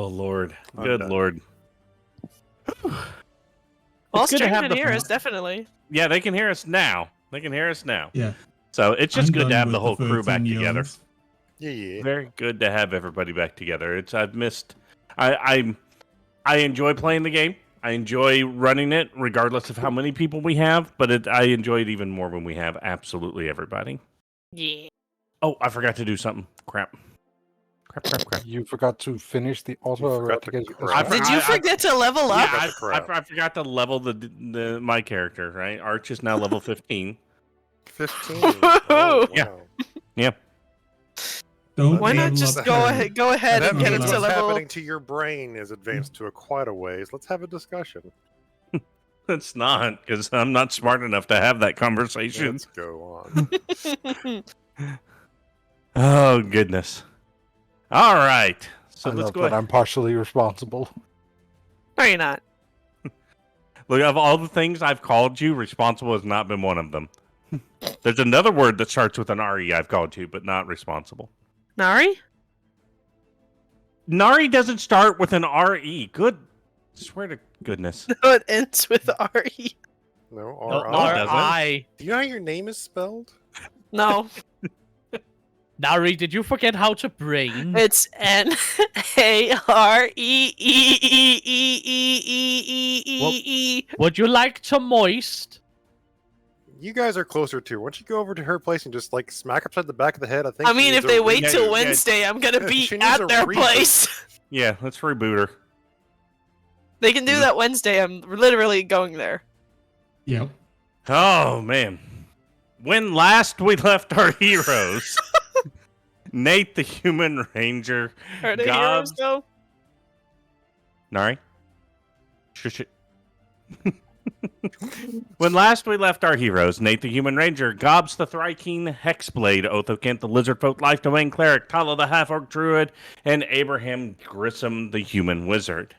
Oh, Lord. Good Lord. Well, Stream can hear us, definitely. Yeah, they can hear us now. Yeah. So it's just I'm good to done have the with whole crew back 13 together. yawns. Yeah. Very good to have everybody back together. I've missed. I enjoy playing the game. I enjoy running it, regardless of how many people we have. But I enjoy it even more when we have absolutely everybody. Yeah. Oh, I forgot to do something. Crap. You forgot to finish the auto eradication. Did you forget to level up? Yeah, I forgot to level my character. Right, Arch is now level 15. 15. Oh, Yeah. wow. Yeah. Don't Why not level just up go her. ahead? Go ahead That and get it means to what's level. happening to your brain is advanced to quite a ways. Let's have a discussion. It's not, because I'm not smart enough to have that conversation. Let's go on. Oh, goodness. All right. So let's go ahead. I'm partially responsible. No, you're not. Look, of all the things I've called you, responsible has not been one of them. There's another word that starts with an RE I've called you, but not responsible. Nari? Nari doesn't start with an RE. Good. Swear to goodness. No, it ends with RE. No, No, R-I. Do you know how your name is spelled? No. Nari, did you forget how to brain? It's N-A-R-E-E-E-E-E-E-E-E-E. Would you like to moist? You guys are closer to. Why don't you go over to her place and just like smack upside the back of the head? I think. I mean, if they wait Yeah, till yeah. Wednesday, I'm gonna be She needs a at their reason. place. Yeah, let's reboot her. They can do that Wednesday. I'm literally going there. Yep. Oh, man. When last we left our heroes, Nate the Human Ranger, Are they Gobs... heroes though? Nari? Shush it. When last we left our heroes, Nate the Human Ranger, Gobs the Thryking Hexblade, Othokent the Lizard Folk Life Domain Cleric, Talah the Half-Orc Druid, and Abraham Grissom the Human Wizard.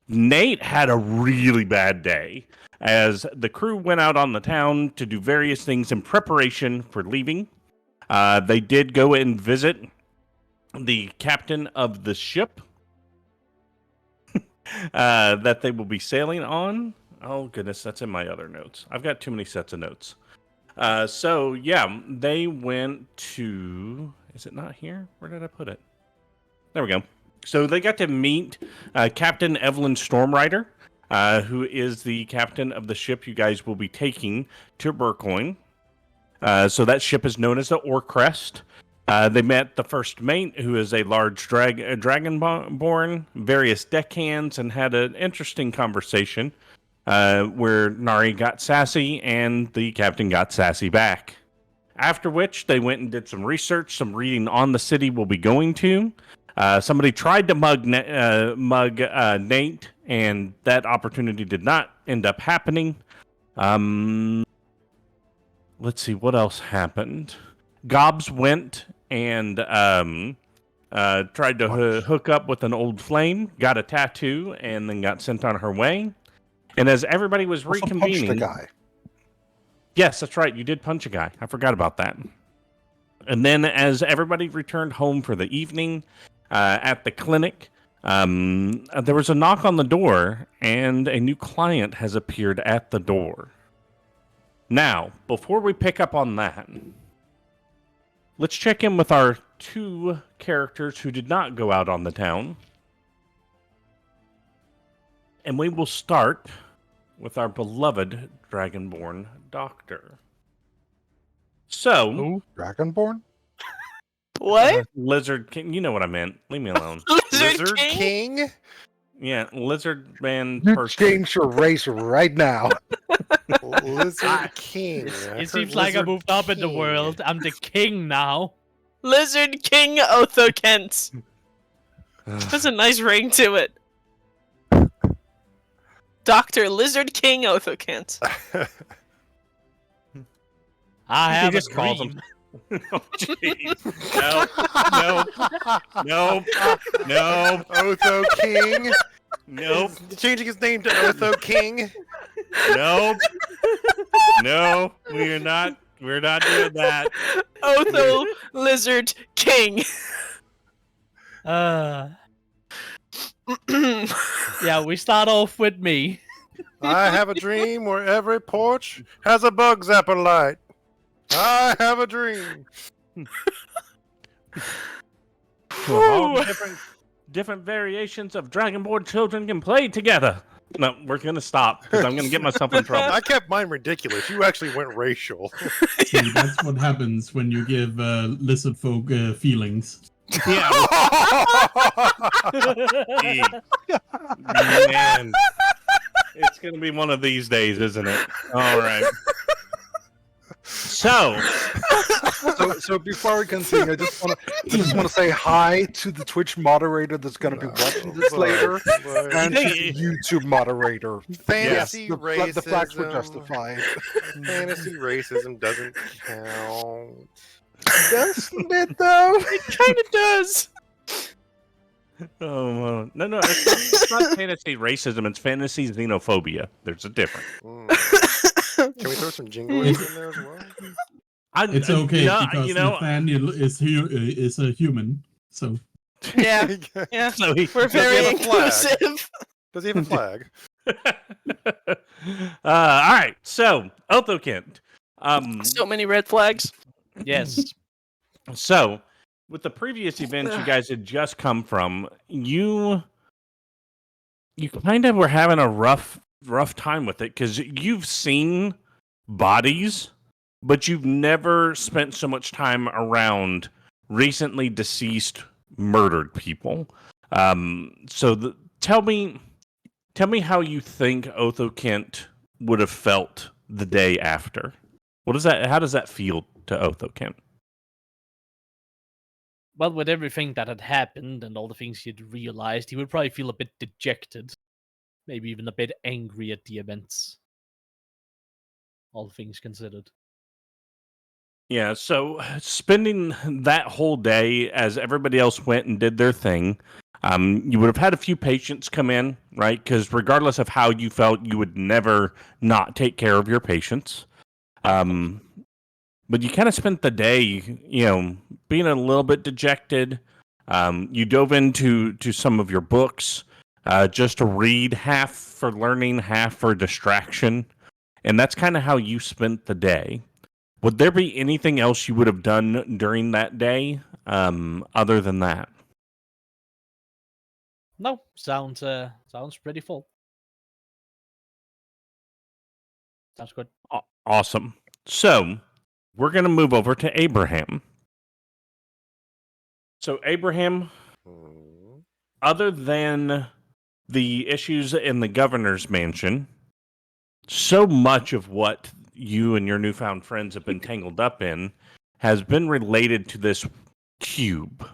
Nate had a really bad day as the crew went out on the town to do various things in preparation for leaving. They did go and visit the captain of the ship that they will be sailing on. Oh, goodness, that's in my other notes. I've got too many sets of notes. So, yeah, they went to... Is it not here? Where did I put it? There we go. So they got to meet Captain Evelyn Stormrider, who is the captain of the ship you guys will be taking to Burcoin. So that ship is known as the Orcrest. They met the first mate, who is a large dragonborn, various deckhands, and had an interesting conversation where Nari got sassy and the captain got sassy back. After which, they went and did some research, some reading on the city we'll be going to. Somebody tried to mug Nate, and that opportunity did not end up happening. Let's see, what else happened? Gobs went and tried to hook up with an old flame, got a tattoo, and then got sent on her way. And as everybody was reconvening... Punched the guy. Yes, that's right. You did punch a guy. I forgot about that. And then as everybody returned home for the evening at the clinic, there was a knock on the door, and a new client has appeared at the door. Now, before we pick up on that, let's check in with our two characters who did not go out on the town. And we will start with our beloved Dragonborn Doctor. So... Dragonborn? What? Lizard King. You know what I meant. Leave me alone. Lizard King? Yeah, Lizard Man You person. change your race right now. Lizard King. It seems like I moved up in the world. I'm the king now. Lizard King Othokent. That's a nice ring to it. Dr. Lizard King Othokent. I have just a called dream. him. Oh, jeez. Nope. Otho King. Nope. Changing his name to Otho King. Nope. No, we're not doing that. Otho Lizard King. Yeah, we start off with me. I have a dream where every porch has a bug zapper light. I have a dream. All the different variations of Dragon Board children can play together. No, we're gonna stop because I'm gonna get myself in trouble. I kept mine ridiculous. You actually went racial. See, that's what happens when you give lizard folk feelings. Yeah. Man, it's gonna be one of these days, isn't it? All right. So before we continue, I just want to say hi to the Twitch moderator that's going to be watching this later, and to the YouTube moderator. Fantasy racism. The flags were justified. Fantasy racism doesn't count. Doesn't it though? It kind of does. Oh no, it's not fantasy racism. It's fantasy xenophobia. There's a difference. Can we throw some jingoism in there as well? It's okay because Nathaniel is a human, so Yeah, yeah. So We're very inclusive. Does he have a flag? All right. So Othokent. So many red flags. Yes. So with the previous event you guys had just come from, you kind of were having a rough time with it because you've seen bodies, but you've never spent so much time around recently deceased, murdered people. Tell me how you think Othokent would have felt the day after. How does that feel to Othokent? Well, with everything that had happened and all the things he had realized, he would probably feel a bit dejected. Maybe even a bit angry at the events. All things considered. Yeah, so spending that whole day as everybody else went and did their thing, you would have had a few patients come in, right? Because regardless of how you felt, you would never not take care of your patients. But you kind of spent the day, being a little bit dejected. You dove into some of your books just to read, half for learning, half for distraction. And that's kind of how you spent the day. Would there be anything else you would have done during that day other than that? No, sounds pretty full. Sounds good. Awesome. So we're going to move over to Abraham. So Abraham, other than the issues in the governor's mansion, so much of what you and your newfound friends have been tangled up in has been related to this cube.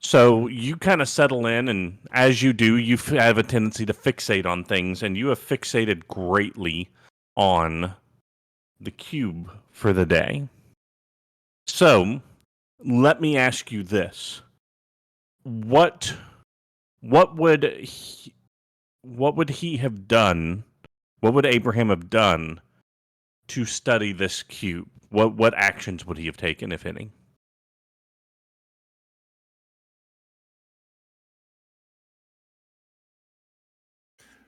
So you kind of settle in, and as you do, you have a tendency to fixate on things, and you have fixated greatly on the cube for the day. So let me ask you this. What would he have done? What would Abraham have done to study this cube? What actions would he have taken, if any?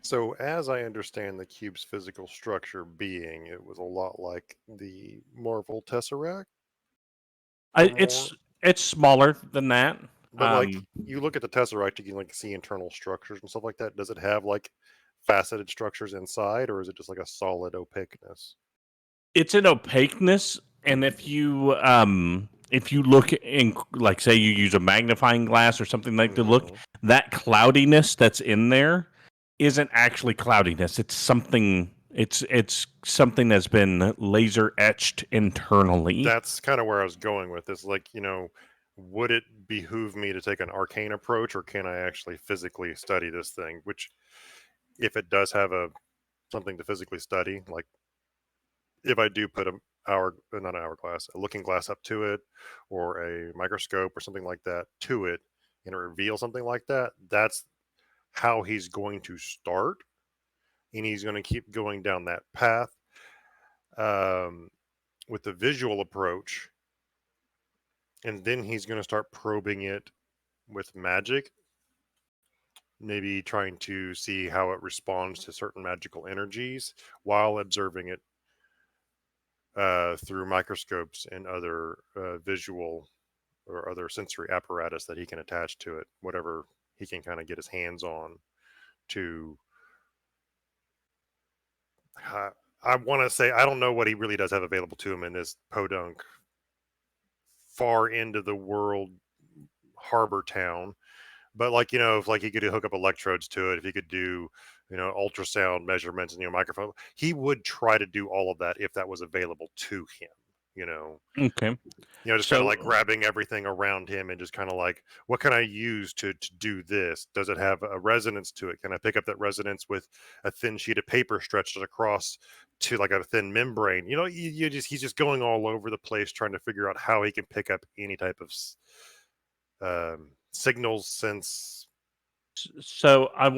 So, as I understand the cube's physical structure being, it was a lot like the Marvel Tesseract. It's smaller than that. But you look at the Tesseract, you can see internal structures and stuff like that. Does it have faceted structures inside, or is it just like a solid opaqueness? It's an opaqueness, and if you look in, say you use a magnifying glass or something to look, that cloudiness that's in there isn't actually cloudiness. It's something. It's something that's been laser etched internally. That's kind of where I was going with this. Would it behoove me to take an arcane approach, or can I actually physically study this thing? Which, if it does have something to physically study, if I do put a looking glass up to it, or a microscope or something like that to it, and reveal something like that, that's how he's going to start, and he's going to keep going down that path. With the visual approach, and then he's going to start probing it with magic maybe trying to see how it responds to certain magical energies while observing it through microscopes and other visual or other sensory apparatus that he can attach to it, whatever he can kind of get his hands on to. I want to say, I don't know what he really does have available to him in this podunk far into the world harbor town. But like, if like he could hook up electrodes to it, if he could do, ultrasound measurements and, microphone, he would try to do all of that if that was available to him, Okay. Just kind of like grabbing everything around him and just kind of like, what can I use to do this? Does it have a resonance to it? Can I pick up that resonance with a thin sheet of paper stretched across to like a thin membrane? He's just going all over the place trying to figure out how he can pick up any type of signals, sense. So I do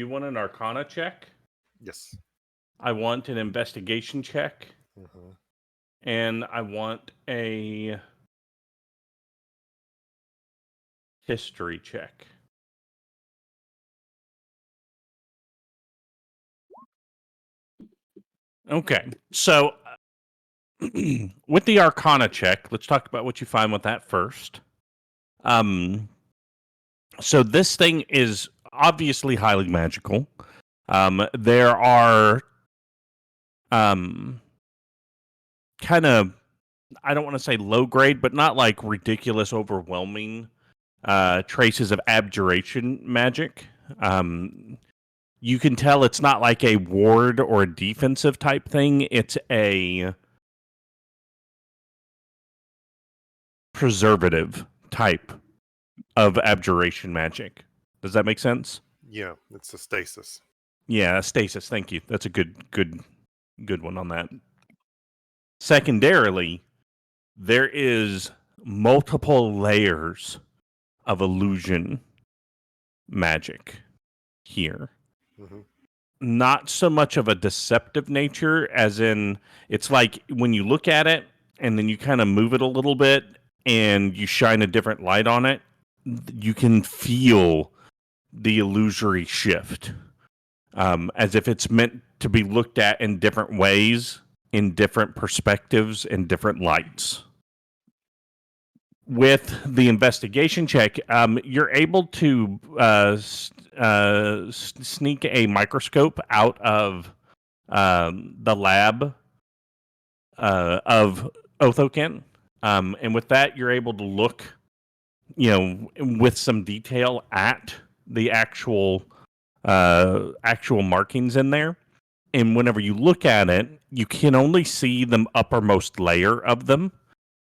want an Arcana check. Yes. I want an investigation check. Mm-hmm. And I want a history check. Okay. So with the Arcana check, let's talk about what you find with that first. So this thing is obviously highly magical. There are kind of, I don't want to say low grade, but not like ridiculous, overwhelming traces of abjuration magic. You can tell it's not like a ward or a defensive type thing. It's a preservative type of abjuration magic. Does that make sense? Yeah, it's a stasis. Yeah, stasis. Thank you. That's a good one on that. Secondarily, there is multiple layers of illusion magic here. Mm-hmm. Not so much of a deceptive nature, as in it's like when you look at it and then you kind of move it a little bit and you shine a different light on it, you can feel the illusory shift. As if it's meant to be looked at in different ways, in different perspectives, in different lights. With the investigation check, you're able to sneak a microscope out of the lab of Othokent. And with that, you're able to look, with some detail at the actual markings in there. And whenever you look at it, you can only see the uppermost layer of them.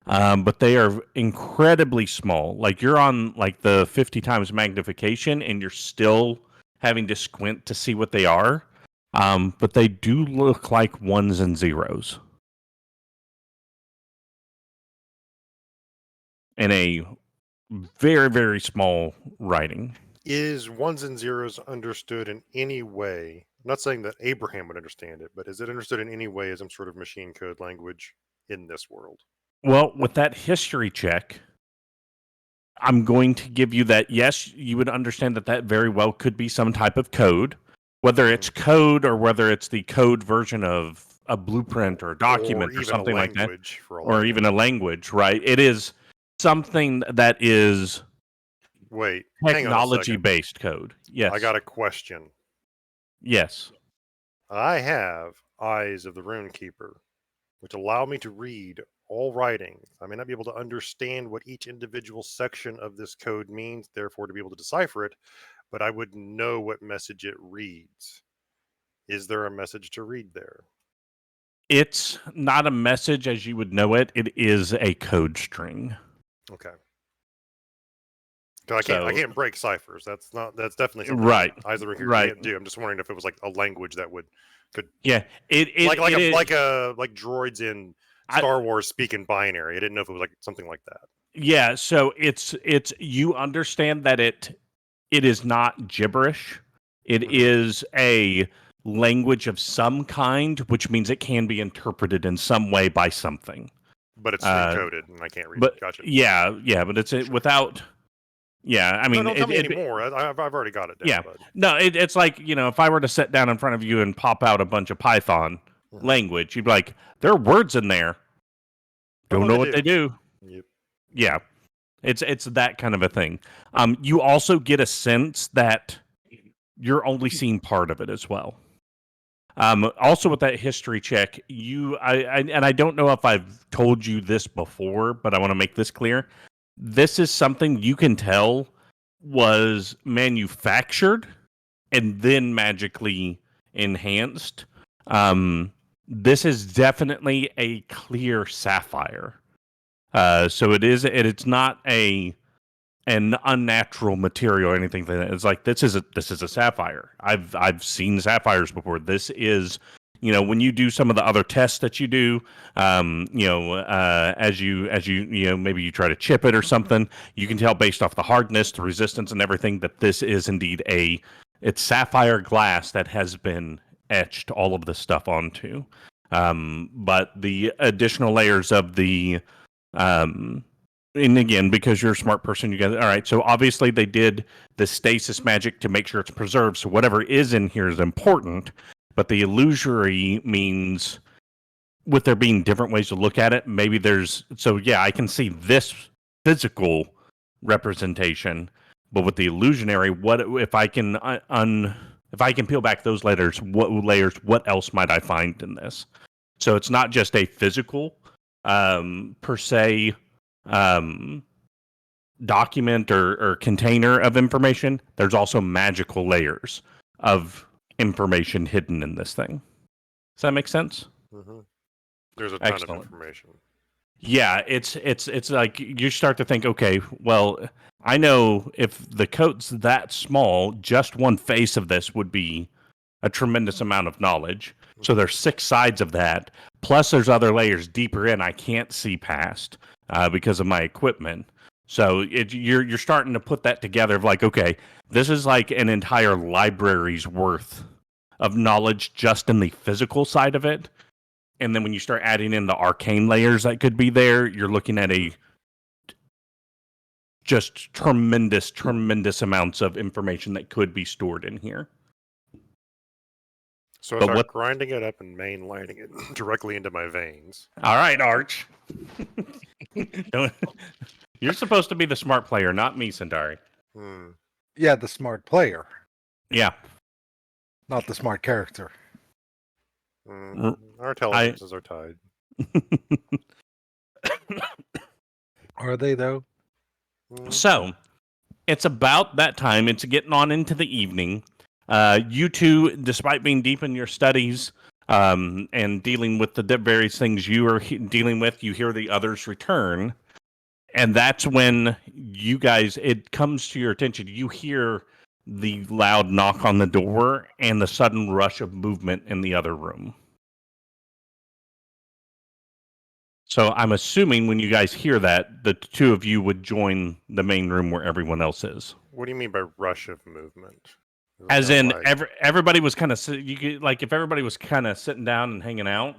But they are incredibly small. Like you're on like the 50 times magnification and you're still having to squint to see what they are. But they do look like ones and zeros. In a very, very small writing. Is ones and zeros understood in any way? I'm not saying that Abraham would understand it, but is it understood in any way as some sort of machine code language in this world? Well, with that history check, I'm going to give you that, yes, you would understand that very well could be some type of code. Whether it's code or whether it's the code version of a blueprint or a document or something like that. Or even a language, right? It is something that is technology-based code. Yes. I got a question. Yes. I have Eyes of the Runekeeper, which allow me to read all writing. I may not be able to understand what each individual section of this code means, therefore to be able to decipher it, but I would know what message it reads. Is there a message to read there? It's not a message as you would know it. It is a code string. Okay. I can't break ciphers. That's definitely something right. Eyes of the Runekeeper can't do. I'm just wondering if it was like a language that could like droids in Star Wars speak in binary. I didn't know if it was like something like that. Yeah, so it's you understand that it is not gibberish. It is a language of some kind, which means it can be interpreted in some way by something. But it's encoded, and I can't read but, it. Gotcha. Yeah, but it's without. Yeah, I mean, no, don't tell me anymore. I've already got it down. Yeah, bud. no, it's like, if I were to sit down in front of you and pop out a bunch of Python language, you'd be like, there are words in there. Don't know what they do. Yep. Yeah, it's that kind of a thing. You also get a sense that you're only seeing part of it as well. Also with that history check, I don't know if I've told you this before, but I want to make this clear. This is something you can tell was manufactured and then magically enhanced. This is definitely a clear sapphire. So it's not an unnatural material or anything like that. It's like this is a sapphire. I've seen sapphires before. This is, when you do some of the other tests that you do, as you maybe you try to chip it or something, you can tell based off the hardness, the resistance, and everything that this is indeed it's sapphire glass that has been etched all of this stuff onto. But the additional layers of the and again, because you're a smart person, you got all right. So obviously they did the stasis magic to make sure it's preserved. So whatever is in here is important. But the illusory means, with there being different ways to look at it, maybe I can see this physical representation, but with the illusionary, what if I can if I can peel back those layers? What else might I find in this? So it's not just a physical per se document or container of information. There's also magical layers of information hidden in this thing. Does that make sense? Mm-hmm. There's a ton of information. Yeah, it's like you start to think, okay, well, I know if the coat's that small, just one face of this would be a tremendous amount of knowledge. So there's 6 sides of that. Plus there's other layers deeper in I can't see past because of my equipment. So you're starting to put that together of like, okay, this is like an entire library's worth of knowledge just in the physical side of it. And then when you start adding in the arcane layers that could be there, you're looking at a just tremendous amounts of information that could be stored in here. So I start grinding it up and mainlining it directly into my veins. All right, Arch. You're supposed to be the smart player, not me, Cyntari. Yeah, the smart player. Yeah. Not the smart character. Our intelligences are tied. Are they, though? So, it's about that time. It's getting on into the evening. You two, despite being deep in your studies and dealing with the various things you are dealing with, you hear the others return. And that's when it comes to your attention. You hear the loud knock on the door and the sudden rush of movement in the other room. So I'm assuming when you guys hear that, the two of you would join the main room where everyone else is. What do you mean by rush of movement? As in, everybody was kind of if everybody was kind of sitting down and hanging out,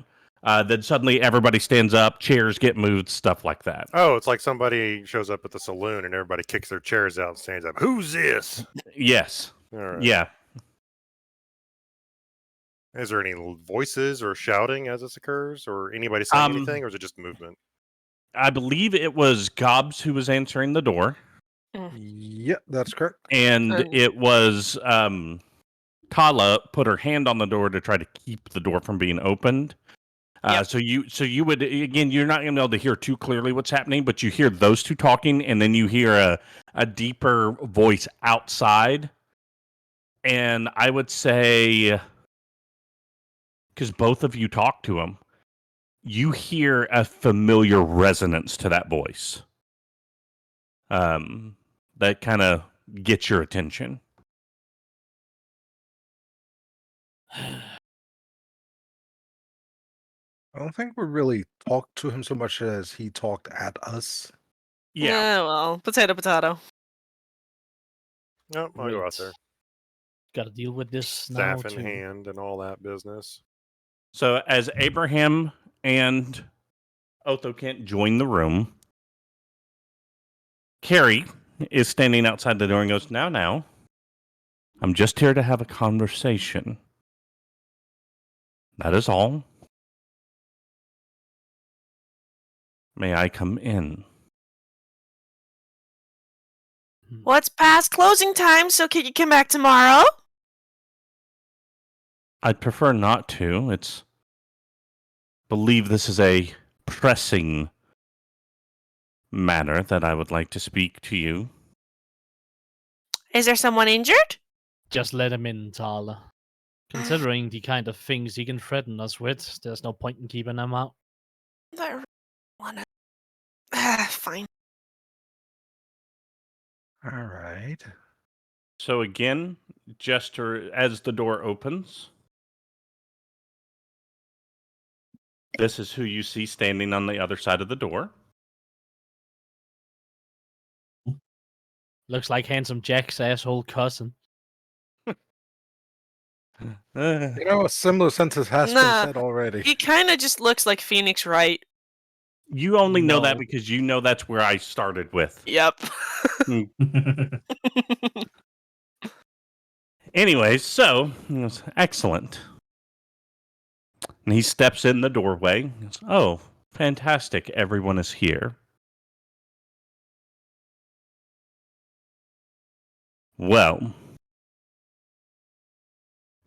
then suddenly everybody stands up, chairs get moved, stuff like that. Oh, it's like somebody shows up at the saloon and everybody kicks their chairs out and stands up. Who's this? Yes. All right. Yeah. Is there any voices or shouting as this occurs, or anybody saying anything, or is it just movement? I believe it was Gobs who was answering the door. Yep, that's correct. And it was Talah put her hand on the door to try to keep the door from being opened. Yep. So you would, again, you're not going to be able to hear too clearly what's happening, but you hear those two talking, and then you hear a deeper voice outside. And I would say, because both of you talk to him, you hear a familiar resonance to that voice. That kind of gets your attention. I don't think we really talked to him so much as he talked at us. Yeah, well, potato. Nope, I'll go out there. Got to deal with this now. Staff in hand and all that business. So as Abraham and Othokent join the room. Carrey is standing outside the door and goes, Now. I'm just here to have a conversation. That is all. May I come in? Well, it's past closing time, so can you come back tomorrow? I'd prefer not to. Believe this is a pressing matter that I would like to speak to you. Is there someone injured? Just let him in, Talah. Considering the kind of things he can threaten us with, there's no point in keeping him out. I really wanna. Fine. All right. So again, Jester, as the door opens, this is who you see standing on the other side of the door. Looks like Handsome Jack's asshole cousin. You know, a similar sentence has been said already. He kind of just looks like Phoenix Wright. You only know that No. because you know that's where I started with. Yep. Anyways, so excellent. And he steps in the doorway. He goes, oh, fantastic. Everyone is here. Well,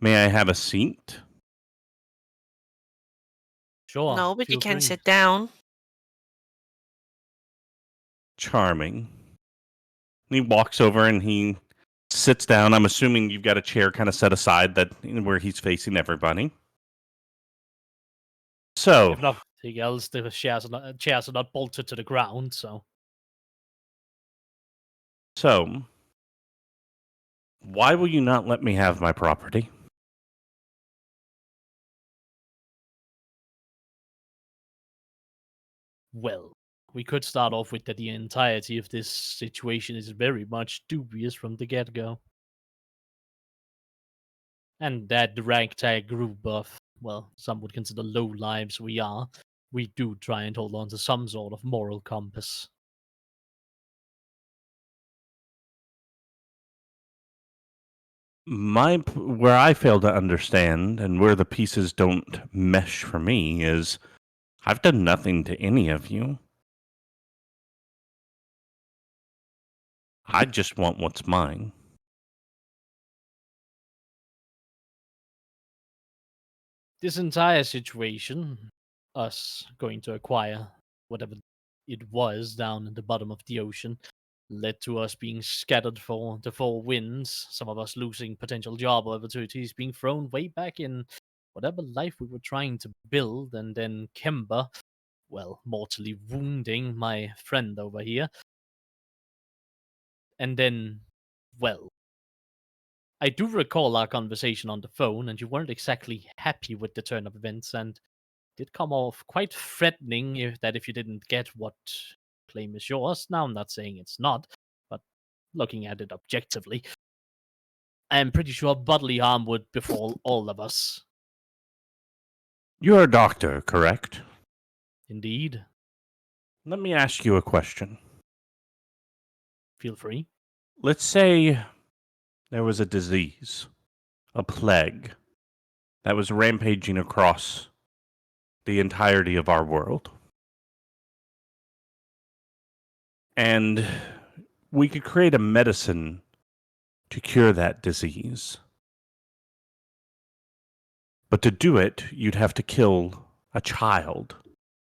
may I have a seat? Sure. No, but you feel can free. sit down. Charming. And he walks over and he sits down. I'm assuming you've got a chair kind of set aside that where he's facing everybody. So, If nothing else, the chairs are not bolted to the ground, so. Why will you not let me have my property? Well, we could start off with that the entirety of this situation is very much dubious from the get-go. And that the ragtag group of, well, some would consider low lives we do try and hold on to some sort of moral compass. Where I fail to understand and where the pieces don't mesh for me is I've done nothing to any of you. I just want what's mine. This entire situation, us going to acquire whatever it was down in the bottom of the ocean, led to us being scattered for the four winds, some of us losing potential job opportunities, being thrown way back in whatever life we were trying to build, and then Kemba, well, mortally wounding my friend over here. And then, well, I do recall our conversation on the phone, and you weren't exactly happy with the turn of events, and did come off quite threatening if you didn't get what claim is yours. Now, I'm not saying it's not, but looking at it objectively, I'm pretty sure bodily harm would befall all of us. You're a doctor, correct? Indeed. Let me ask you a question. Feel free. Let's say there was a disease, a plague, that was rampaging across the entirety of our world. And we could create a medicine to cure that disease. But to do it, you'd have to kill a child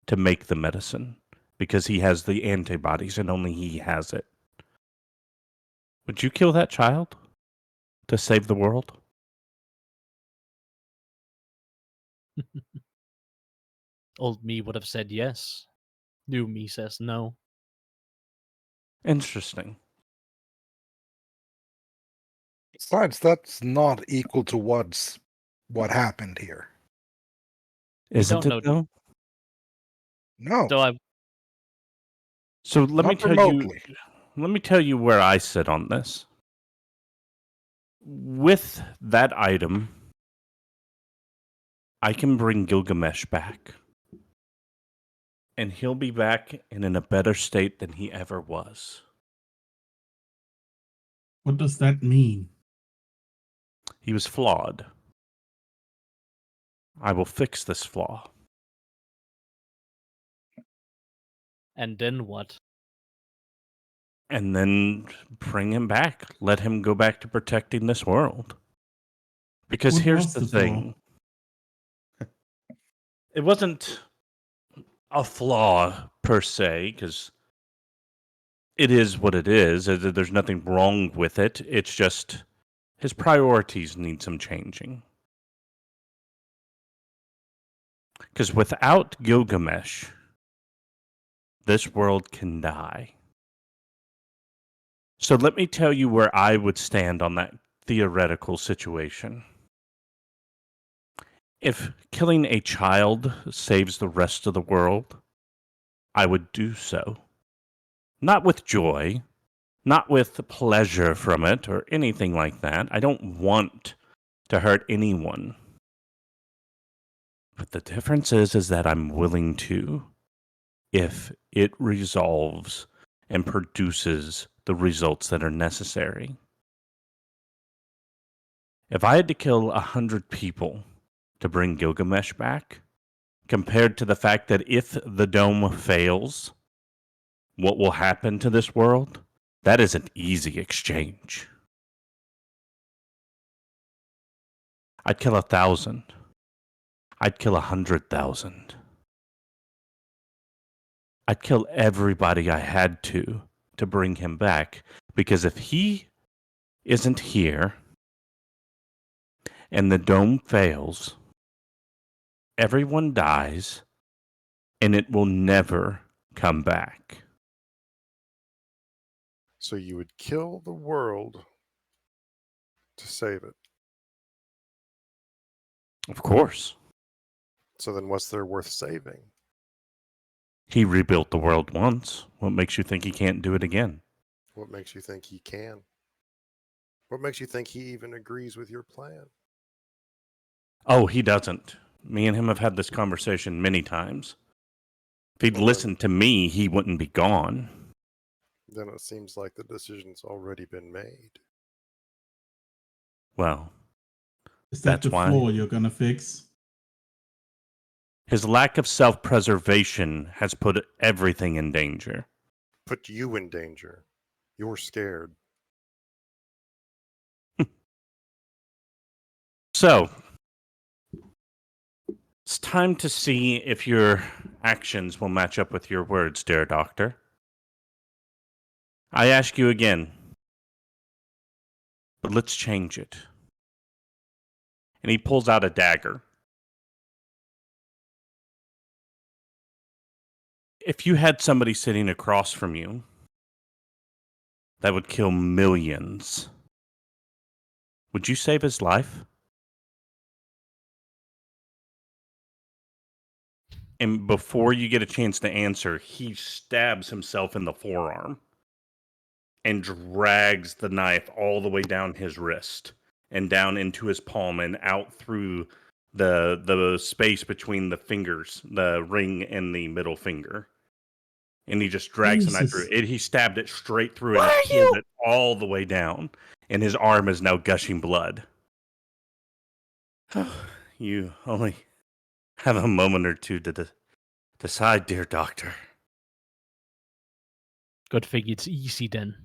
to make the medicine, because he has the antibodies and only he has it. Would you kill that child to save the world? Old me would have said yes. New me says no. Interesting. Besides, that's not equal to what happened here. Isn't don't it though? No, So So let me not tell remotely. you. Let me tell you where I sit on this. With that item, I can bring Gilgamesh back. and he'll be back and in a better state than he ever was. What does that mean? He was flawed. I will fix this flaw. And then what? And then bring him back. Let him go back to protecting this world. Because What here's was the the flaw? thing. It wasn't a flaw per se, because it is what it is. There's nothing wrong with it. It's just his priorities need some changing. Because without Gilgamesh, this world can die. So let me tell you where I would stand on that theoretical situation. If killing a child saves the rest of the world, I would do so. Not with joy, not with pleasure from it or anything like that. I don't want to hurt anyone. But the difference is that I'm willing to if it resolves and produces the results that are necessary. If I had to kill 100 people to bring Gilgamesh back, compared to the fact that if the dome fails, what will happen to this world? That is an easy exchange. I'd kill 1,000. I'd kill 100,000. I'd kill everybody I had to bring him back, because if he isn't here and the dome fails, everyone dies and it will never come back. So you would kill the world to save it. Of course. So then what's there worth saving? He rebuilt the world once. What makes you think he can't do it again? What makes you think he can? What makes you think he even agrees with your plan? Oh, he doesn't. Me and him have had this conversation many times. If he'd listened to me, he wouldn't be gone. Then it seems like the decision's already been made. Well, Is that that's the why. flaw you're gonna fix? His lack of self-preservation has put everything in danger. Put you in danger. You're scared. So, it's time to see if your actions will match up with your words, dear doctor. I ask you again, but let's change it. And he pulls out a dagger. If you had somebody sitting across from you that would kill millions, would you save his life? And before you get a chance to answer, he stabs himself in the forearm and drags the knife all the way down his wrist and down into his palm and out through the space between the fingers, the ring and the middle finger. And he just drags the knife through it. He stabbed it straight through and pulled it all the way down. And his arm is now gushing blood. You only have a moment or two to decide, dear doctor. Good thing it's easy then.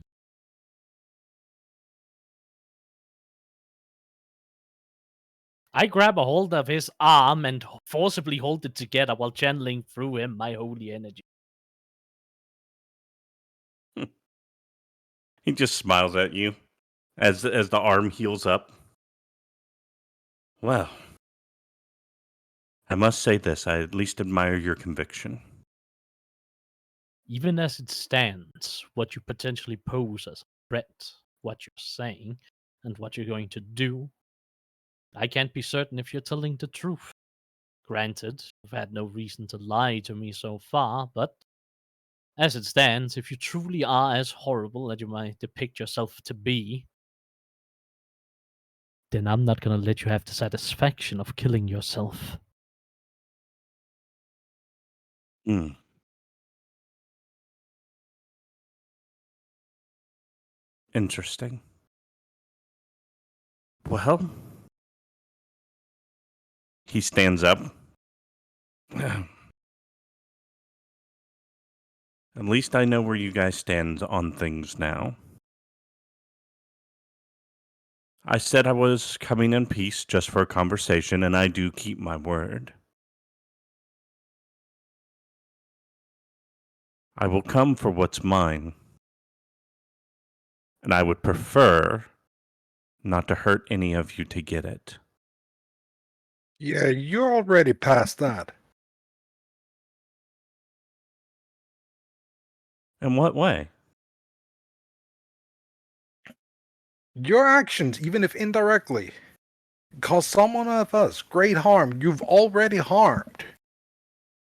I grab a hold of his arm and forcibly hold it together while channeling through him my holy energy. He just smiles at you as the arm heals up. Well, I must say this, I at least admire your conviction. Even as it stands, what you potentially pose as a threat, what you're saying, and what you're going to do, I can't be certain if you're telling the truth. Granted, you've had no reason to lie to me so far, but as it stands, if you truly are as horrible as you might depict yourself to be, then I'm not gonna let you have the satisfaction of killing yourself. Interesting. Well, he stands up. At least I know where you guys stand on things now. I said I was coming in peace just for a conversation, and I do keep my word. I will come for what's mine. And I would prefer not to hurt any of you to get it. Yeah, you're already past that. In what way? Your actions, even if indirectly, cause someone of us great harm you've already harmed.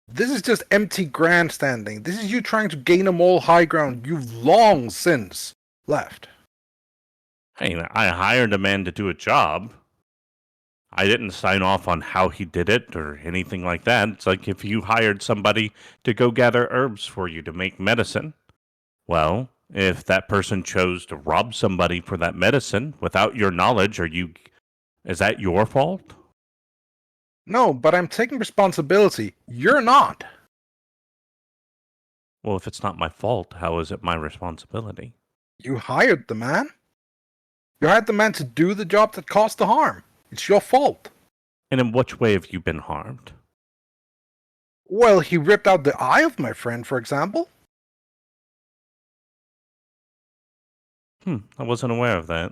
This is just empty grandstanding. This is you trying to gain a moral high ground you've long since left. Hey, I hired a man to do a job. I didn't sign off on how he did it or anything like that. It's like if you hired somebody to go gather herbs for you to make medicine. Well, if that person chose to rob somebody for that medicine without your knowledge, is that your fault? No, but I'm taking responsibility. You're not. Well, if it's not my fault, how is it my responsibility? You hired the man. You hired the man to do the job that caused the harm. It's your fault. And in which way have you been harmed? Well, he ripped out the eye of my friend, for example. I wasn't aware of that.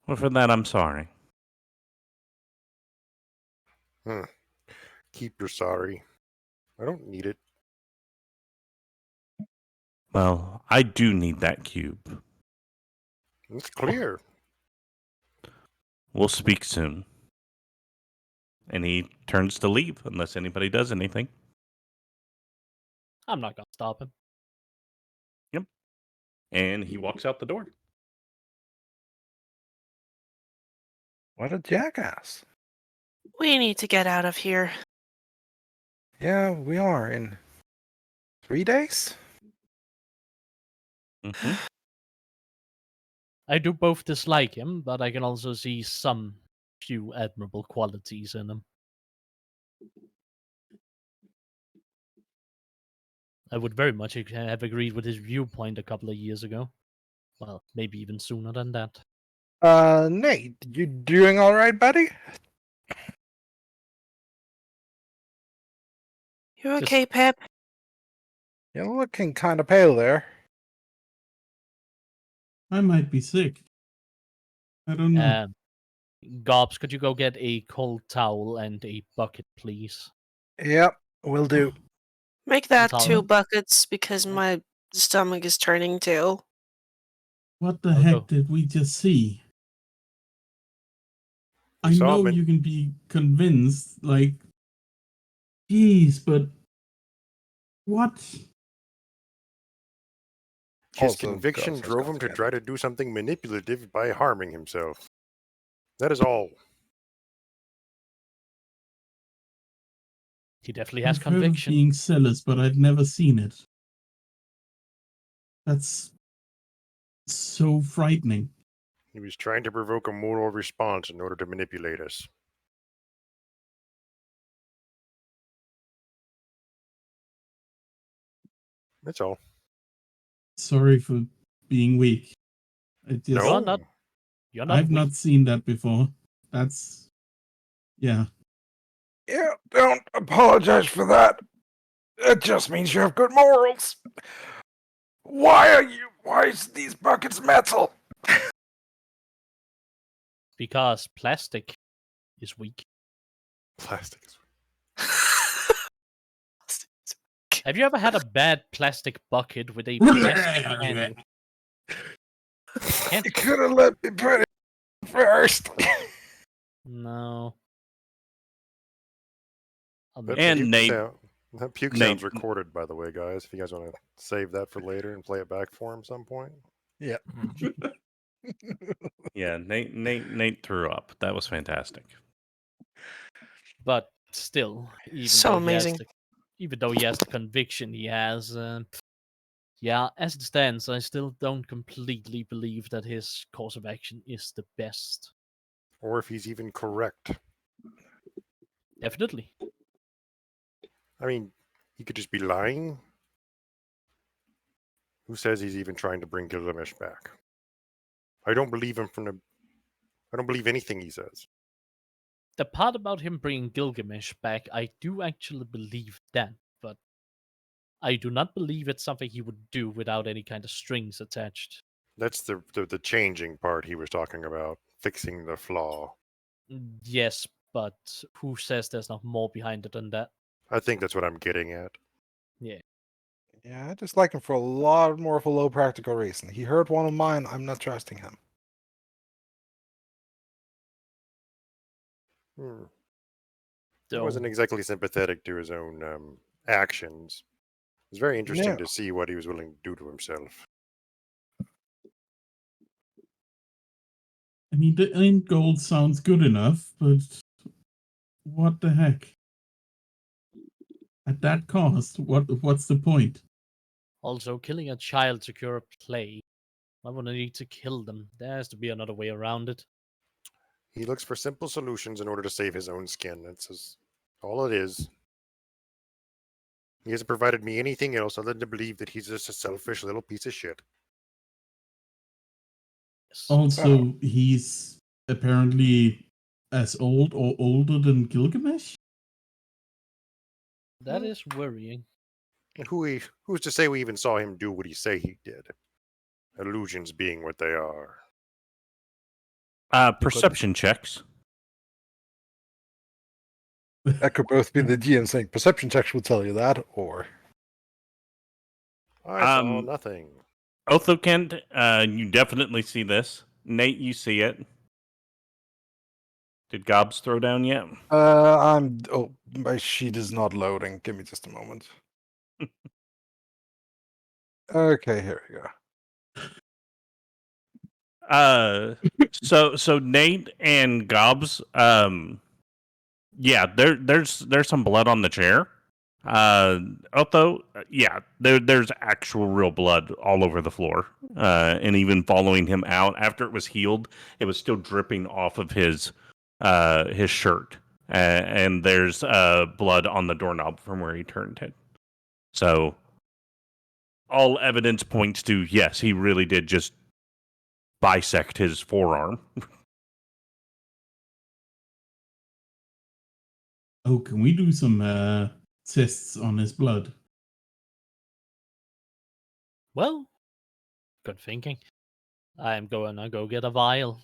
Well, for that, I'm sorry. Keep your sorry. I don't need it. Well, I do need that cube. It's clear. We'll speak soon. And he turns to leave unless anybody does anything. I'm not gonna stop him. Yep. And he walks out the door. What a jackass. We need to get out of here. Yeah, we are in 3 days? Mm-hmm. I do both dislike him, but I can also see some few admirable qualities in him. I would very much have agreed with his viewpoint a couple of years ago. Well, maybe even sooner than that. Nate, you doing alright, buddy? You okay, Pip? You're looking kind of pale there. I might be sick. I don't know. Gobs, could you go get a cold towel and a bucket, please? Yep, will do. Make that Talah. 2 buckets because my stomach is turning too. What the I'll heck go. did we just see? I saw know him. you can be convinced, like, geez, but what? His Also, conviction Gus has drove got him to get- try to do something manipulative by harming himself. That is all. He definitely has I've heard of conviction. being zealous, but I've never seen it. That's so frightening. He was trying to provoke a moral response in order to manipulate us. That's all. Sorry for being weak. I just, No. You're not I've weak. not seen that before. That's, yeah. Yeah, don't apologize for that. It just means you have good morals. Why is these buckets metal? Because plastic is weak. Plastic. Have you ever had a bad plastic bucket with a plastic handle? You could have let me put it first. No. And Nate- That puke Nate- sound's recorded, by the way, guys. If you guys want to save that for later and play it back for him some point. Yeah. Yeah, Nate threw up. That was fantastic. But still, even So though amazing. even though he has the conviction he has, Yeah, as it stands, I still don't completely believe that his course of action is the best. Or if he's even correct. Definitely. I mean, he could just be lying. Who says he's even trying to bring Gilgamesh back? I don't believe him I don't believe anything he says. The part about him bringing Gilgamesh back, I do actually believe that, but I do not believe it's something he would do without any kind of strings attached. That's the changing part he was talking about, fixing the flaw. Yes, but who says there's not more behind it than that? I think that's what I'm getting at. Yeah. Yeah, I just like him for a lot more of a low practical reason. He hurt one of mine. I'm not trusting him. He So, wasn't exactly sympathetic to his own actions. It was very interesting No. to see what he was willing to do to himself. I mean, the end goal sounds good enough, but what the heck? At that cost, what's the point? also, killing a child to cure a plague. I wouldn't need to kill them. There has to be another way around it. He looks for simple solutions in order to save his own skin. That's all it is. He hasn't provided me anything else other than to believe that he's just a selfish little piece of shit. Yes. Also, he's apparently as old or older than Gilgamesh? That is worrying. Who's to say we even saw him do what he say he did? Illusions being what they are. Perception checks. That could both be the GM saying perception checks will tell you that, or I saw nothing. Othokent, you definitely see this. Nate, you see it. Did Gobs throw down yet? my sheet is not loading. Give me just a moment. Okay, here we go. So Nate and Gobs, yeah, there's some blood on the chair. Otho, yeah, there's actual real blood all over the floor. And even following him out after it was healed, it was still dripping off of his shirt. And there's blood on the doorknob from where he turned it. So all evidence points to, yes, he really did just bisect his forearm. Oh, can we do some tests on his blood? Well, good thinking. I'm going to go get a vial.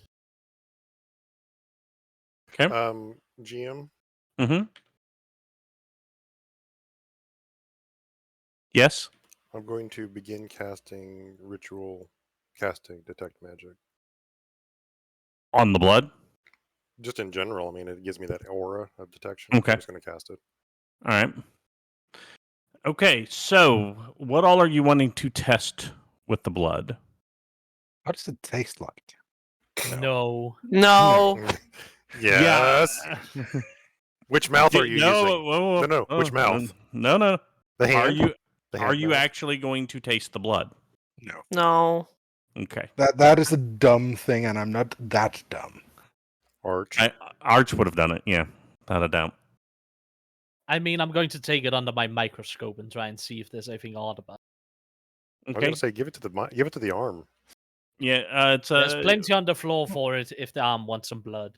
Okay. GM, Mm-hmm. Yes. I'm going to begin casting casting detect magic. On the blood? Just in general, I mean, it gives me that aura of detection. Okay. I'm just going to cast it. All right. Okay, so what all are you wanting to test with the blood? How does it taste like? No. No. Yes. Yeah. Which mouth are you No, using? whoa, No, which mouth? No. The hand? Are you actually going to taste the blood? No. No. Okay. That is a dumb thing, and I'm not that dumb. Arch. Arch would have done it, yeah. Without a doubt. I mean, I'm going to take it under my microscope and try and see if there's anything odd about it. I was Okay. gonna say give it to the arm. Yeah, it's There's plenty on the floor for it if the arm wants some blood.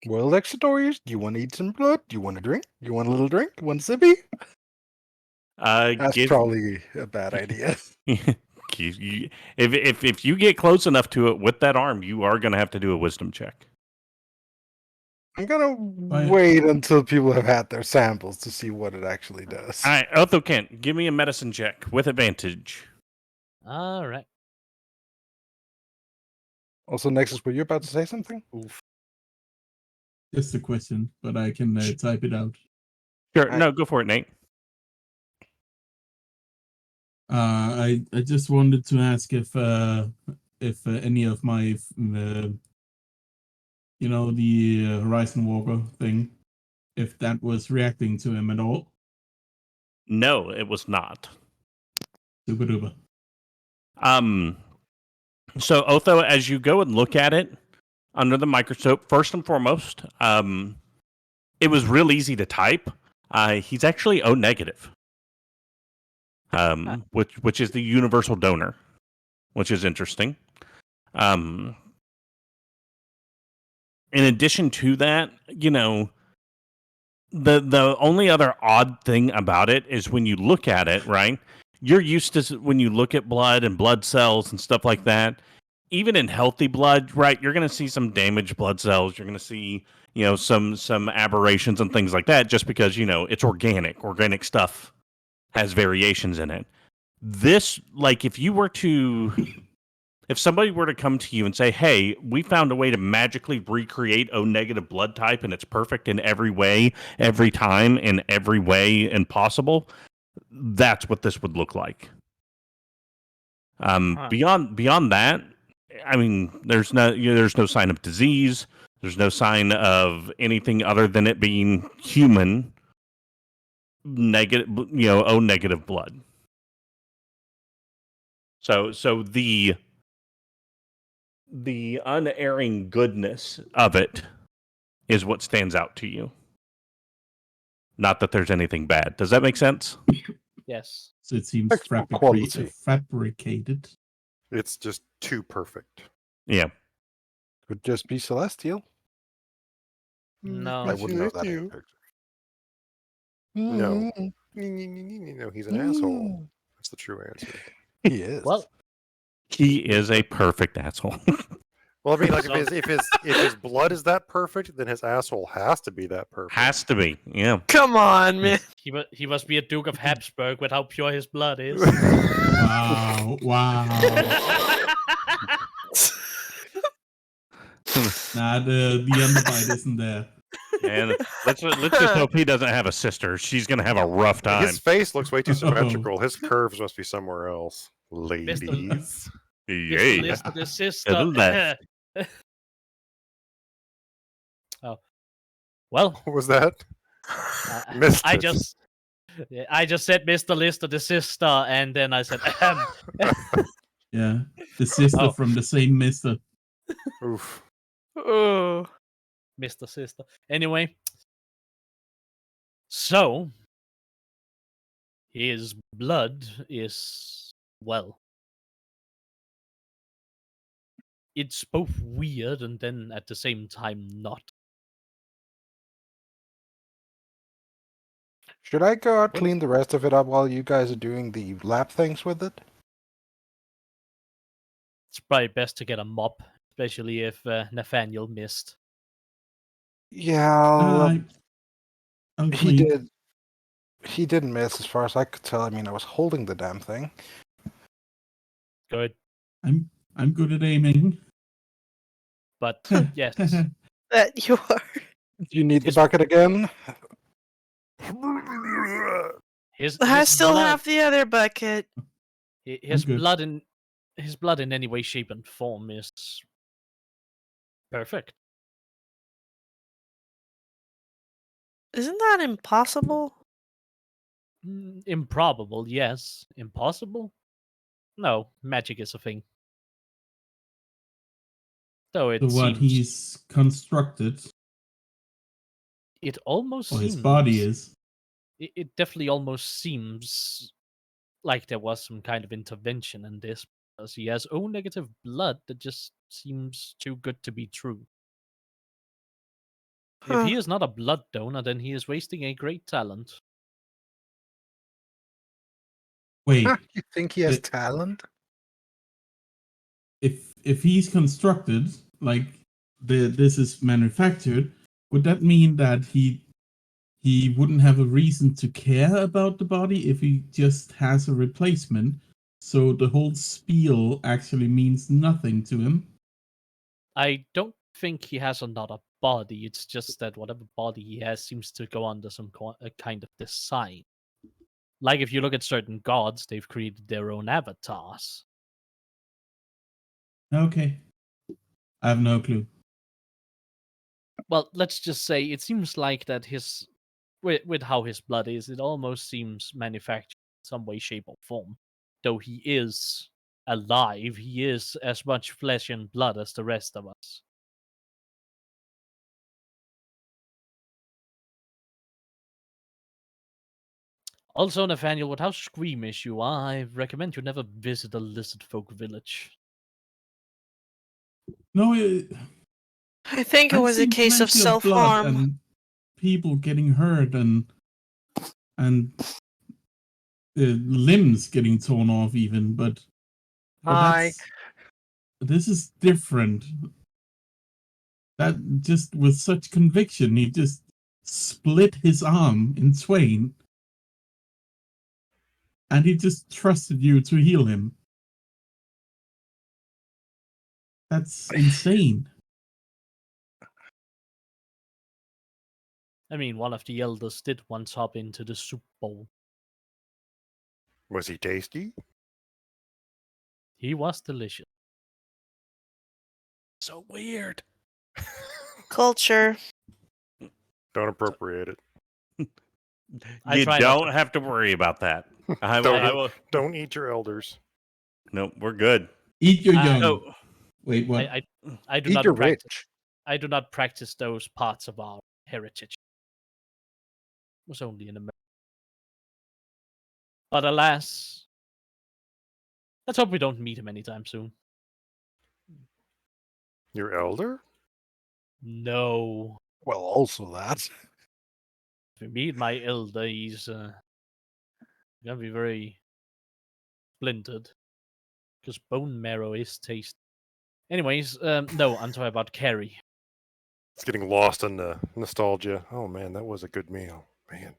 Well, Exodorius, do you want to eat some blood? Do you want a drink? You want a little drink? You want a sippy? That's probably a bad idea. If you get close enough to it with that arm, you are going to have to do a wisdom check. I'm gonna wait until people have had their samples to see what it actually does. All right, Othokent, give me a medicine check with advantage. All right. Also, Nexus, were you about to say something? Oof. Just a question, but I can type it out. Sure, no, go for it, Nate. I just wanted to ask if any of my the Horizon Walker thing, if that was reacting to him at all. No, it was not. Super duper. So Otho, as you go and look at it under the microscope, first and foremost, it was real easy to type. He's actually O negative, which is the universal donor, which is interesting. In addition to that, the only other odd thing about it is when you look at it, right? You're used to when you look at blood and blood cells and stuff like that. Even in healthy blood, right? You're going to see some damaged blood cells. You're going to see, some aberrations and things like that, just because it's organic. Organic stuff has variations in it. This, like, if somebody were to come to you and say, hey, we found a way to magically recreate O negative blood type and it's perfect in every way, every time, in every way impossible, that's what this would look like. Beyond that, I mean, there's no sign of disease. There's no sign of anything other than it being human negative, O negative blood. So the unerring goodness of it is what stands out to you. Not that there's anything bad. Does that make sense? Yes. So it seems fabricated. It's just too perfect. Yeah. Could just be celestial. No. I wouldn't know that either. No. No, he's an asshole. That's the true answer. He is. Well, he is a perfect asshole. Well, I mean, like if his blood is that perfect, then his asshole has to be that perfect. Has to be, yeah. Come on, man. He must be a Duke of Habsburg with how pure his blood is. Wow. Nah, the underbite isn't there. And let's just hope he doesn't have a sister. She's gonna have a rough time. His face looks way too symmetrical. His curves must be somewhere else. Ladies. Yay. The sister. Oh. Well. What was that? I just said Mr. Lister, the sister, and then I said, Yeah, the sister from the same Mister. Oof. Oh. Mr. Sister. Anyway, so his blood is, well, it's both weird and then at the same time not. Should I go out clean the rest of it up while you guys are doing the lab things with it? It's probably best to get a mop, especially if Nathaniel missed. Yeah, I'm he clean. did. He didn't miss, as far as I could tell. I mean, I was holding the damn thing. Good. I'm good at aiming. But yes, That you are. Do you need the bucket again? I still have the other bucket. His good. blood in any way, shape, and form is perfect. Isn't that impossible? Improbable, yes. Impossible? No, magic is a thing. Though it So what seems he's constructed, it almost or seems his body is. It definitely almost seems like there was some kind of intervention in this, because he has O negative blood that just seems too good to be true. If he is not a blood donor, then he is wasting a great talent. Wait, You think he has talent? if he's constructed like this is manufactured, would that mean that he wouldn't have a reason to care about the body if he just has a replacement? So the whole spiel actually means nothing to him. I don't think he has another body. It's just that whatever body he has seems to go under some kind of design. Like if you look at certain gods, they've created their own avatars. Okay. I have no clue. Well, let's just say it seems like that his with how his blood is, it almost seems manufactured in some way, shape, or form. Though he is alive, he is as much flesh and blood as the rest of us. Also, Nathaniel, with how squeamish you are, I recommend you never visit a lizard folk village. No, I think it I've was a seen case of plenty blood self-harm. and people getting hurt and limbs getting torn off even, but Hi. this is different. That just with such conviction, he just split his arm in twain, and he just trusted you to heal him. That's insane. I mean, one of the elders did once hop into the soup bowl. Was he tasty? He was delicious. So weird. Culture. Don't appropriate it. I You try not don't have to worry about that. I Don't, will. don't eat your elders. Nope, we're good. Eat your young. Oh, Wait, what? I do Eat not your practice. rich. I do not practice those parts of our heritage. It was only in America. But alas, let's hope we don't meet him anytime soon. Your elder? No. Well, also that. If we meet my elder, he's gonna be very splintered. Because bone marrow is tasty. Anyways, no, I'm talking about Carrey. It's getting lost in the nostalgia. Oh man, that was a good meal. Man.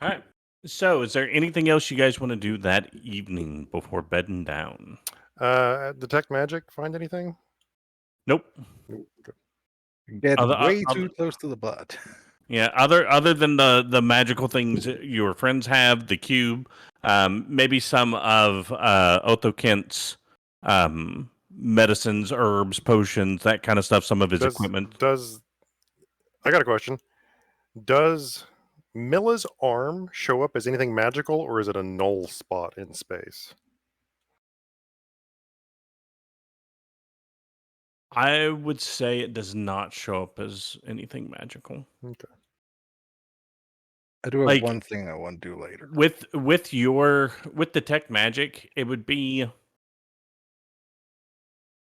all right. So, is there anything else you guys want to do that evening before bedding down? Detect magic, find anything? Nope. Nope. Okay. Get Other- way other- too close to the blood. Yeah, other than the magical things that your friends have, the cube, maybe some of Othokent's medicines, herbs, potions, that kind of stuff, some of his equipment. I got a question. Does Milla's arm show up as anything magical, or is it a null spot in space? I would say it does not show up as anything magical. Okay. I do have Like- one thing I want to do later. With the tech magic, it would be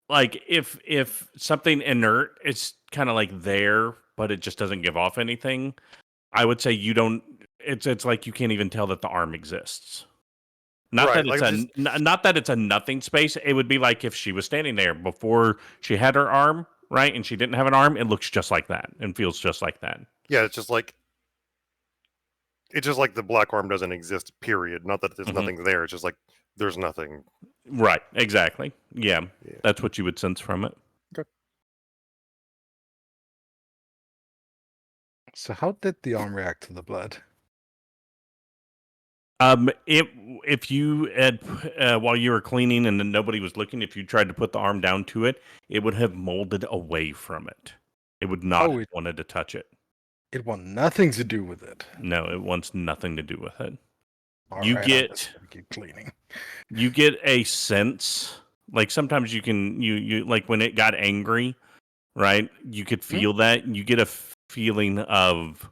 like if something inert is kind of like there, but it just doesn't give off anything. I would say you don't. It's like you can't even tell that the arm exists. Not Right, that it's like not that it's a nothing space. It would be like if she was standing there before she had her arm, right, and she didn't have an arm. It looks just like that and feels just like that. Yeah, it's just like the black arm doesn't exist. Period. Not that there's Mhm. nothing there. It's just like there's nothing. Right. Exactly. Yeah. Yeah. That's what you would sense from it. So how did the arm react to the blood? If you had while you were cleaning and then nobody was looking, if you tried to put the arm down to it, it would have molded away from it. It would not Oh, have it- wanted to touch it. It want nothing to do with it. No, it wants nothing to do with it. All You right, I'm get- just gonna keep cleaning. You get a sense, like sometimes you can you like when it got angry, right? You could feel that. You get a feeling of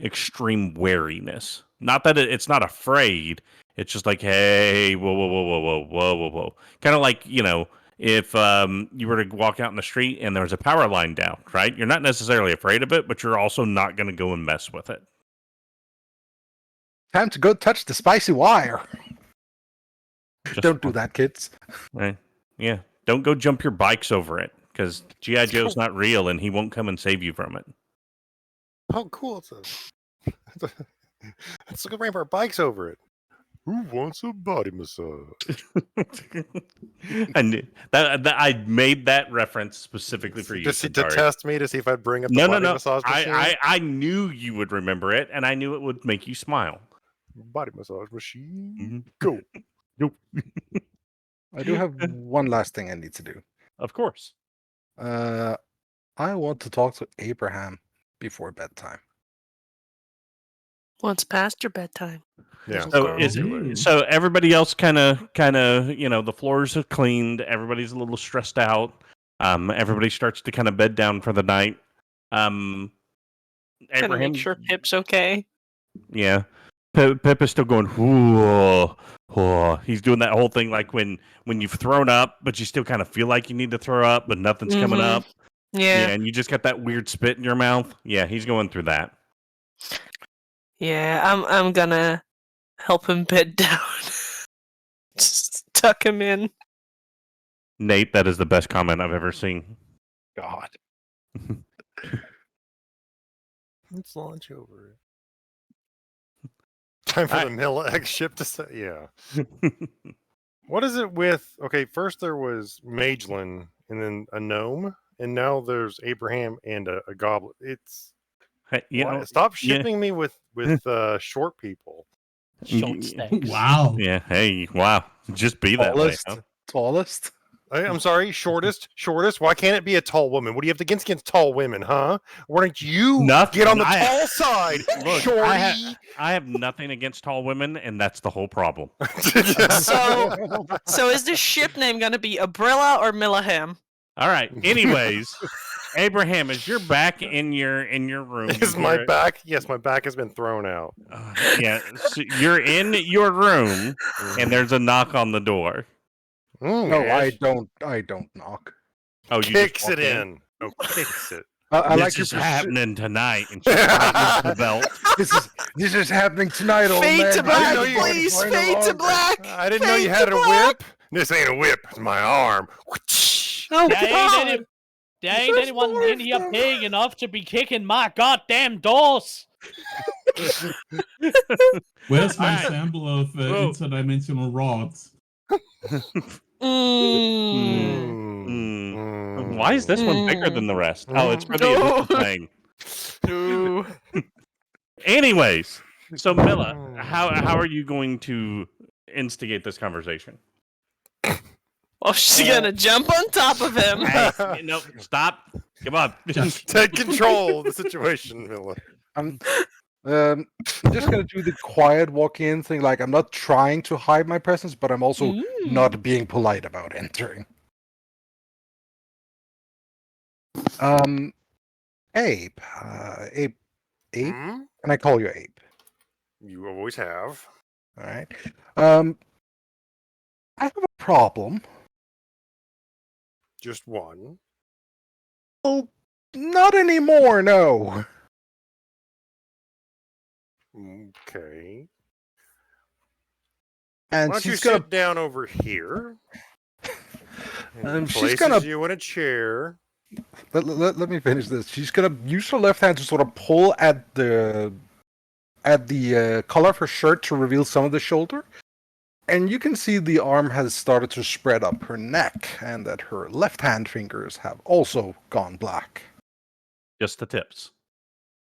extreme wariness. Not that it's not afraid. It's just like, hey, whoa, whoa, whoa, whoa, whoa, whoa, whoa, whoa. Kind of like, if you were to walk out in the street and there was a power line down, right? You're not necessarily afraid of it, but you're also not going to go and mess with it. Time to go touch the spicy wire. Just Don't do that, kids. Right? Yeah. Don't go jump your bikes over it because G.I. Joe's not real and he won't come and save you from it. Oh, cool! Let's go bring our bikes over it. Who wants a body massage? And I made that reference specifically for you. To Cyntari. test me to see if I'd bring up the No, body no. massage machine. I knew you would remember it, and I knew it would make you smile. Body massage machine. Mhm. Go. I do have one last thing I need to do. Of course. I want to talk to Abraham before bedtime. Well, it's past your bedtime. Yeah. So Girl. so everybody else kind of the floors are cleaned. Everybody's a little stressed out. Everybody starts to kind of bed down for the night. Gonna Abraham, make sure Pip's okay. yeah. Pip is still going. Whoa, whoa. He's doing that whole thing like when you've thrown up, but you still kind of feel like you need to throw up, but nothing's coming Mhm. up. Yeah. And you just got that weird spit in your mouth. Yeah, he's going through that. Yeah, I'm gonna help him bed down. Just tuck him in. Nate, that is the best comment I've ever seen. God. Let's launch over it. Time for the Milla X ship to say, yeah. What is it with? Okay, first there was Magellan, and then a gnome, and now there's Abraham and a goblin. It's stop shipping me with short people. Short stacks. Wow. Yeah. Hey. Wow. Just be that way. Huh? Tallest. I'm sorry, shortest. Why can't it be a tall woman? What do you have against tall women, huh? Why don't you Nothing. get on the tall side, Look, shorty? I have nothing against tall women, and that's the whole problem. So is this ship name gonna be Abrilla or Millaham? All right. Anyways, Abraham, is your back in your room? Is my back? Yes, my back has been thrown out. Yeah. So you're in your room, and there's a knock on the door. No, Yes. I don't knock. Oh, you Kicks just it walked in. Oh, kicks it. I This like your is happening tonight, and she tightens the belt. This is happening tonight, old Fade man. to I black, didn't know you- please. Fade to black. I didn't know you Fade had to a black. whip. This ain't a whip. It's my arm. Oh There ain't God. anyone in here big enough to be kicking my goddamn doors. Where's my Alright. sample of Whoa. interdimensional rods? Why is this one bigger than the rest? Oh, it's for the additional thing. No. Anyways, so Milla, how are you going to instigate this conversation? Well, she's gonna jump on top of him. Hey, no, stop. Come on. Just Take control of the situation, Milla. I'm just gonna do the quiet walk-in thing. Like I'm not trying to hide my presence, but I'm also not being polite about entering. Abe, Abe, Hmm? can I call you Abe? You always have. All right. I have a problem. Just one. Oh, not anymore. No. Okay. And Why don't you she's gonna sit down over here? she's Places gonna you in a chair. let me finish this. She's gonna use her left hand to sort of pull at the collar of her shirt to reveal some of the shoulder, and you can see the arm has started to spread up her neck, and that her left hand fingers have also gone black. Just the tips.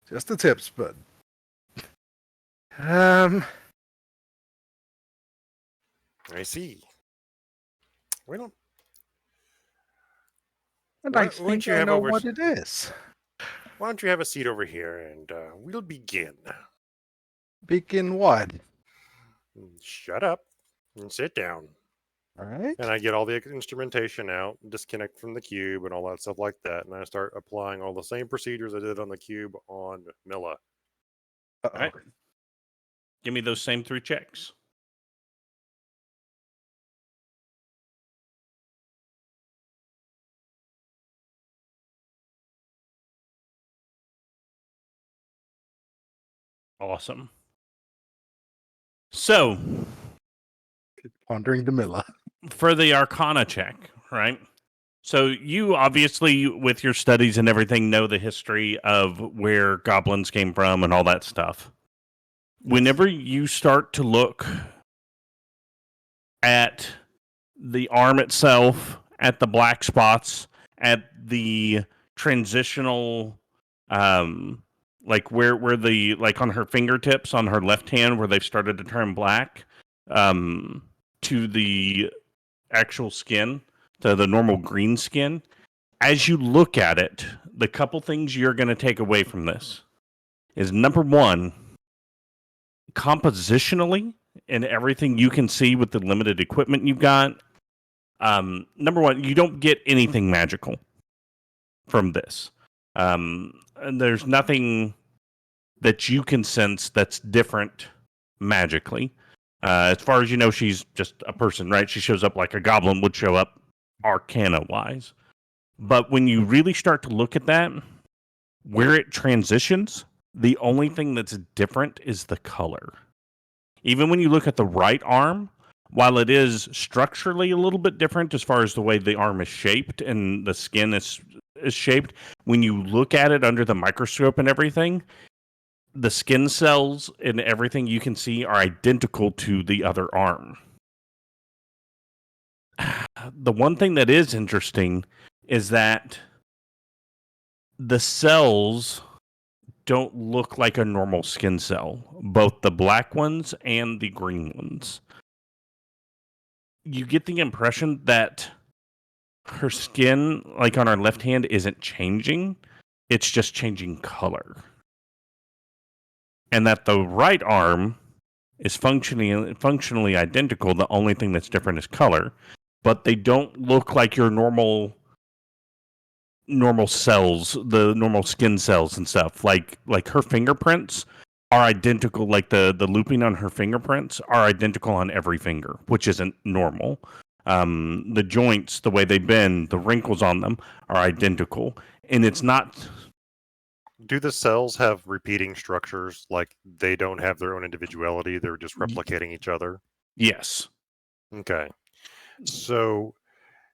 Just the tips, but I see. Well, and Why- I why don't think you I have know over- what it is. why don't you have a seat over here and we'll begin. Begin what? Shut up and sit down. All right. And I get all the instrumentation out, disconnect from the cube and all that stuff like that. And I start applying all the same procedures I did on the cube on Milla. Uh-oh. All right. Give me those same 3 checks. Awesome. So, Pondering the Milla. for the Arcana check, right? So you obviously, with your studies and everything, know the history of where goblins came from and all that stuff. Whenever you start to look at the arm itself, at the black spots, at the transitional, like where the like on her fingertips on her left hand where they've started to turn black, to the actual skin, to the normal green skin, as you look at it, the couple things you're going to take away from this is number one, compositionally and everything you can see with the limited equipment you've got. Number one, you don't get anything magical from this. And there's nothing that you can sense that's different magically. As far as you know, she's just a person, right? She shows up like a goblin would show up arcana-wise. But when you really start to look at that, where it transitions, the only thing that's different is the color. Even when you look at the right arm, while it is structurally a little bit different as far as the way the arm is shaped and the skin is shaped, when you look at it under the microscope and everything, the skin cells and everything you can see are identical to the other arm. The one thing that is interesting is that the cells don't look like a normal skin cell, both the black ones and the green ones. You get the impression that her skin, like on her left hand, isn't changing. It's just changing color. And that the right arm is functionally identical. The only thing that's different is color. But they don't look like your normal cells, the normal skin cells and stuff. Like her fingerprints are identical. Like the looping on her fingerprints are identical on every finger, which isn't normal. The joints, the way they bend, the wrinkles on them are identical. And it's not... Do the cells have repeating structures? Like they don't have their own individuality, they're just replicating each other? Yes. Okay. So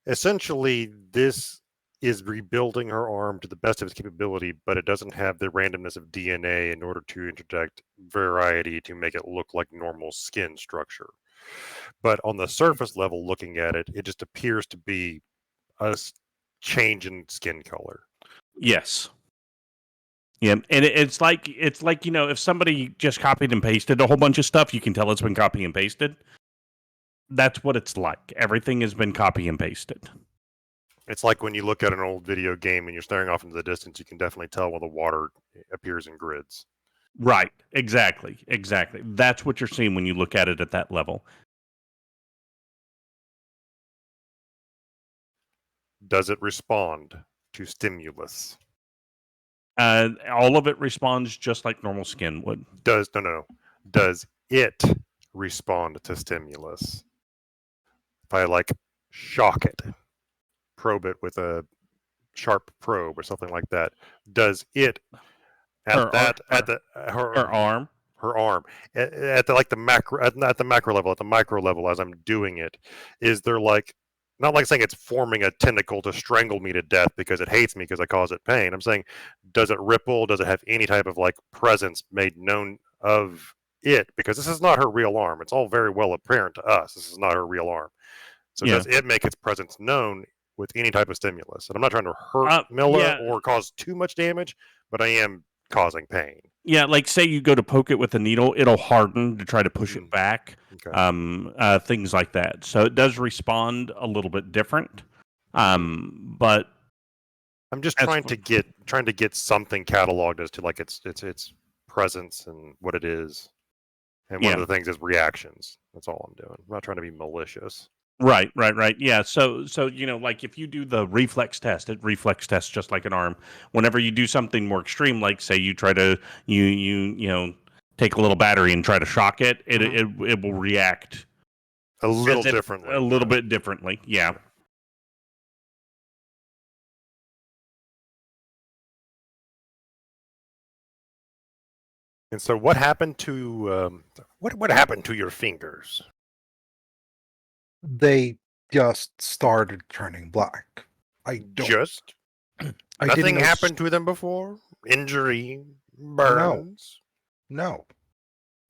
essentially this is rebuilding her arm to the best of its capability, but it doesn't have the randomness of DNA in order to interject variety to make it look like normal skin structure. But on the surface level, looking at it, it just appears to be a change in skin color. Yes. Yeah, and it's like if somebody just copied and pasted a whole bunch of stuff, you can tell it's been copy and pasted. That's what it's like. Everything has been copy and pasted. It's like when you look at an old video game and you're staring off into the distance, you can definitely tell when the water appears in grids. Right. Exactly. That's what you're seeing when you look at it at that level. Does it respond to stimulus? All of it responds just like normal skin would. Does it respond to stimulus? If I shock it, probe it with a sharp probe or something like that, does it her arm at the macro level, at the micro level, as I'm doing it, is there not like saying it's forming a tentacle to strangle me to death because it hates me because I cause it pain. I'm saying, does it ripple? Does it have any type of presence made known of it? Because this is not her real arm. It's all very well apparent to us. This is not her real arm. So does it make its presence known with any type of stimulus? And I'm not trying to hurt Milla or cause too much damage, but I am causing pain. Yeah, like say you go to poke it with a needle, it'll harden to try to push it back. Okay. Things like that. So it does respond a little bit different. But I'm just trying to get something cataloged as to its presence and what it is. And one of the things is reactions. That's all I'm doing. I'm not trying to be malicious. Right. Yeah. So if you do the reflex test, it reflex tests just like an arm. Whenever you do something more extreme, like say you try to you take a little battery and try to shock it, it will react a little differently. A little bit differently. Yeah. And so, what happened to what happened to your fingers? They just started turning black. Nothing happened to them before? Injury, burns? No,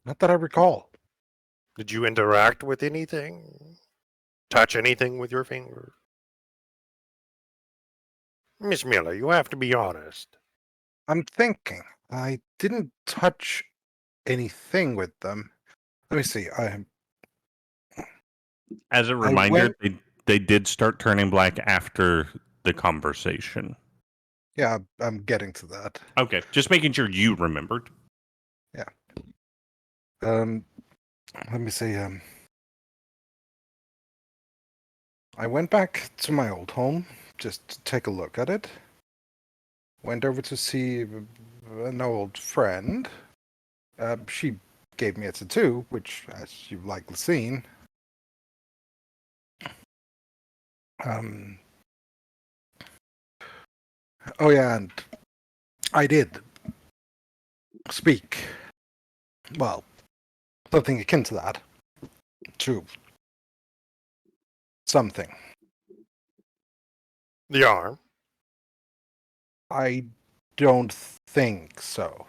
not that I recall. Did you interact with anything? Touch anything with your finger? Miss Milla, you have to be honest. I'm thinking. I didn't touch anything with them. Let me see. As a reminder, they did start turning black after the conversation. Yeah, I'm getting to that. Okay, just making sure you remembered. Let me see. I went back to my old home just to take a look at it. Went over to see an old friend. She gave me a tattoo, which, as you've likely seen, oh yeah, and I did speak. Well, something akin to that. To something. The arm. I don't think so.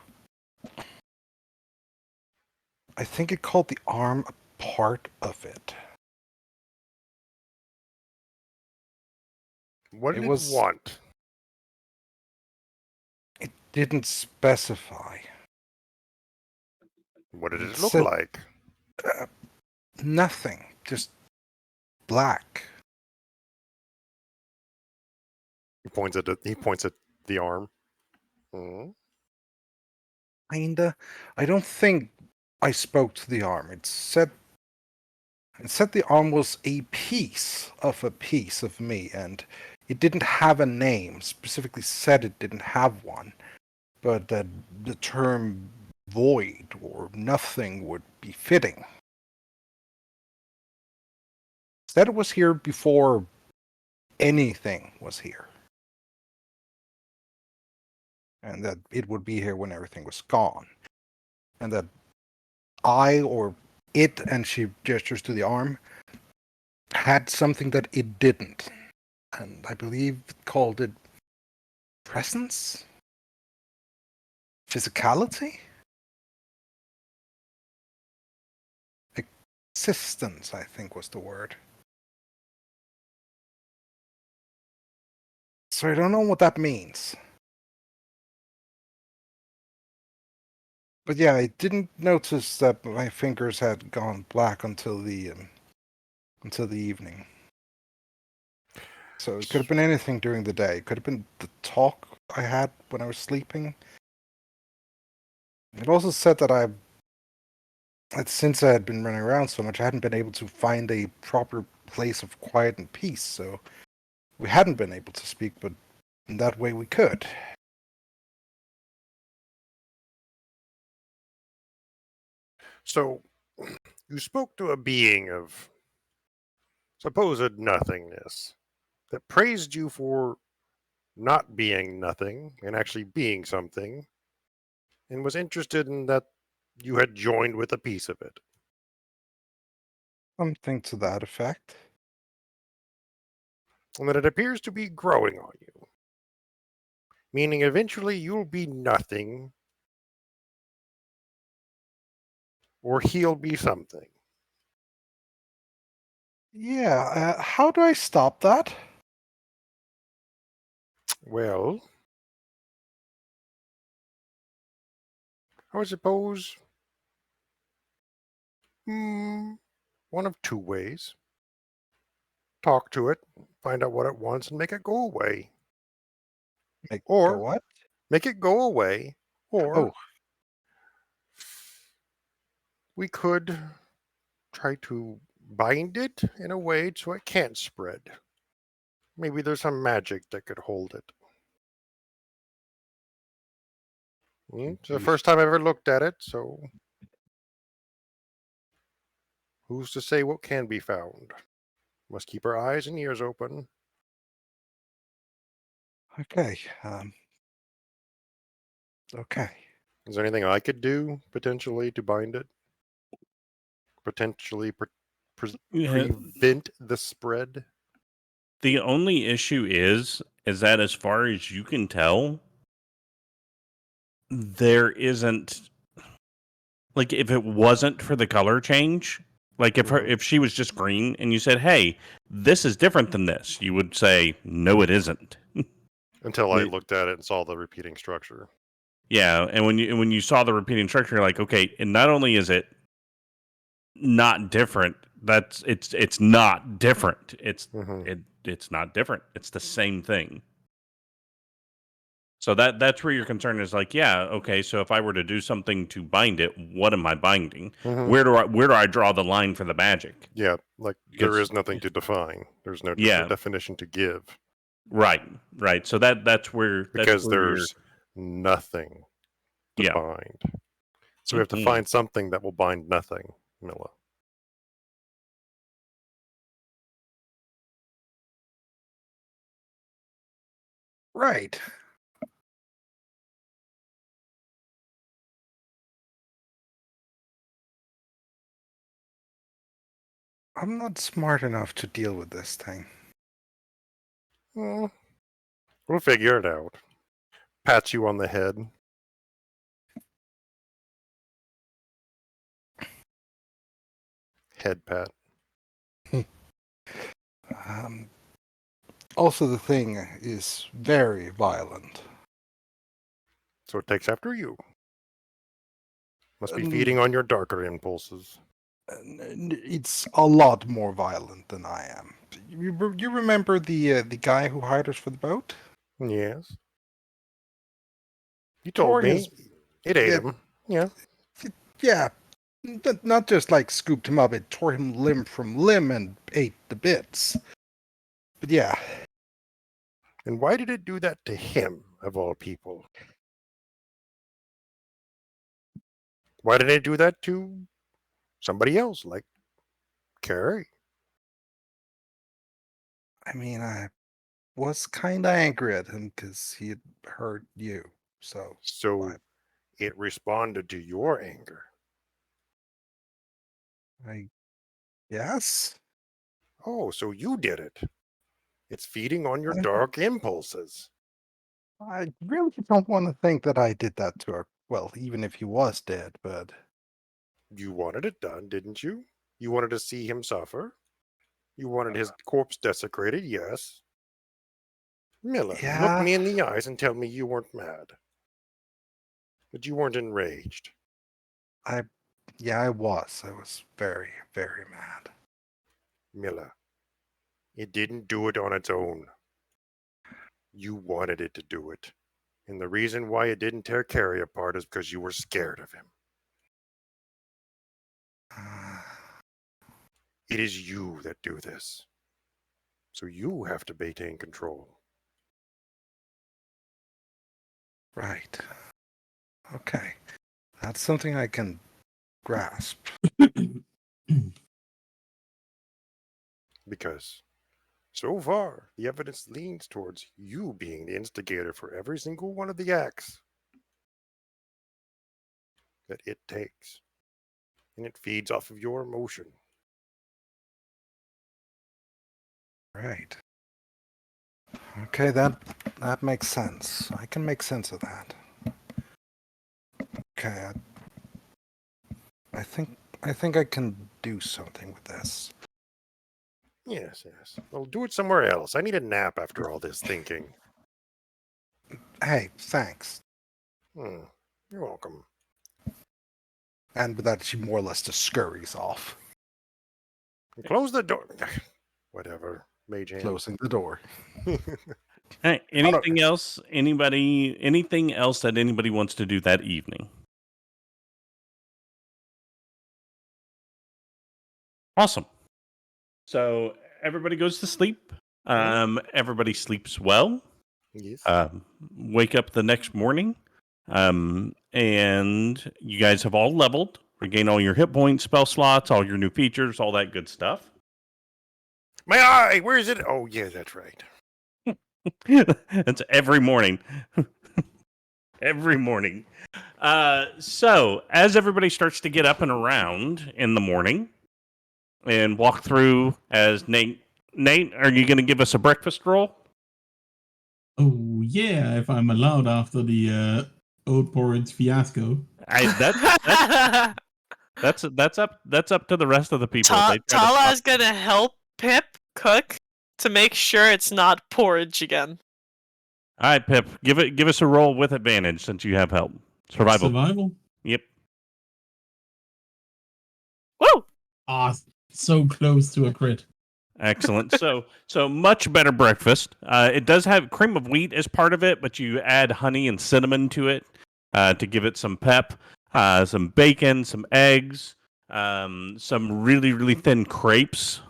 I think it called the arm a part of it. What did It it was- want? It didn't specify. What did It it look said- like? Nothing. Just black. He points at the arm. Hmm. Kinda. I don't think I spoke to the arm. It said the arm was a piece of me, and it didn't have a name. Specifically said it didn't have one, but that the term void or nothing would be fitting. Said it was here before anything was here, and that it would be here when everything was gone, and that I or it, and she gestures to the arm, had something that it didn't, and I believe it called it presence, physicality, existence, I think was the word. So I don't know what that means. But yeah, I didn't notice that my fingers had gone black until the evening. So it could have been anything during the day. It could have been the talk I had when I was sleeping. It also said that since I had been running around so much, I hadn't been able to find a proper place of quiet and peace. So we hadn't been able to speak, but in that way we could. So, you spoke to a being of supposed nothingness that praised you for not being nothing and actually being something, and was interested in that you had joined with a piece of it. Something to that effect. And that it appears to be growing on you. Meaning eventually you'll be nothing, or he'll be something. Yeah, how do I stop that? Well, I would suppose one of two ways. Talk to it, find out what it wants, and make it go away. Make Or- go what? Make it go away, or Oh, we could try to bind it in a way so it can't spread. Maybe there's some magic that could hold it. It's the first time I ever looked at it, so who's to say what can be found? Must keep our eyes and ears open. okay. Okay. Is there anything I could do potentially to bind it? Potentially Yeah. prevent the spread? The only issue is that as far as you can tell, there isn't, like, if it wasn't for the color change, like if she was just green and you said, "Hey, this is different than this," you would say, "No, it isn't." Until I Yeah. looked at it and saw the repeating structure. Yeah, and when you saw the repeating structure, you're like, okay, and not only is it not different, it's not different. Mhm. it's not different. It's the same thing. So that's where your concern is like, yeah, okay, so if I were to do something to bind it, what am I binding? Mhm. Where do I draw the line for the magic? Yeah, like there Because- is nothing to define. There's no Yeah. definition to give Right. So that's where because where you're- there's nothing to Yeah. bind. So we have to Mhm. find something that will bind nothing, Milla. Right. I'm not smart enough to deal with this thing. Well, we'll figure it out. Pat you on the head. Head pat. Also, the thing is very violent. So it takes after you. Must be Um, feeding on your darker impulses. It's a lot more violent than I am. You remember the guy who hired us for the boat? Yes. You told me. his- It ate yeah. him. Yeah. Yeah, not just like scooped him up, it tore him limb from limb and ate the bits. But yeah, And why did it do that to him, of all people? Why did it do that to somebody else, like Carrey? I mean, I was kind of angry at him because he had hurt you. So, So I- it responded to your anger. I guess. Oh, so you did it. It's feeding on your I- dark impulses. I really don't want to think that I did that to her. Well, even if he was dead, but You wanted it done, didn't you? You wanted to see him suffer? You wanted his corpse desecrated, yes. Milla, look Yeah. me in the eyes and tell me you weren't mad. That you weren't enraged. yeah, I was. I was very, very mad. Milla, it didn't do it on its own. You wanted it to do it. And the reason why it didn't tear Carrey apart is because you were scared of him. It is you that do this. So you have to maintain control. Right. Okay. That's something I can grasp. Because so far, the evidence leans towards you being the instigator for every single one of the acts that it takes. And it feeds off of your emotion. Right. Okay, that makes sense. I can make sense of that. Okay, I think I can do something with this. Yes. Well, do it somewhere else. I need a nap after all this thinking. Hey, thanks. You're welcome. And with that, she more or less just scurries off, And close the door. Whatever. Mage hand. closing the door. Hey, anything else? Anything else that anybody wants to do that evening? Awesome. So everybody goes to sleep. Everybody sleeps well. Yes. Wake up the next morning. And you guys have all leveled, regain all your hit points, spell slots, all your new features, all that good stuff. My eye! Where is it? Oh, yeah, that's right. That's every morning. Every morning. So as everybody starts to get up and around in the morning and walk through as Nate, are you going to give us a breakfast roll? Oh yeah, if I'm allowed after the oat porridge fiasco. That's up to the rest of the people. They try to Talah is stop- gonna help Pip cook to make sure it's not porridge again. All right, Pip, give us a roll with advantage since you have help. Survival. Survival. Yep. Woo! Ah, so close to a crit. Excellent. So much better breakfast. It does have cream of wheat as part of it, but you add honey and cinnamon to it to give it some pep. Some bacon, some eggs, some really really thin crepes,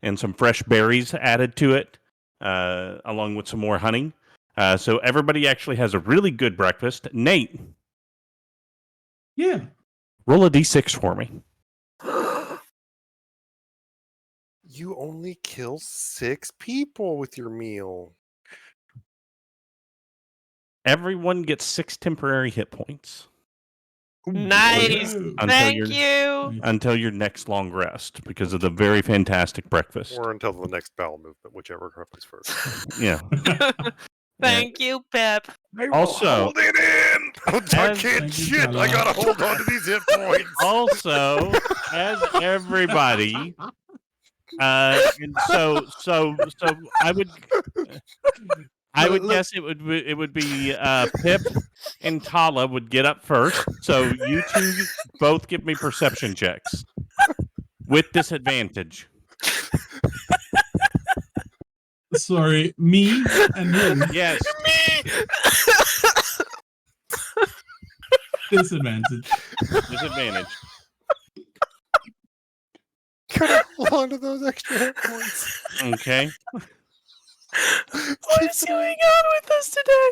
and some fresh berries added to it, along with some more honey. So everybody actually has a really good breakfast. Nate, Yeah. roll a d6 for me. You only kill 6 people with your meal. Everyone gets 6 temporary hit points Nice. Whoa. Thank your you. until your next long rest because of the very fantastic breakfast. Or until the next bowel movement, whichever happens first. Yeah. Thank you, Pep. I will Also- hold it in! I As- can't Thank you, shit! I Talah. gotta hold on to these hit points! Also, as everybody, and so I would guess it would be Pip and Talah would get up first. So you two both give me perception checks with disadvantage. Sorry, me and him. Yes. Disadvantage. Disadvantage. Gotta hold on to those extra hit points. Okay. What is going on with us today?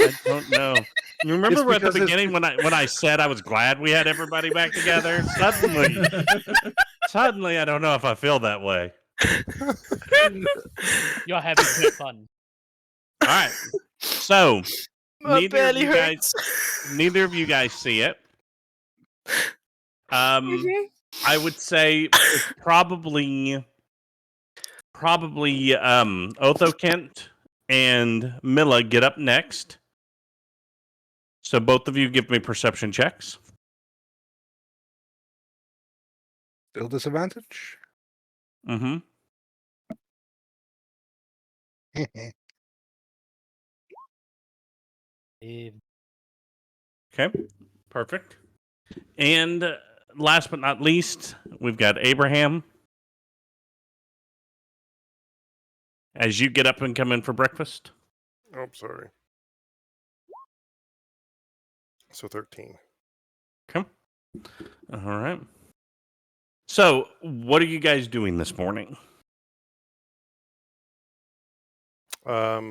I don't know. You remember It's at the because it's- beginning when I said I was glad we had everybody back together? Suddenly I don't know if I feel that way. You're having good fun. All right. So My neither of belly you guys hurts. neither of you guys see it. I would say it's probably Othokent and Milla get up next. So both of you give me perception checks. Still disadvantage? Mm-hmm. Okay. Perfect. And last but not least, we've got Abraham. As you get up and come in for breakfast. Oh, sorry. So 13. Okay. All right. So, what are you guys doing this morning? I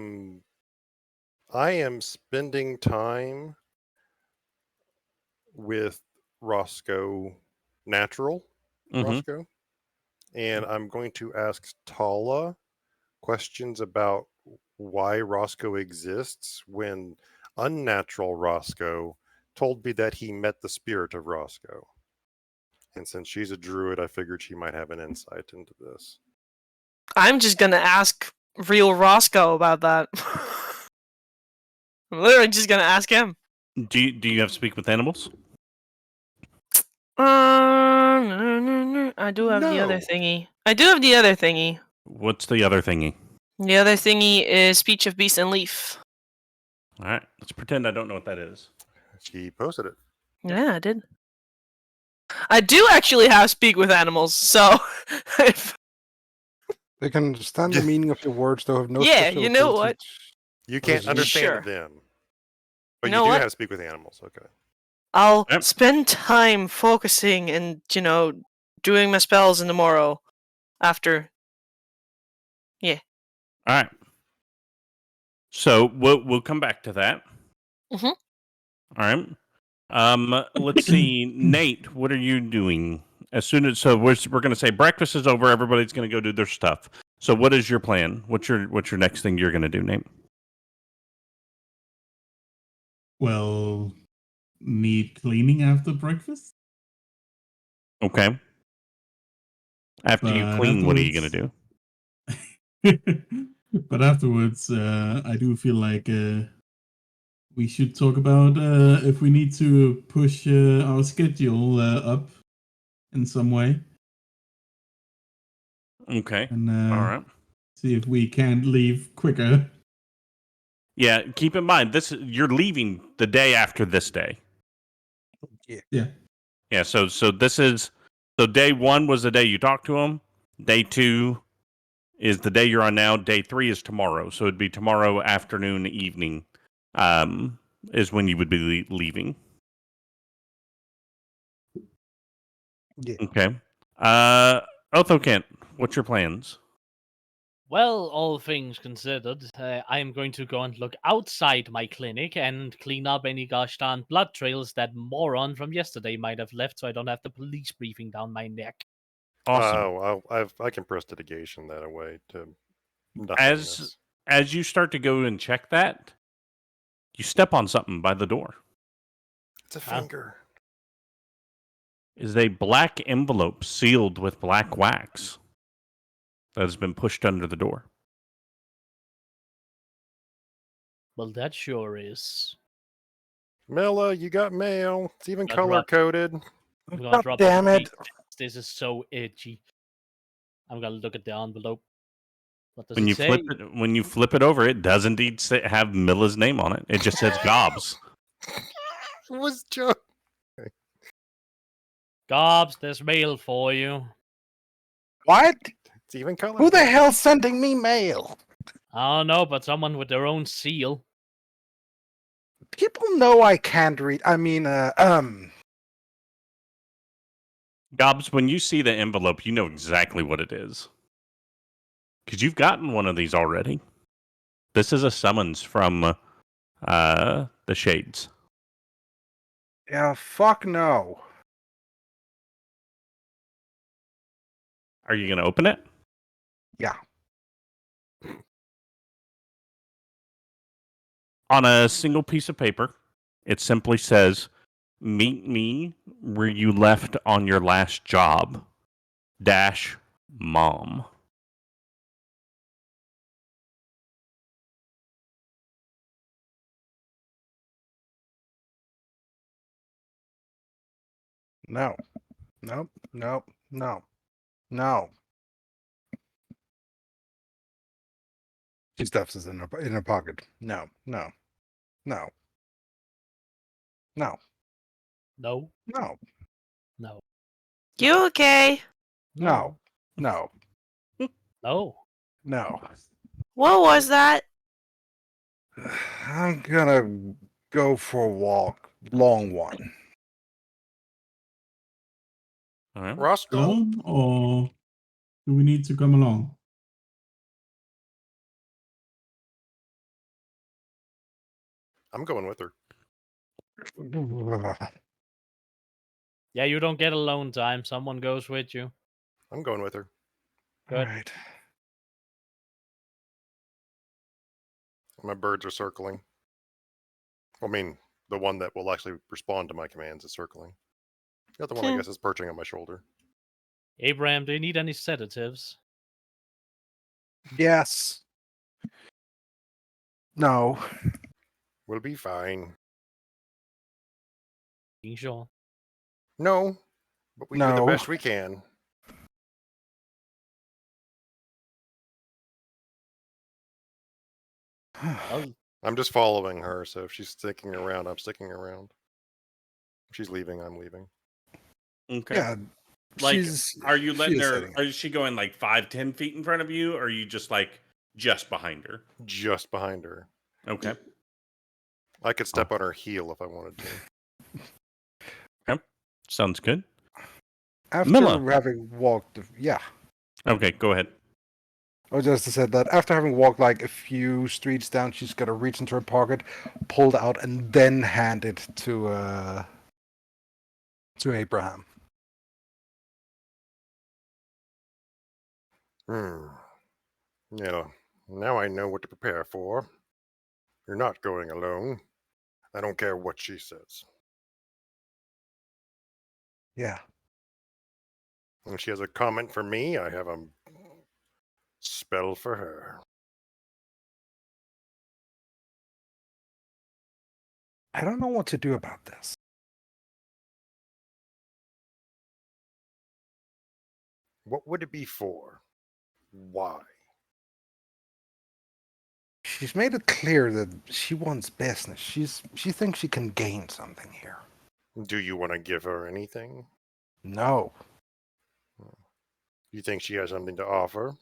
am spending time with Roscoe Natural. Mhm. Roscoe. And I'm going to ask Talah questions about why Roscoe exists when unnatural Roscoe told me that he met the spirit of Roscoe. And since she's a druid, I figured she might have an insight into this. I'm just gonna ask real Roscoe about that. I'm literally just gonna ask him. Do you have speak with animals? No. I do have the other No. thingy. I do have the other thingy. What's the other thingy? The other thingy is Speech of Beast and Leaf. All right. Let's pretend I don't know what that is. She posted it. Yeah, I did. I do actually have Speak with Animals, so if They can understand the meaning of your words, though have no Yeah, special you know ability what? You can't Sure. understand them. But You you, know do what? have to speak with animals. Okay. I'll Yep. spend time focusing and, doing my spells in the morrow after. All right. So we'll come back to that. Mhm. All right. Let's see, Nate. What are you doing? As soon as we're going to say breakfast is over, everybody's going to go do their stuff. So what is your plan? What's your next thing you're going to do, Nate? Well, need cleaning after breakfast. Okay. After you But clean, what are you going to do? But afterwards, I do feel like we should talk about if we need to push our schedule up in some way, Okay. and All right. see if we can leave quicker. Yeah, keep in mind you're leaving the day after this day. Yeah. Yeah, so day 1 was the day you talked to him. Day 2 is the day you're on now. Day 3 is tomorrow. So it'd be tomorrow afternoon, evening, is when you would be leaving. Yeah. Okay. Othokent, what's your plans? Well, all things considered, I am going to go and look outside my clinic and clean up any gosh darn blood trails that moron from yesterday might have left, so I don't have the police briefing down my neck. Awesome. I can prestidigation that away to nothingness. As you start to go and check that, you step on something by the door. It's a finger. Is a black envelope sealed with black wax that has been pushed under the door. Well, that sure is. Milla, you got mail. It's even I'd color coded. I'm gonna God drop damn it. This is so itchy. I'm gonna look at the envelope. What does When it you say? flip it over, it does indeed have Milla's name on it. It just says Gobs. It was just. Gobs, there's mail for you. What? It's even color. Who the hell's sending me mail? I don't know, but someone with their own seal. People know I can't read. I mean, Gobs, when you see the envelope, you know exactly what it is. Because you've gotten one of these already. This is a summons from the Shades. yeah, fuck no. Are you going to open it? Yeah. On a single piece of paper, it simply says, "Meet me where you left on your last job, -mom." No. Nope. Nope. No. No. She stuffs it in her pocket. No. No. No. No. No, No. no, You okay? No. No. no. No. What was that? I'm gonna go for a walk. Long one. All right. Roscoe. Alone, or do we need to come along? I'm going with her. Yeah, you don't get alone time. Someone goes with you. I'm going with her. Good. All right. My birds are circling. I mean, the one that will actually respond to my commands is circling. The other one, I guess, is perching on my shoulder. Abraham, do you need any sedatives? Yes. No. We'll be fine. Being sure. No, but we do the No. best we can. Well, I'm just following her, so if she's sticking around, I'm sticking around. If she's leaving, I'm leaving. Okay. Yeah. Like, she's, are you letting she is her? heading. Is she going like 5-10 feet in front of you, or are you just like just behind her? Just behind her. Okay. I could step on her heel if I wanted to. Sounds good. After Milla. having walked, yeah. Okay, go ahead. I just said that after having walked like a few streets down, she's gonna reach into her pocket, pull it out, and then hand it to Abraham. Yeah, now I know what to prepare for. You're not going alone. I don't care what she says. Yeah. When she has a comment for me, I have a spell for her. I don't know what to do about this. What would it be for? Why? She's made it clear that she wants business. She thinks she can gain something here. Do you want to give her anything? No. You think she has something to offer?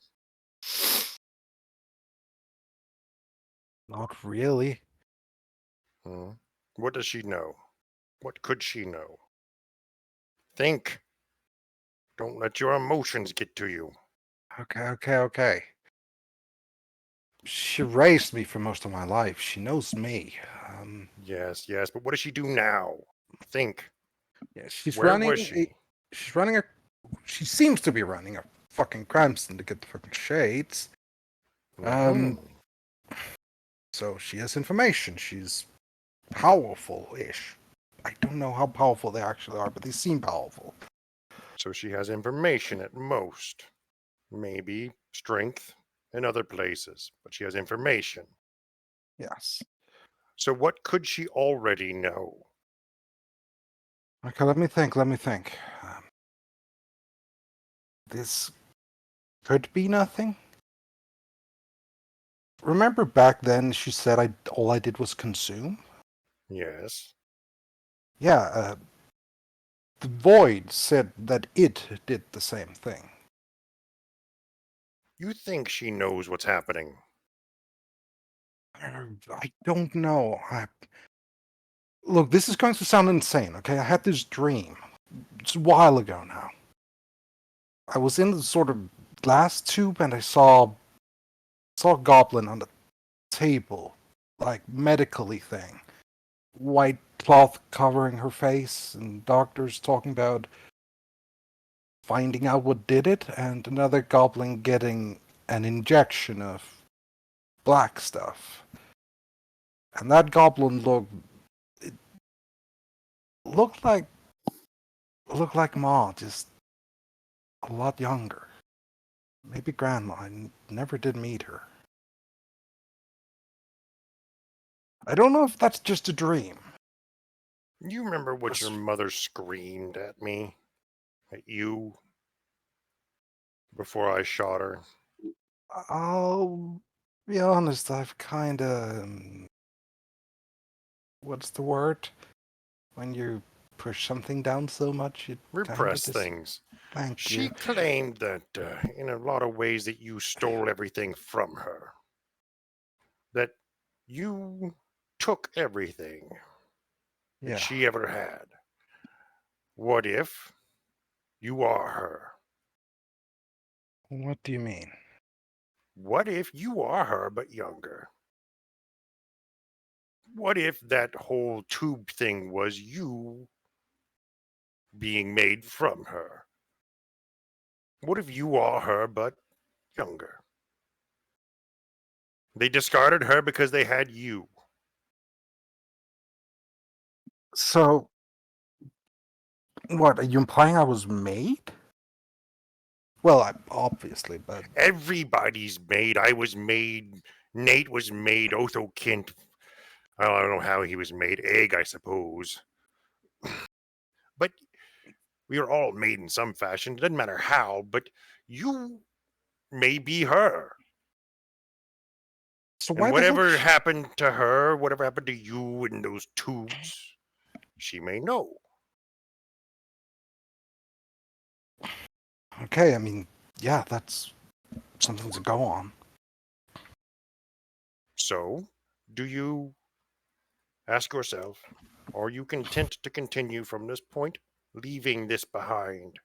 Not really. Hmm. What does she know? What could she know? Think. Don't let your emotions get to you. Okay. She raised me for most of my life. She knows me. Yes, but what does she do now? Think. Yeah, she's Where running. was she? She's running a. She seems to be running a fucking crime syndicate, the fucking shades. Mhm. So she has information. She's powerful-ish. I don't know how powerful they actually are, but they seem powerful. So she has information at most. Maybe strength in other places, but she has information. Yes. So what could she already know? Okay, let me think. This could be nothing. Remember back then she said all I did was consume? Yes. Yeah, the Void said that it did the same thing. You think she knows what's happening? I don't know. Look, this is going to sound insane, okay? I had this dream. It's a while ago now. I was in the sort of glass tube and I saw a goblin on the table, like medically thing. White cloth covering her face, and doctors talking about finding out what did it, and another goblin getting an injection of black stuff. And that goblin looked like Ma, just a lot younger. Maybe Grandma. I never did meet her. I don't know if that's just a dream. You remember what your mother screamed at me? At you? Before I shot her? I'll be honest, I've kinda... what's the word? When you push something down so much, it kinda Repress just... things. Thank She you. claimed that in a lot of ways that you stole everything from her. That you took everything that Yeah. she ever had. What if you are her? What do you mean? What if you are her but younger? What if that whole tube thing was you being made from her? What if you are her but younger? They discarded her because they had you. So, what, are you implying I was made? Well, obviously, but... Everybody's made. I was made. Nate was made. Othokent. I don't know how he was made. Egg, I suppose. But we are all made in some fashion. It doesn't matter how, but you may be her. So And why the hell... whatever happened to her, whatever happened to you in those tubes, she may know. Okay, I mean, yeah, that's something to go on. So, do you ask yourself, are you content to continue from this point, leaving this behind?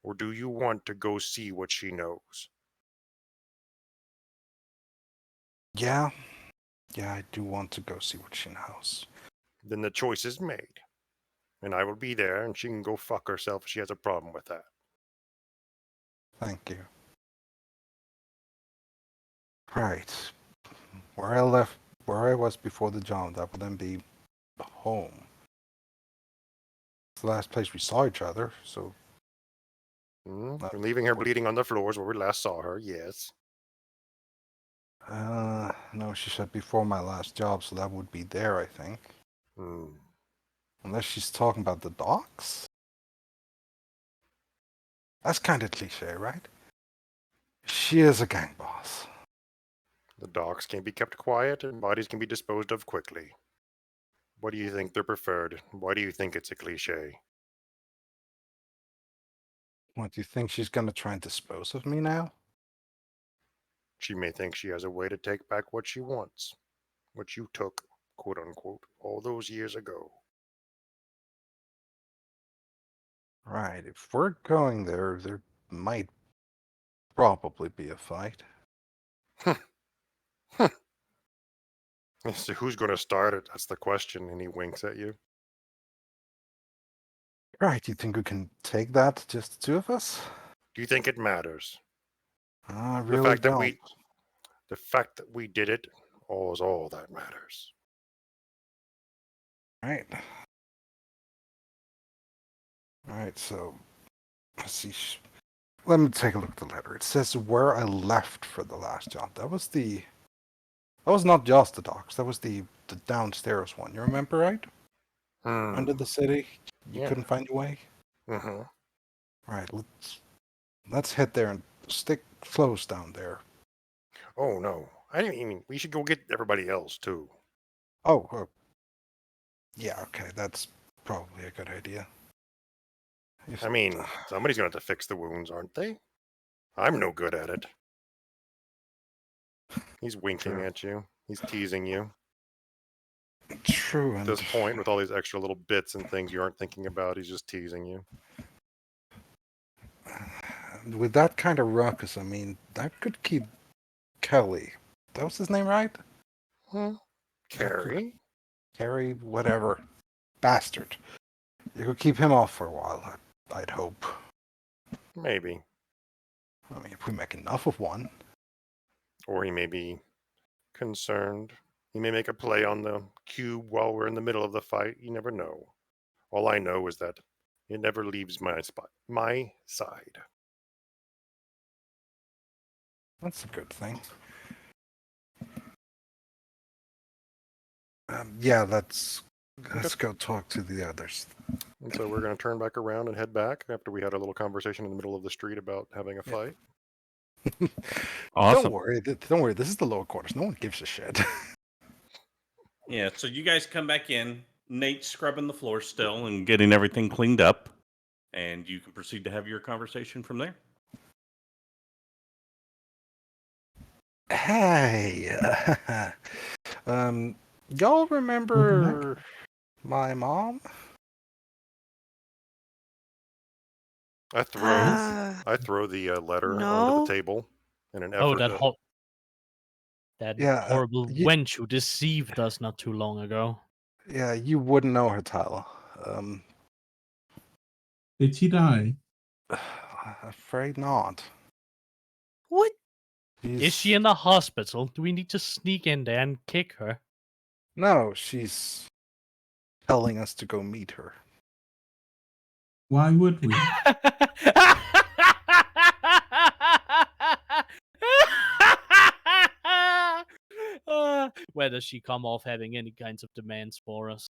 Or do you want to go see what she knows? Yeah, I do want to go see what she knows. Then the choice is made. And I will be there, and she can go fuck herself if she has a problem with that. Thank you. Right. Where I was before the job, that would then be home. It's the last place we saw each other, so... And leaving her bleeding on the floors where we last saw her, yes. No, she said before my last job, so that would be there, I think. Unless she's talking about the docks? That's kind of cliche, right? She is a gang boss. The docks can be kept quiet, and bodies can be disposed of quickly. What do you think they're preferred? Why do you think it's a cliche? What, do you think she's gonna try and dispose of me now? She may think she has a way to take back what she wants, what you took, quote unquote, all those years ago. Right, if we're going there, there might probably be a fight. So who's going to start it? That's the question. And he winks at you. Right, you think we can take that, just the two of us? Do you think it matters? I The really fact that don't. the fact that we did it is all that matters. Right. Alright, so let's see. Let me take a look at the letter. It says where I left for the last job. That was not just the docks. That was the downstairs one. You remember, right? Under the city. You Yeah. couldn't find your way. Uh-huh. Right. Let's head there and stick close down there. Oh no. I didn't mean we should go get everybody else too. Oh. Yeah. Okay. That's probably a good idea. I mean, somebody's going to have to fix the wounds, aren't they? I'm no good at it. He's winking True. at you. He's teasing you. True. At And this point, with all these extra little bits and things you aren't thinking about, he's just teasing you. with that kind of ruckus, I mean, that could keep Kelly. That was his name, right? Carrey? Carrie, whatever. Bastard. You could keep him off for a while, I'd hope. Maybe. I mean, if we make enough of one. Or he may be concerned. He may make a play on the cube while we're in the middle of the fight. You never know. All I know is that it never leaves my side. That's a good thing. Yeah, let's go talk to the others. And so we're going to turn back around and head back after we had a little conversation in the middle of the street about having a fight. Awesome. Don't worry. This is the lower quarters. No one gives a shit. Yeah, so you guys come back in. Nate's scrubbing the floor still and getting everything cleaned up. And you can proceed to have your conversation from there. Hey, y'all remember my mom? I throw the letter onto no. the table in an effort. Oh, to... that Yeah, horrible wench who deceived us not too long ago. Yeah, you wouldn't know her, Talah. Did she die? Afraid not. What? Is she in the hospital? Do we need to sneak in there and kick her? No, she's telling us to go meet her. Why would we? Where does she come off having any kinds of demands for us?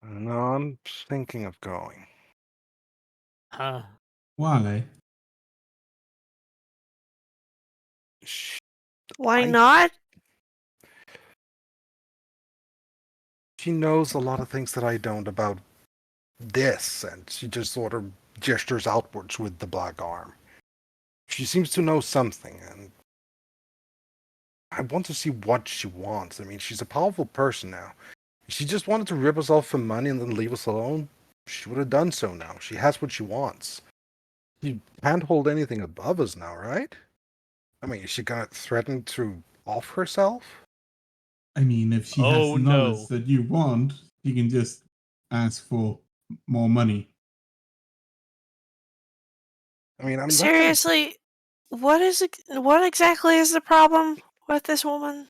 No, I'm thinking of going. Why? Why not? She knows a lot of things that I don't about this, and she just sort of gestures outwards with the black arm. She seems to know something, and I want to see what she wants. I mean, she's a powerful person now. If she just wanted to rip us off for money and then leave us alone, she would have done so now. She has what she wants. She can't hold anything above us now, right? I mean, is she gonna threaten to off herself? I mean, if she has the knowledge that you want, you can just ask for more money. I mean, I'm Seriously, what exactly is the problem with this woman?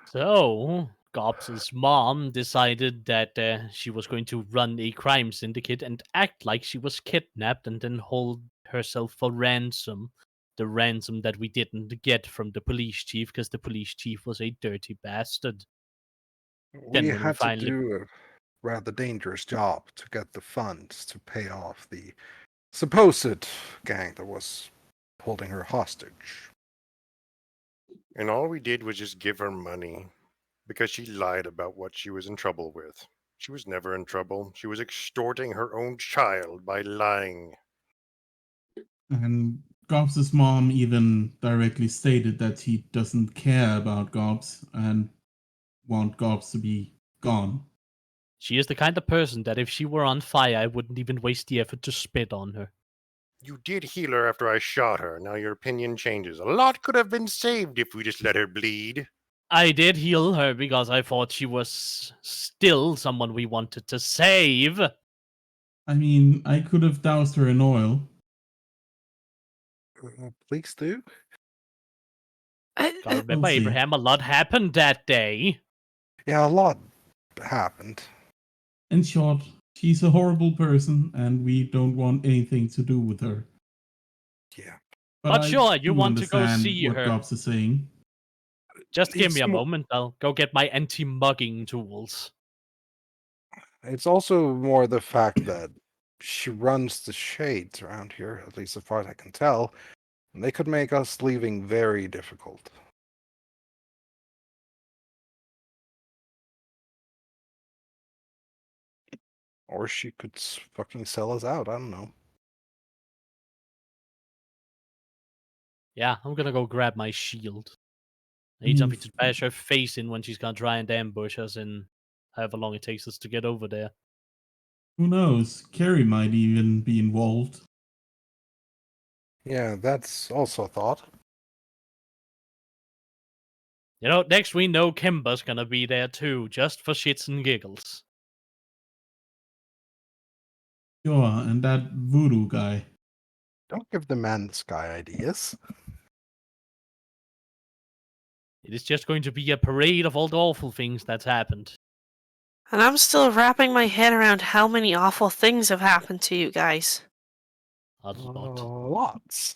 So, Gobx's mom decided that she was going to run a crime syndicate and act like she was kidnapped and then hold herself for ransom. The ransom that we didn't get from the police chief because the police chief was a dirty bastard. We had to do a rather dangerous job to get the funds to pay off the supposed gang that was holding her hostage. And all we did was just give her money because she lied about what she was in trouble with. She was never in trouble. She was extorting her own child by lying. And Gobs' mom even directly stated that he doesn't care about Gobs and want Gobs to be gone. She is the kind of person that if she were on fire, I wouldn't even waste the effort to spit on her. You did heal her after I shot her. Now your opinion changes. A lot could have been saved if we just let her bleed. I did heal her because I thought she was still someone we wanted to save. I mean, I could have doused her in oil. Please do. Gotta remember, We'll see. Abraham, a lot happened that day. Yeah, a lot happened. In short, she's a horrible person, and we don't want anything to do with her. Yeah. But I sure, you do want to go understand see what her. Gobs is saying. Just give me a It's mo- moment. I'll go get my anti-mugging tools. It's also more the fact that she runs the shades around here, at least as far as I can tell. And they could make us leaving very difficult. Or she could fucking sell us out. I don't know. Yeah, I'm gonna go grab my shield. I need something to bash her face in when she's gonna try and ambush us in however long it takes us to get over there. Who knows? Carrey might even be involved. Yeah, that's also a thought. You know, next we know Kimber's gonna be there too, just for shits and giggles. Sure, and that voodoo guy. Don't give the man the sky ideas. It is just going to be a parade of all the awful things that's happened. And I'm still wrapping my head around how many awful things have happened to you guys. A lot. Lots.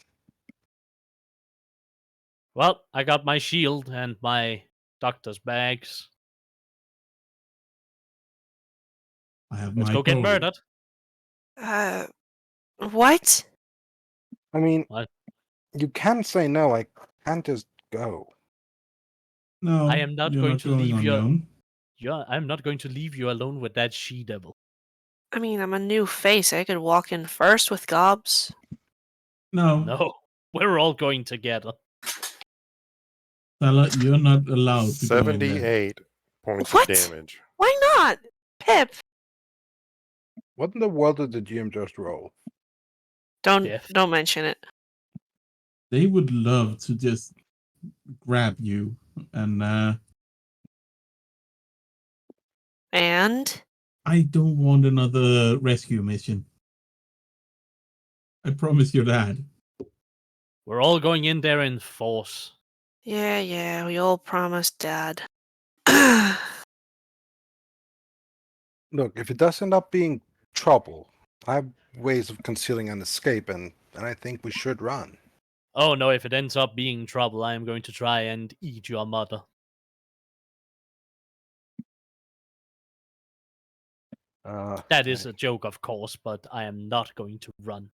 Well, I got my shield and my doctor's bags. I have Let's my go get bow. murdered. What? I mean, What? you can say no. I can't just go. No, I am not you're going not to going leave on you. your own. Yeah, I'm not going to leave you alone with that she-devil. I mean, I'm a new face. I could walk in first with Gobs. No, No, we're all going together. Talah, you're not allowed to go in there. 78 points What? of damage. Why not? Pip, What in the world did the GM just roll? don't Death. don't mention it. They would love to just grab you and And I don't want another rescue mission. I promise you that. We're all going in there in force. yeah, we all promised Dad. Look, if it does end up being trouble, I have ways of concealing an escape, and I think we should run. Oh no, if it ends up being trouble, I am going to try and eat your mother. That is a joke, of course, but I am not going to run.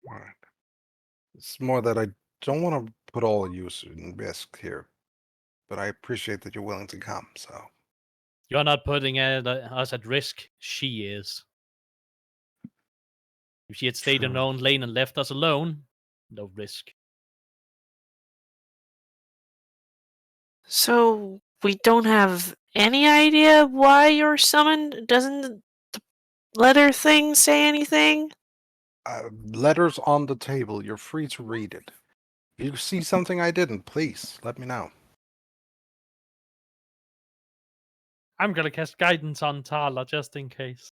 Alright. It's more that I don't want to put all of you in risk here, but I appreciate that you're willing to come. So You're not putting us at risk. She is. If she had stayed in her True. own lane and left us alone, no risk. So we don't have any idea why you're summoned? Doesn't the letter thing say anything? letters on the table. You're free to read it. If you see something I didn't, please let me know. I'm gonna cast guidance on Talah just in case.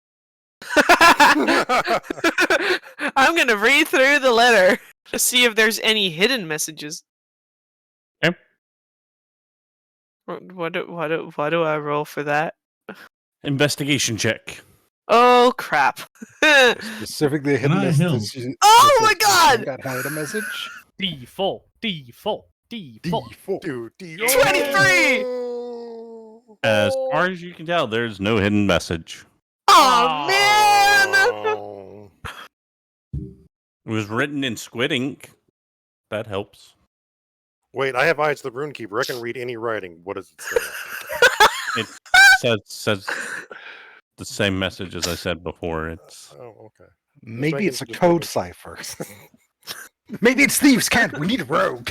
I'm gonna read through the letter to see if there's any hidden messages. Okay. What do I roll for that? Investigation check. Oh crap! Specifically, a hidden I message. help? Oh my God! Got hide a message. D4. D4. Dude, 23! As far as you can tell, there's no hidden message. Oh man! Oh. It was written in squid ink. That helps. Wait, I have eyes to the Runekeeper. I can read any writing. What does it say? It says the same message as I said before. It's Oh, okay. Maybe it's a just code making- cipher. Maybe it's thieves' cant. We need a rogue.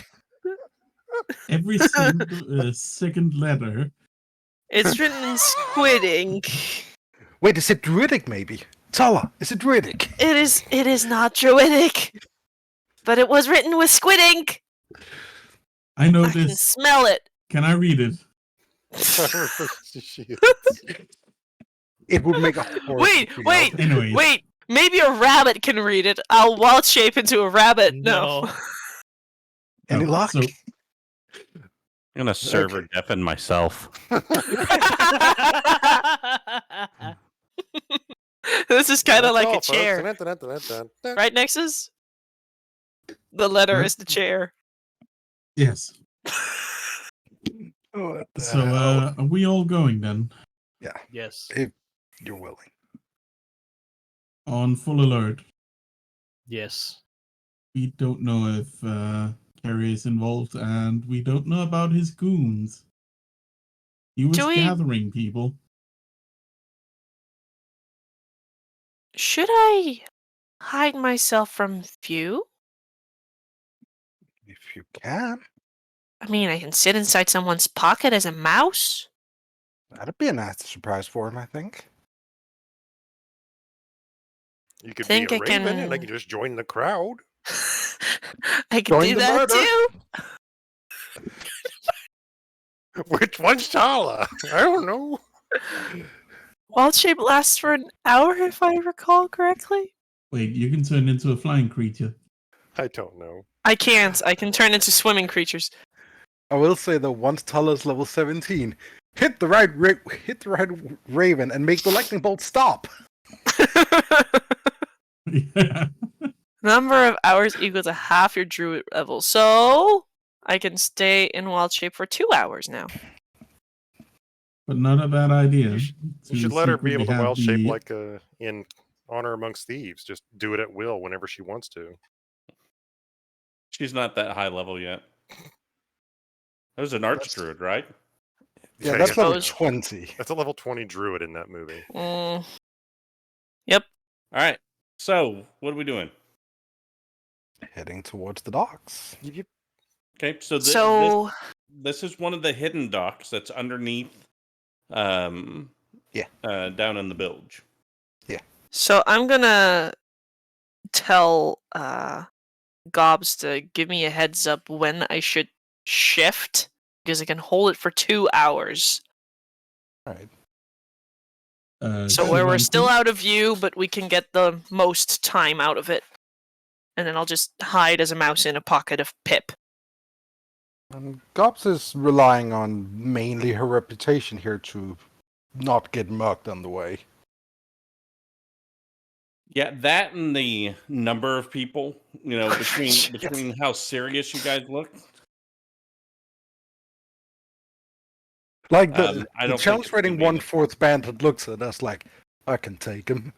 Every second letter. It's written in squid ink. Wait, is it druidic? Maybe. Talah, is it druidic? It is not druidic. But it was written with squid ink. I know I can this. smell it. Can I read it? Shit. It would make a horse Wait, feel. wait, Anyways. wait. Maybe a rabbit can read it. I'll wild shape into a rabbit. No. Any Oh, luck? so- I'm gonna server deafen myself. This is kind of That's like all, a folks. chair. Dun-dun-dun-dun-dun. Right, Nexus? The letter Huh? is the chair. Yes. What the So hell? are we all going then? Yes. If you're willing. On full alert. Yes. We don't know if Carrey is involved, and we don't know about his goons. He was Do we- gathering people. Should I hide myself from view? If you can. I mean, I can sit inside someone's pocket as a mouse. That'd be a nice surprise for him, I think. You could Think be a I raven, and I can- can just join the crowd. I could Join do the that murder. too. Which one's Talah? I don't know. Wild shape lasts for an hour, if I recall correctly. Wait, you can turn into a flying creature. I don't know. I can't. I can turn into swimming creatures. I will say though, once Talah's level 17, hit the right raven and make the lightning bolt stop. Yeah. Number of hours equal to half your druid level. So I can stay in wild shape for 2 hours now. But not a bad idea. You to should let her be secretly able to have wild shape the- like in Honor Amongst Thieves. Just do it at will whenever she wants to. She's not that high level yet. That was an archdruid, right? Yeah, that's level suppose. 20. That's a level 20 druid in that movie. Yep. All right. So, what are we doing? Heading towards the docks. Okay, so So this is one of the hidden docks that's underneath, down in the bilge. So I'm gonna tell Gobs to give me a heads up when I should shift because I can hold it for 2 hours. Alright. So where we're still out of view, but we can get the most time out of it. And then I'll just hide as a mouse in a pocket of Pip. Gobs is relying on mainly her reputation here to not get mugged on the way. Yeah, that and the number of people, between Yes. between how serious you guys look. Like I the don't think challenge it's rating gonna be- 1/4 bandit looks at us like, I can take him.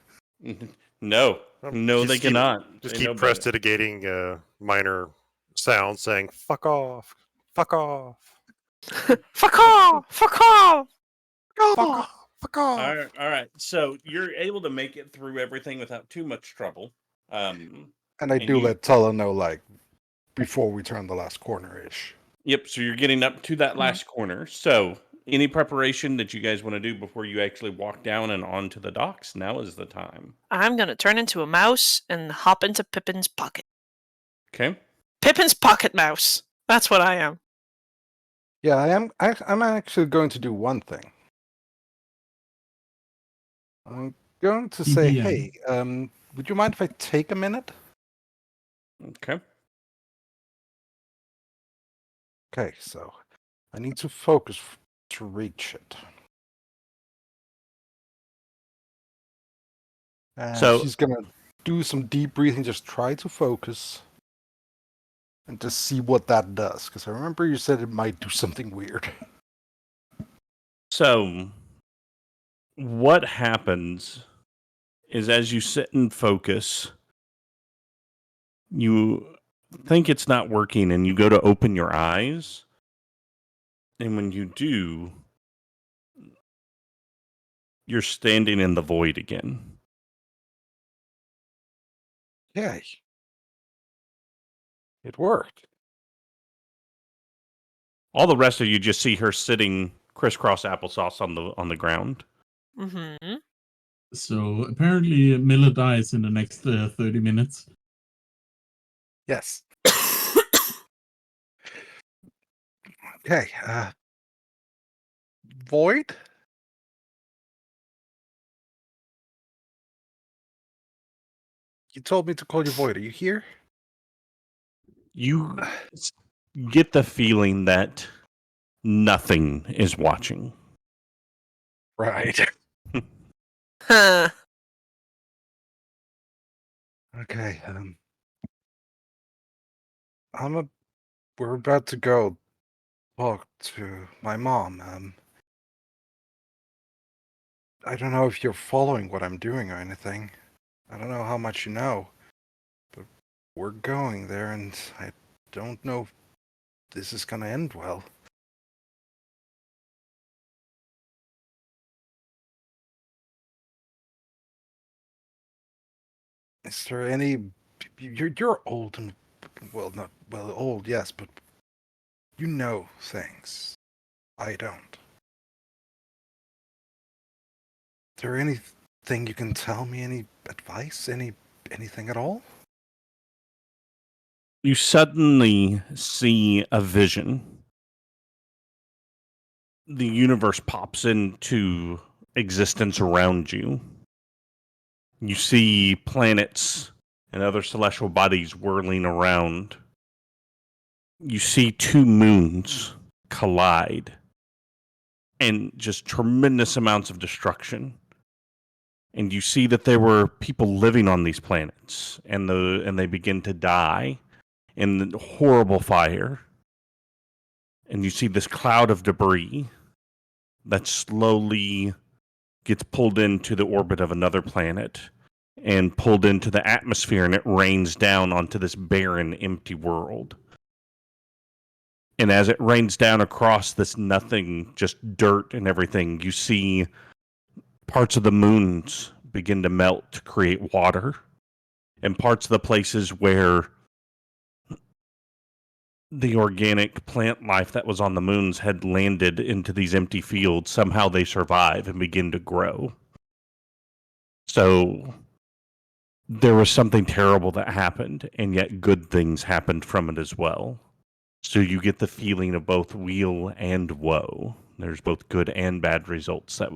No, Just they keep- cannot. Just They keep know better. prestidigitating minor sounds saying, fuck off. Fuck off. Fuck off! Fuck off! Fuck off. Fuck off. All right. So you're able to make it through everything without too much trouble. And I And do you- let Talah know, like, before we turn the last corner-ish. Yep. So you're getting up to that last corner. So any preparation that you guys want to do before you actually walk down and onto the docks? Now is the time. I'm gonna turn into a mouse and hop into Pippin's pocket. Okay. Pippin's pocket mouse. That's what I am. Yeah, I'm actually going to do one thing. I'm going to say, Yeah. hey, would you mind if I take a minute? Okay. Okay, so I need to focus to reach it. And So- she's gonna do some deep breathing, just try to focus. And just see what that does. Because I remember you said it might do something weird. So what happens is as you sit and focus, you think it's not working and you go to open your eyes. And when you do, you're standing in the void again. Okay. It worked. All the rest of you just see her sitting crisscross applesauce on the ground. Mm-hmm. So apparently Miller dies in the next 30 minutes. Yes. Okay. Void? You told me to call you Void. Are you here? You get the feeling that nothing is watching. Right. Huh. Okay. We're about to go talk to my mom. I don't know if you're following what I'm doing or anything. I don't know how much you know, but we're going there, and I don't know if this is gonna end well. Is there any? You're old and not old, yes, but you know things. I don't. Is there anything you can tell me? Any advice? Anything at all? You suddenly see a vision. The universe pops into existence around you. You see planets and other celestial bodies whirling around. You see two moons collide and just tremendous amounts of destruction. And you see that there were people living on these planets, and they begin to die in horrible fire. And you see this cloud of debris that slowly gets pulled into the orbit of another planet and pulled into the atmosphere, and it rains down onto this barren, empty world. And as it rains down across this nothing, just dirt and everything, you see parts of the moons begin to melt to create water, and parts of the places where the organic plant life that was on the moons had landed into these empty fields. Somehow they survive and begin to grow. So there was something terrible that happened, and yet good things happened from it as well. So you get the feeling of both weal and woe. There's both good and bad results that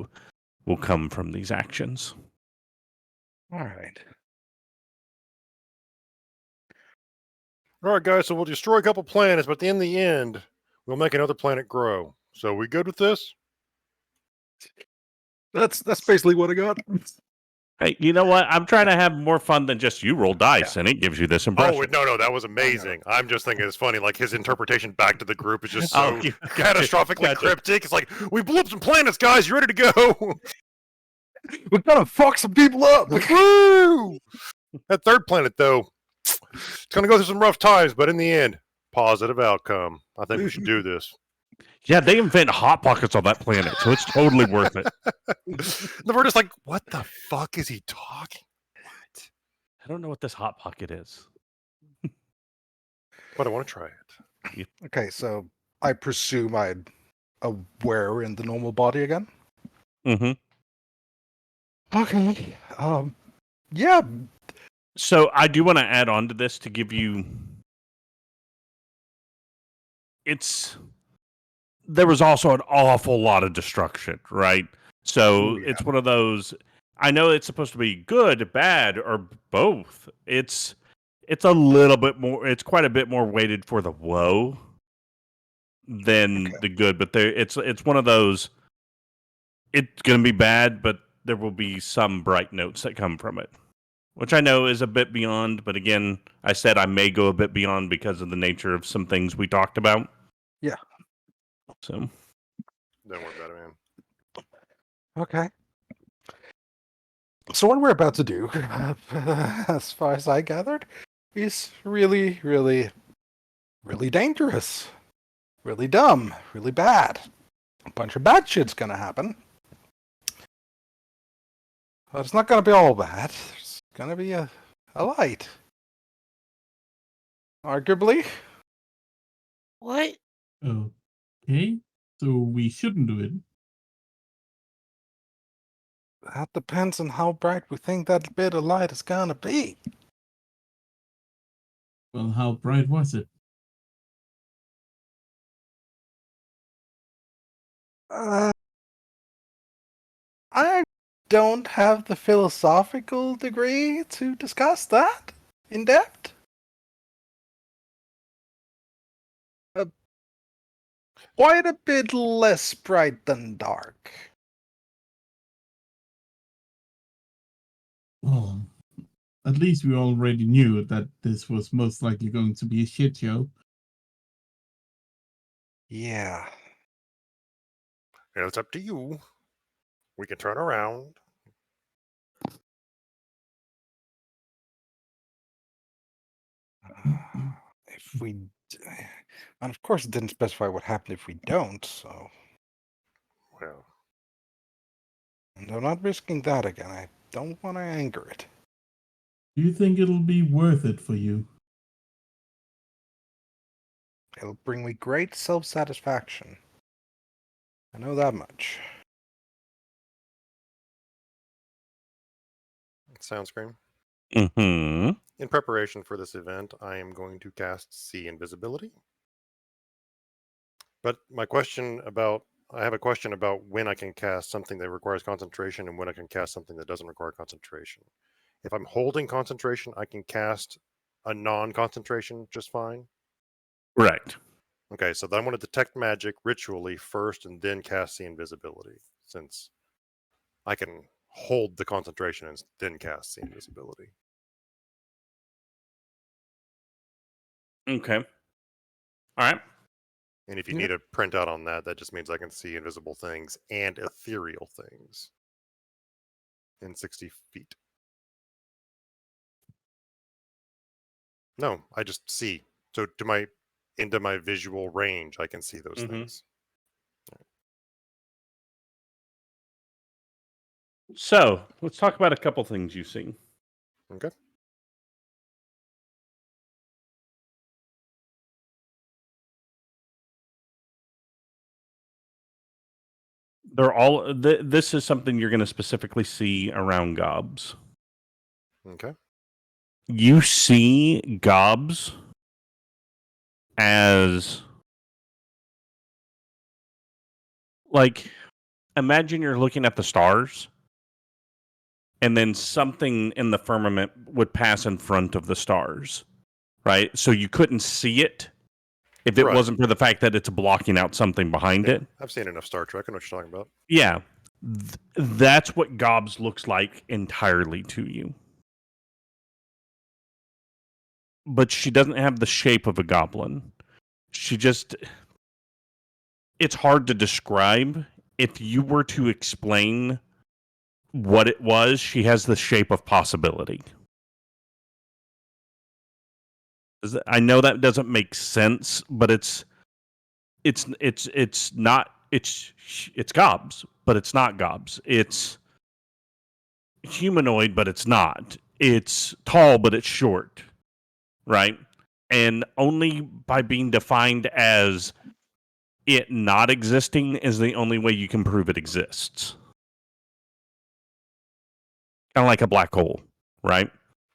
will come from these actions. All right. All right, guys. So we'll destroy a couple planets, but in the end, we'll make another planet grow. So we good with this? That's basically what I got. Hey, you know what? I'm trying to have more fun than just you roll dice, and it gives you this impression. Oh no, that was amazing. I'm just thinking it's funny. Like his interpretation back to the group is just so you- catastrophically gotcha. cryptic. It's like we blew up some planets, guys. You ready to go? We're gonna fuck some people up. Woo! That third planet, though, it's gonna go through some rough times, but in the end, positive outcome. I think we should do this. Yeah, they invent hot pockets on that planet, so it's totally worth it. And we're just like, what the fuck is he talking? What? I don't know what this hot pocket is. But I want to try it. Okay, so I presume I'm aware in the normal body again. Mm-hmm. Okay. Yeah. So I do want to add on to this to give you. There was also an awful lot of destruction, right? So Ooh, yeah. it's one of those. I know it's supposed to be good, bad, or both. It's a little bit more. It's quite a bit more weighted for the woe than the good. But it's one of those. It's going to be bad, but there will be some bright notes that come from it, which I know is a bit beyond. But again, I said I may go a bit beyond because of the nature of some things we talked about. Yeah. So. Don't worry about it, man. Okay. So what we're about to do, as far as I gathered, is really, really, really dangerous. Really dumb. Really bad. A bunch of bad shit's gonna happen. But it's not gonna be all bad. There's gonna be a light Arguably. What? Okay, so we shouldn't do it. That depends on how bright we think that bit of light is gonna be. Well, how bright was it? I don't have the philosophical degree to discuss that in depth. Quite a bit less bright than dark. Well, at least we already knew that this was most likely going to be a shit show. Yeah. It's up to you. We can turn around. If we, and of course, it didn't specify what happened if we don't. So, Well, and I'm not risking that again. I don't want to anger it. Do you think it'll be worth it for you? It'll bring me great self-satisfaction. I know that much. sounds great. Mm-hmm. In preparation for this event, I am going to cast See Invisibility. But I have a question about when I can cast something that requires concentration and when I can cast something that doesn't require concentration. If I'm holding concentration, I can cast a non-concentration just fine. Right. Okay, so then I want to detect magic ritually first and then cast the invisibility, since I can hold the concentration and then cast the invisibility. Okay. All right. And if you Yeah. need a printout on that, that just means I can see invisible things and ethereal things in 60 feet. No, I just see. So into my visual range, I can see those things. So let's talk about a couple things you've seen. Okay. They're all. This is something you're going to specifically see around gobs. Okay. You see gobs as like, imagine you're looking at the stars and then something in the firmament would pass in front of the stars, right? So you couldn't see it if it Right. wasn't for the fact that it's blocking out something behind it. I've seen enough Star Trek. I know what you're talking about. Yeah. That's what gobs looks like entirely to you. But she doesn't have the shape of a goblin. She just... It's hard to describe. If you were to explain what it was, she has the shape of possibility. I know that doesn't make sense, but it's not it's gobs, but it's not gobs. It's humanoid, but it's not. It's tall, but it's short, right? And only by being defined as it not existing is the only way you can prove it exists. Kind of like a black hole, right?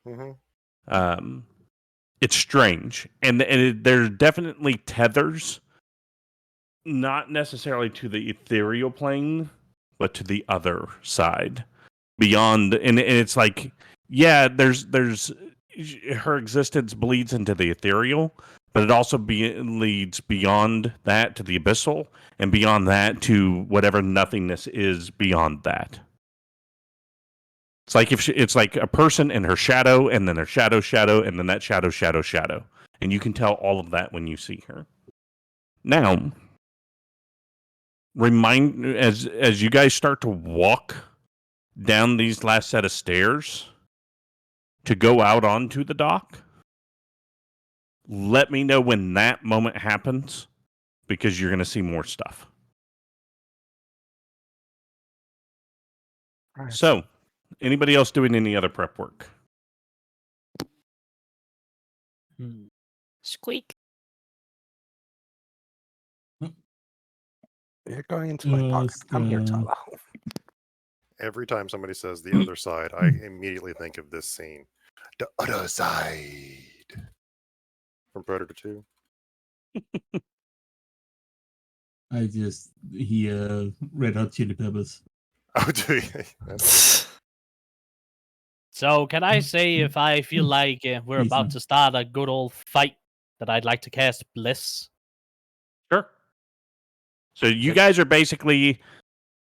Mm-hmm. It's strange, and there's definitely tethers, not necessarily to the ethereal plane, but to the other side, beyond. And it's like, yeah, there's her existence bleeds into the ethereal, but it also leads beyond that to the abyssal, and beyond that to whatever nothingness is beyond that. It's like it's like a person and her shadow, and then their shadow, and then that shadow, and you can tell all of that when you see her. Now, as you guys start to walk down these last set of stairs to go out onto the dock, let me know when that moment happens, because you're going to see more stuff. Right. So, anybody else doing any other prep work? Squeak. You're going into my pocket. Come here, Talah. Every time somebody says the other side, I immediately think of this scene. The other side. From Predator 2. I just hear Red Hot Chili Peppers. Oh, do you? That's So, can I say if I feel like we're Please, about man. to start a good old fight, that I'd like to cast Bliss? Sure. So you guys are basically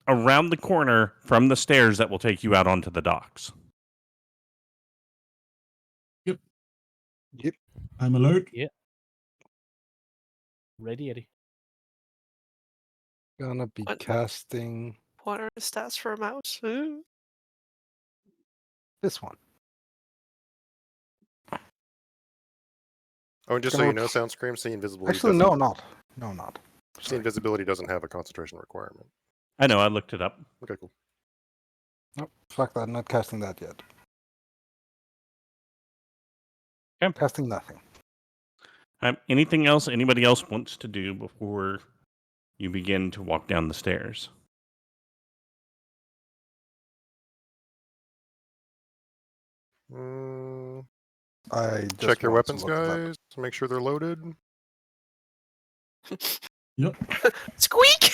around the corner from the stairs that will take you out onto the docks. Yep. Yep. I'm alert. Ready, Eddie. Gonna be What? casting What are the stats for a mouse? Ooh. this one. Oh, and just so Gonna you know, Soundscream, see invisibility. Actually, no, not. No, not. See Sorry. invisibility doesn't have a concentration requirement. I know, I looked it up. Okay, cool. Nope. Fuck that. Not casting that yet. Okay. Casting nothing. Anything else anybody else wants to do before you begin to walk down the stairs? I just Check your want to weapons, look at that. guys. Make sure they're loaded. Yep. Squeak!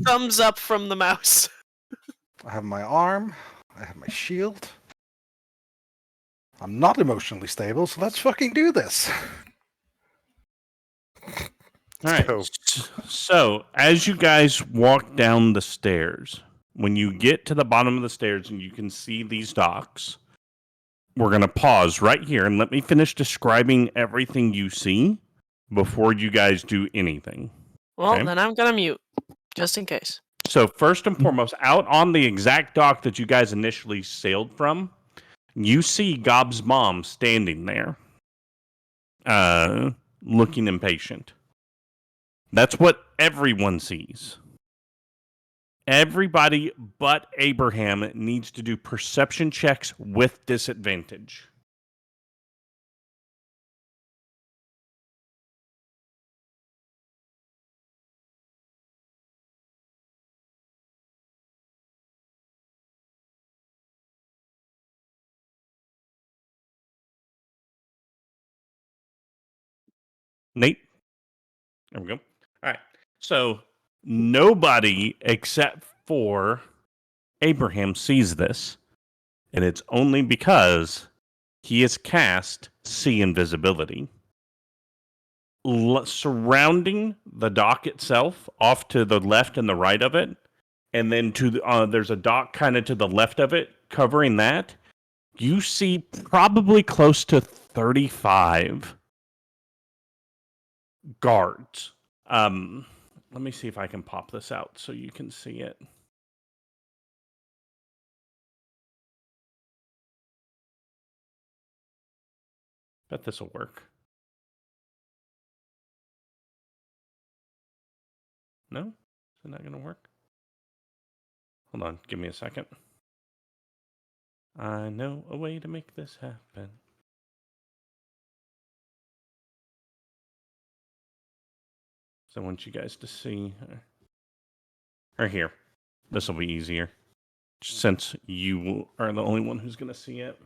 Thumbs up from the mouse. I have my arm. I have my shield. I'm not emotionally stable, so let's fucking do this. All right. go. So, as you guys walk down the stairs, when you get to the bottom of the stairs and you can see these docks, we're going to pause right here and let me finish describing everything you see before you guys do anything. Well, Okay. then I'm gonna mute, just in case. So, first and foremost, out on the exact dock that you guys initially sailed from, you see Gob's mom standing there, looking impatient. That's what everyone sees. Everybody but Abraham needs to do perception checks with disadvantage. Nate? There we go. All right. So nobody except for Abraham sees this. And it's only because he has cast See Invisibility. Surrounding the dock itself, off to the left and the right of it, and then to the, there's a dock kind of to the left of it, covering that. You see probably close to 35 guards. Let me see if I can pop this out so you can see it. Bet this will work. No? Is it not going to work? Hold on. Give me a second. I know a way to make this happen. So I want you guys to see. Or here. This will be easier. Since you are the only one who's going to see it.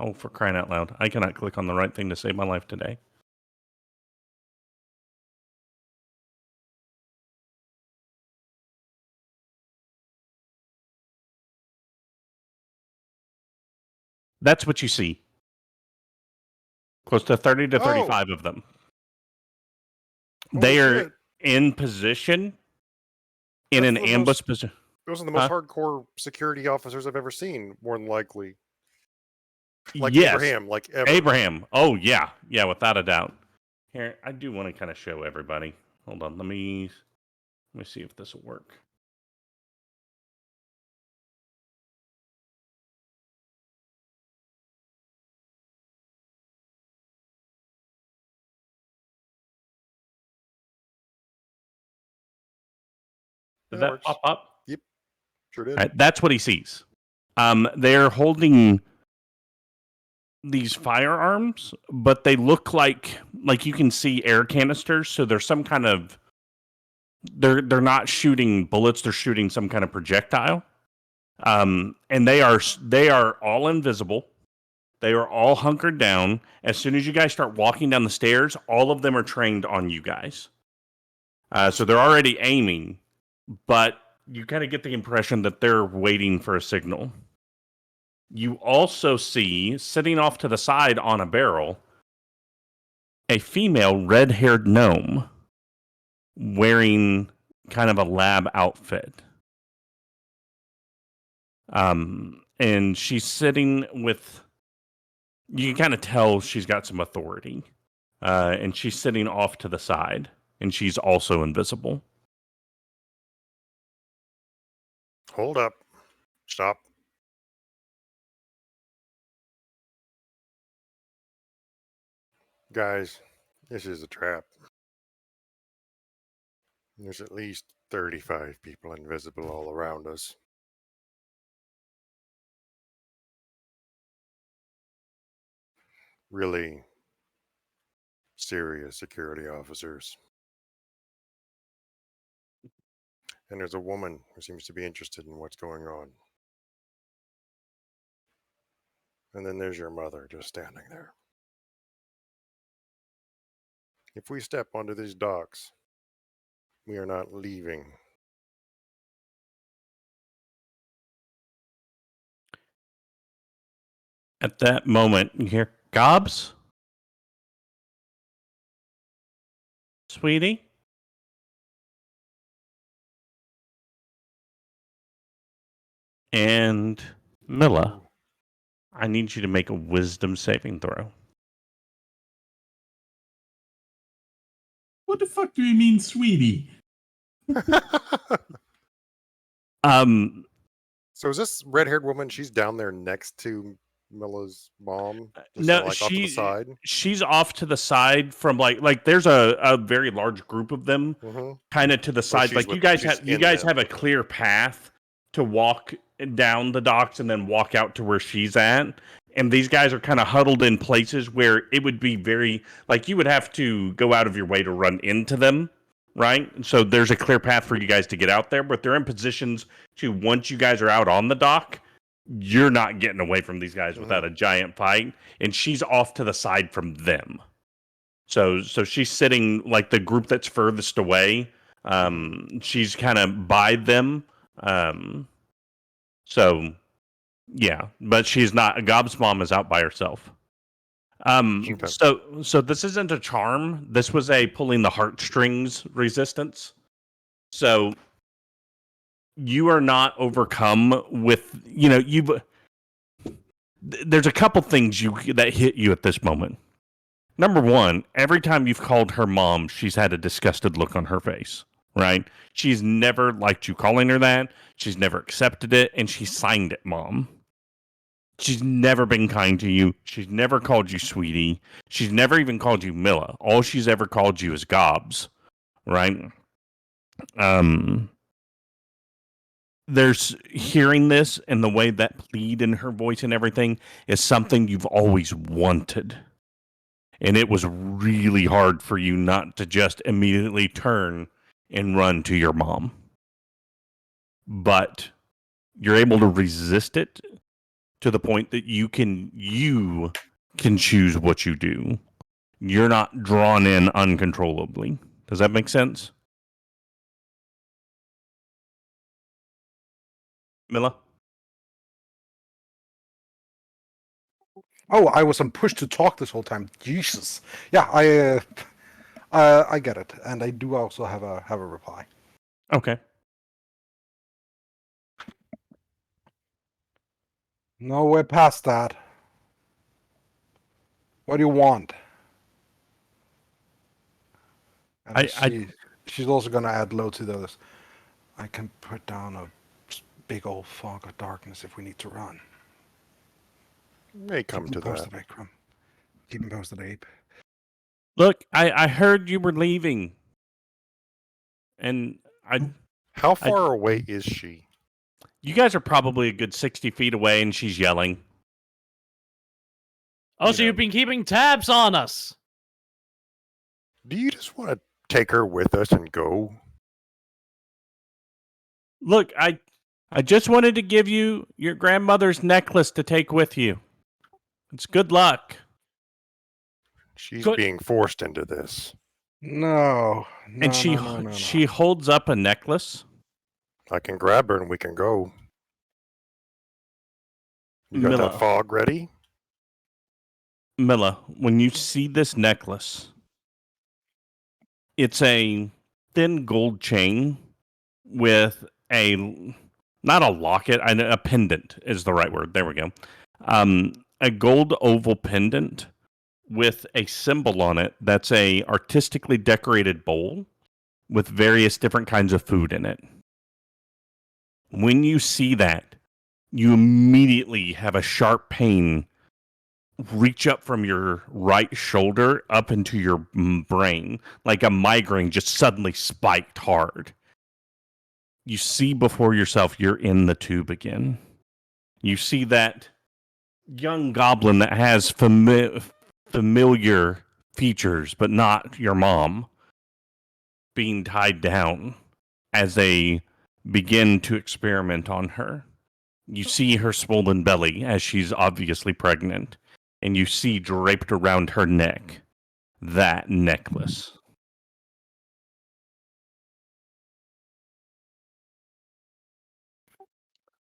Oh, for crying out loud. I cannot click on the right thing to save my life today. That's what you see. Close to 30 to 35 of them. They Holy are shit. in position in That's an the ambush most- position. Those are the most hardcore security officers I've ever seen, more than likely. Like Yes. Abraham, like ever. Abraham. Oh, yeah. Yeah, without a doubt. Here, I do want to kind of show everybody. Hold on. Let me see if this will work. Did That that works. pop up? Sure did. All right, that's what he sees. They're holding these firearms, but they look like you can see air canisters. So there's some kind of they're not shooting bullets. They're shooting some kind of projectile. And they are all invisible. They are all hunkered down. As soon as you guys start walking down the stairs, all of them are trained on you guys. So they're already aiming, but you kind of get the impression that they're waiting for a signal. You also see, sitting off to the side on a barrel, a female red-haired gnome wearing kind of a lab outfit. And she's sitting with... You can kind of tell she's got some authority. And she's sitting off to the side. And she's also invisible. Hold up. Stop. Guys, this is a trap. There's at least 35 people invisible all around us. Really serious security officers. And there's a woman who seems to be interested in what's going on. And then there's your mother just standing there. If we step onto these docks, we are not leaving. At that moment, you hear, Gobs? Sweetie? And Milla, I need you to make a wisdom saving throw. What the fuck do you mean, sweetie? So is this red-haired woman, she's down there next to Milla's mom? Just No, off to the side? she's off to the side from like there's a very large group of them kind of to the side. Like you guys have a clear path to walk down the docks and then walk out to where she's at. And these guys are kind of huddled in places where it would be very like you would have to go out of your way to run into them. Right? So there's a clear path for you guys to get out there, but they're in positions to, once you guys are out on the dock, you're not getting away from these guys without a giant fight. And she's off to the side from them. So she's sitting like the group that's furthest away. She's kind of by them. So yeah, but she's not. Gob's mom is out by herself. So this isn't a charm. This was a pulling the heartstrings resistance. So you are not overcome with, there's a couple things that hit you at this moment. Number one, every time you've called her mom, she's had a disgusted look on her face, right? She's never liked you calling her that. She's never accepted it, and she signed it, Mom. She's never been kind to you. She's never called you sweetie. She's never even called you Milla. All she's ever called you is Gobs, right? There's hearing this and the way that plead in her voice and everything is something you've always wanted. And it was really hard for you not to just immediately turn and run to your mom. But you're able to resist it to the point that you can choose what you do. You're not drawn in uncontrollably. Does that make sense? Milla? Oh, I was pushed to talk this whole time. Jesus. Yeah, I get it, and I do also have a reply. Okay. No, we're past that. What do you want? And she's also going to add low to those. I can put down a big old fog of darkness if we need to run. May come to that. Keep him posted, Ape. Look, I heard you were leaving. And How far away is she? You guys are probably a good 60 feet away, and she's yelling. Oh, You so know. you've been keeping tabs on us. Do you just want to take her with us and go? Look, I just wanted to give you your grandmother's necklace to take with you. It's good luck. She's Good. being forced into this. No, no, And she no, no, no, no. she holds up a necklace. I can grab her and we can go. You got Milla. that fog ready? Milla, when you see this necklace, it's a thin gold chain with not a locket, a pendant is the right word. There we go. A gold oval pendant with a symbol on it that's a artistically decorated bowl with various different kinds of food in it. When you see that, you immediately have a sharp pain reach up from your right shoulder up into your brain, like a migraine just suddenly spiked hard. You see before yourself you're in the tube again. You see that young goblin that has familiar features, but not your mom, being tied down as they begin to experiment on her. You see her swollen belly as she's obviously pregnant, and you see draped around her neck that necklace.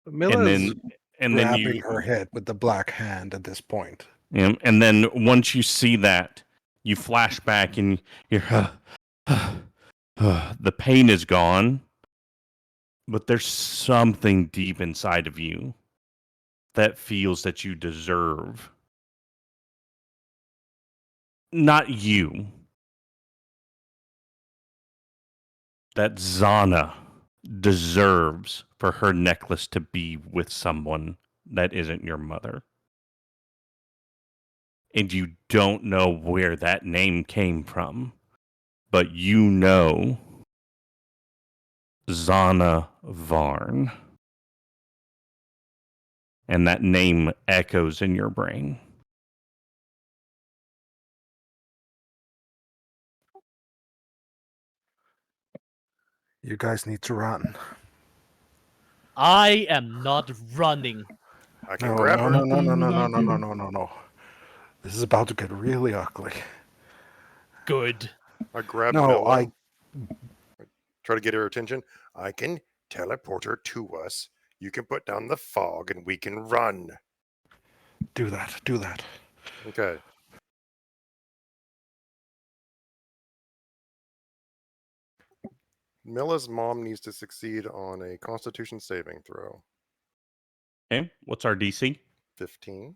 Milla's And then grabbing you her head with the black hand at this point. and then once you see that, you flash back and you're the pain is gone, but there's something deep inside of you that feels that you deserve. Not you. That Zana deserves for her necklace to be with someone that isn't your mother. And you don't know where that name came from, but you know Zana Varn. And that name echoes in your brain. You guys need to run. I am not running. I can No, grab no, her. no, no, no, no, no, no, no, no, no, no. This is about to get really ugly. Good. I grab No, Milla. Try to get her attention. I can teleport her to us. You can put down the fog and we can run. do that, do that. Okay. Milla's mom needs to succeed on a Constitution saving throw. Okay, what's our DC? 15.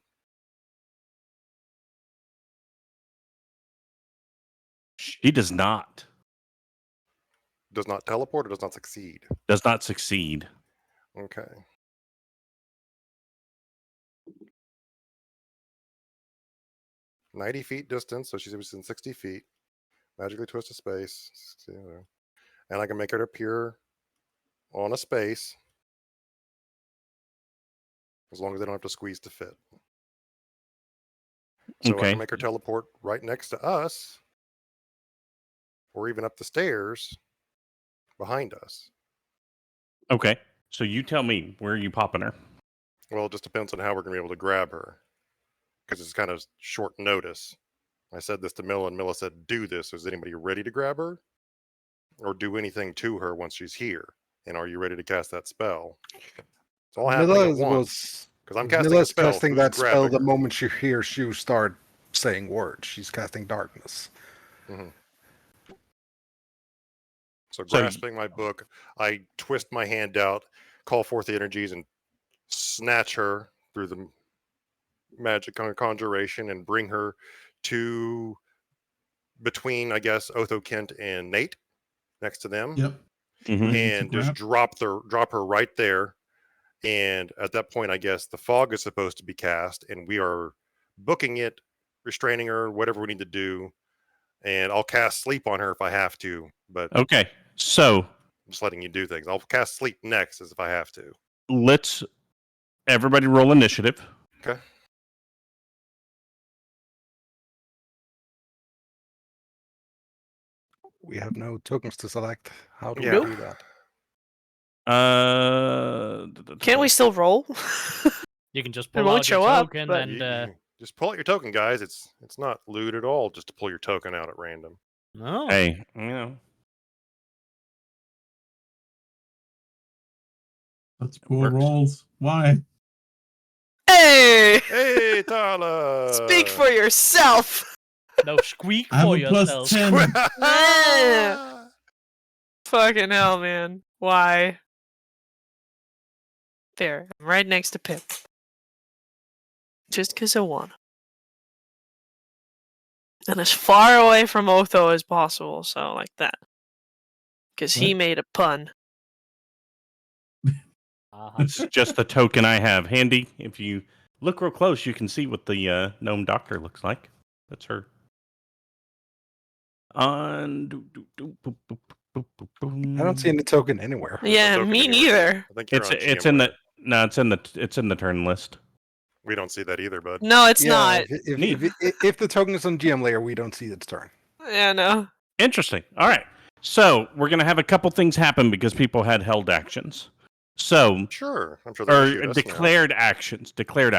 She does not. Does not teleport or does not succeed? Does not succeed. Okay. "90 feet distance, so she's within 60 feet. Magically twist a space. And I can make it appear on a space as long as they don't have to squeeze to fit. So I Okay. can make her teleport right next to us or even up the stairs behind us. Okay. So you tell me, where are you popping her? Well, it just depends on how we're going to be able to grab her because it's kind of short notice. I said this to Milla, and Milla said, do this. Is anybody ready to grab her? Or do anything to her once she's here? And are you ready to cast that spell? It's all happening at once. Because I'm casting Milla's a spell. casting Who's that spell grabbing the her? moment she hears you start saying words. She's casting darkness. Mm-hmm. So So grasping my book, I twist my hand out, call forth the energies, and snatch her through the magic conjuration and bring her to between, I guess, Othokent and Nate, next to them. Yep. Mhm. And just drop her right there. And at that point, I guess the fog is supposed to be cast, and we are booking it, restraining her, whatever we need to do. And I'll cast sleep on her if I have to. But Okay. So just letting you do things. I'll cast sleep next, as if I have to. Let's everybody roll initiative. Okay. We have no tokens to select. How do Yeah. we do that? Can't we still roll? You can just It pull won't out your show up, token but- and Just pull out your token, guys. It's not loot at all. Just to pull your token out at random. no. Hey, you know. That's poor Works. rolls. Why? Hey! Hey, Talah! Speak for yourself! No, squeak I have for a plus yourself. 10. Fucking hell, man. Why? There. I'm right next to Pip. Just because I want. And as far away from Otho as possible, so like that. Because he What? made a pun. Uh-huh. This is just the token I have handy. If you look real close, you can see what the gnome doctor looks like. That's her. On. I don't see any token anywhere. There's no Yeah, token me anywhere. neither. I think you're It's on it's GM in layer. the no, it's in the turn list. We don't see that either, bud. No, it's Yeah, not. If the token is on GM layer, we don't see its turn. Yeah, no. Interesting. All right. So we're gonna have a couple things happen because people had held actions. So Sure. I'm sure they'll shoot or us now. declared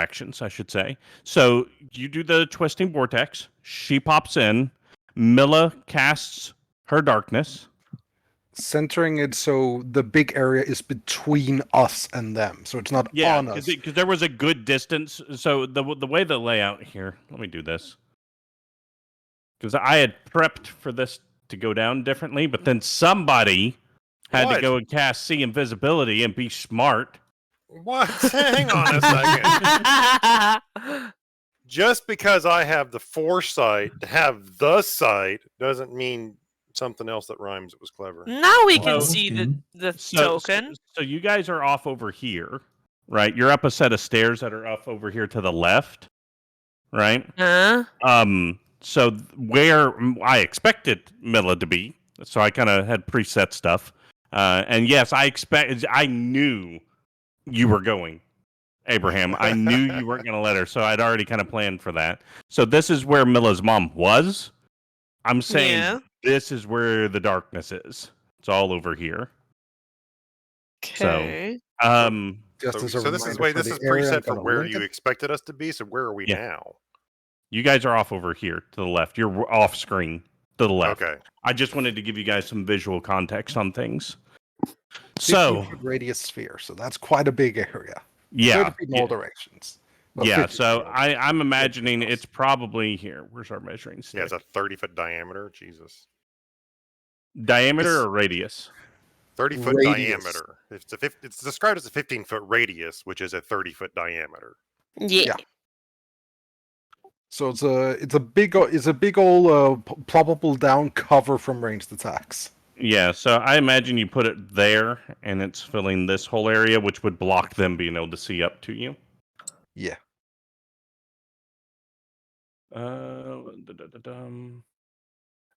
actions, I should say. So you do the twisting vortex. She pops in. Milla casts her darkness. Centering it so the big area is between us and them, so it's not Yeah, on us. because there was a good distance. So the way the layout here. Let me do this because I had prepped for this to go down differently, but then somebody had to What? go and cast see invisibility and be smart. What? Hang on a second. Just because I have the foresight to have the sight doesn't mean something else that rhymes it was clever. Now we can Well, see the So token. you guys are off over here, right? You're up a set of stairs that are up over here to the left, right? Huh? So where I expected Milla to be, so I kind of had preset stuff, and yes, I knew you were going, Abraham. I knew you weren't going to let her, so I'd already kind of planned for that. So this is where Milla's mom was. I'm saying Yeah. this is where the darkness is. It's all over here. Okay. Just So, as a so this is reminder wait, for this the is area, I'm preset for gonna where link you it. expected us to be. So where are we Yeah. now? You guys are off over here to the left. You're off screen to the left. Okay. I just wanted to give you guys some visual context on things. 15 So, foot radius sphere, so that's quite a big area. yeah. 30 feet in all directions. Well, Yeah, 50 so feet all I'm imagining across. it's probably here. Where's our measuring stick? Yeah, it's a 30-foot diameter. Jesus. Diameter It's- or radius? 30-foot Radius. diameter. It's described as a 15-foot radius, which is a 30-foot diameter. Yeah. Yeah. So it's a big old ploppable down cover from ranged attacks. Yeah, so I imagine you put it there, and it's filling this whole area, which would block them being able to see up to you. Yeah.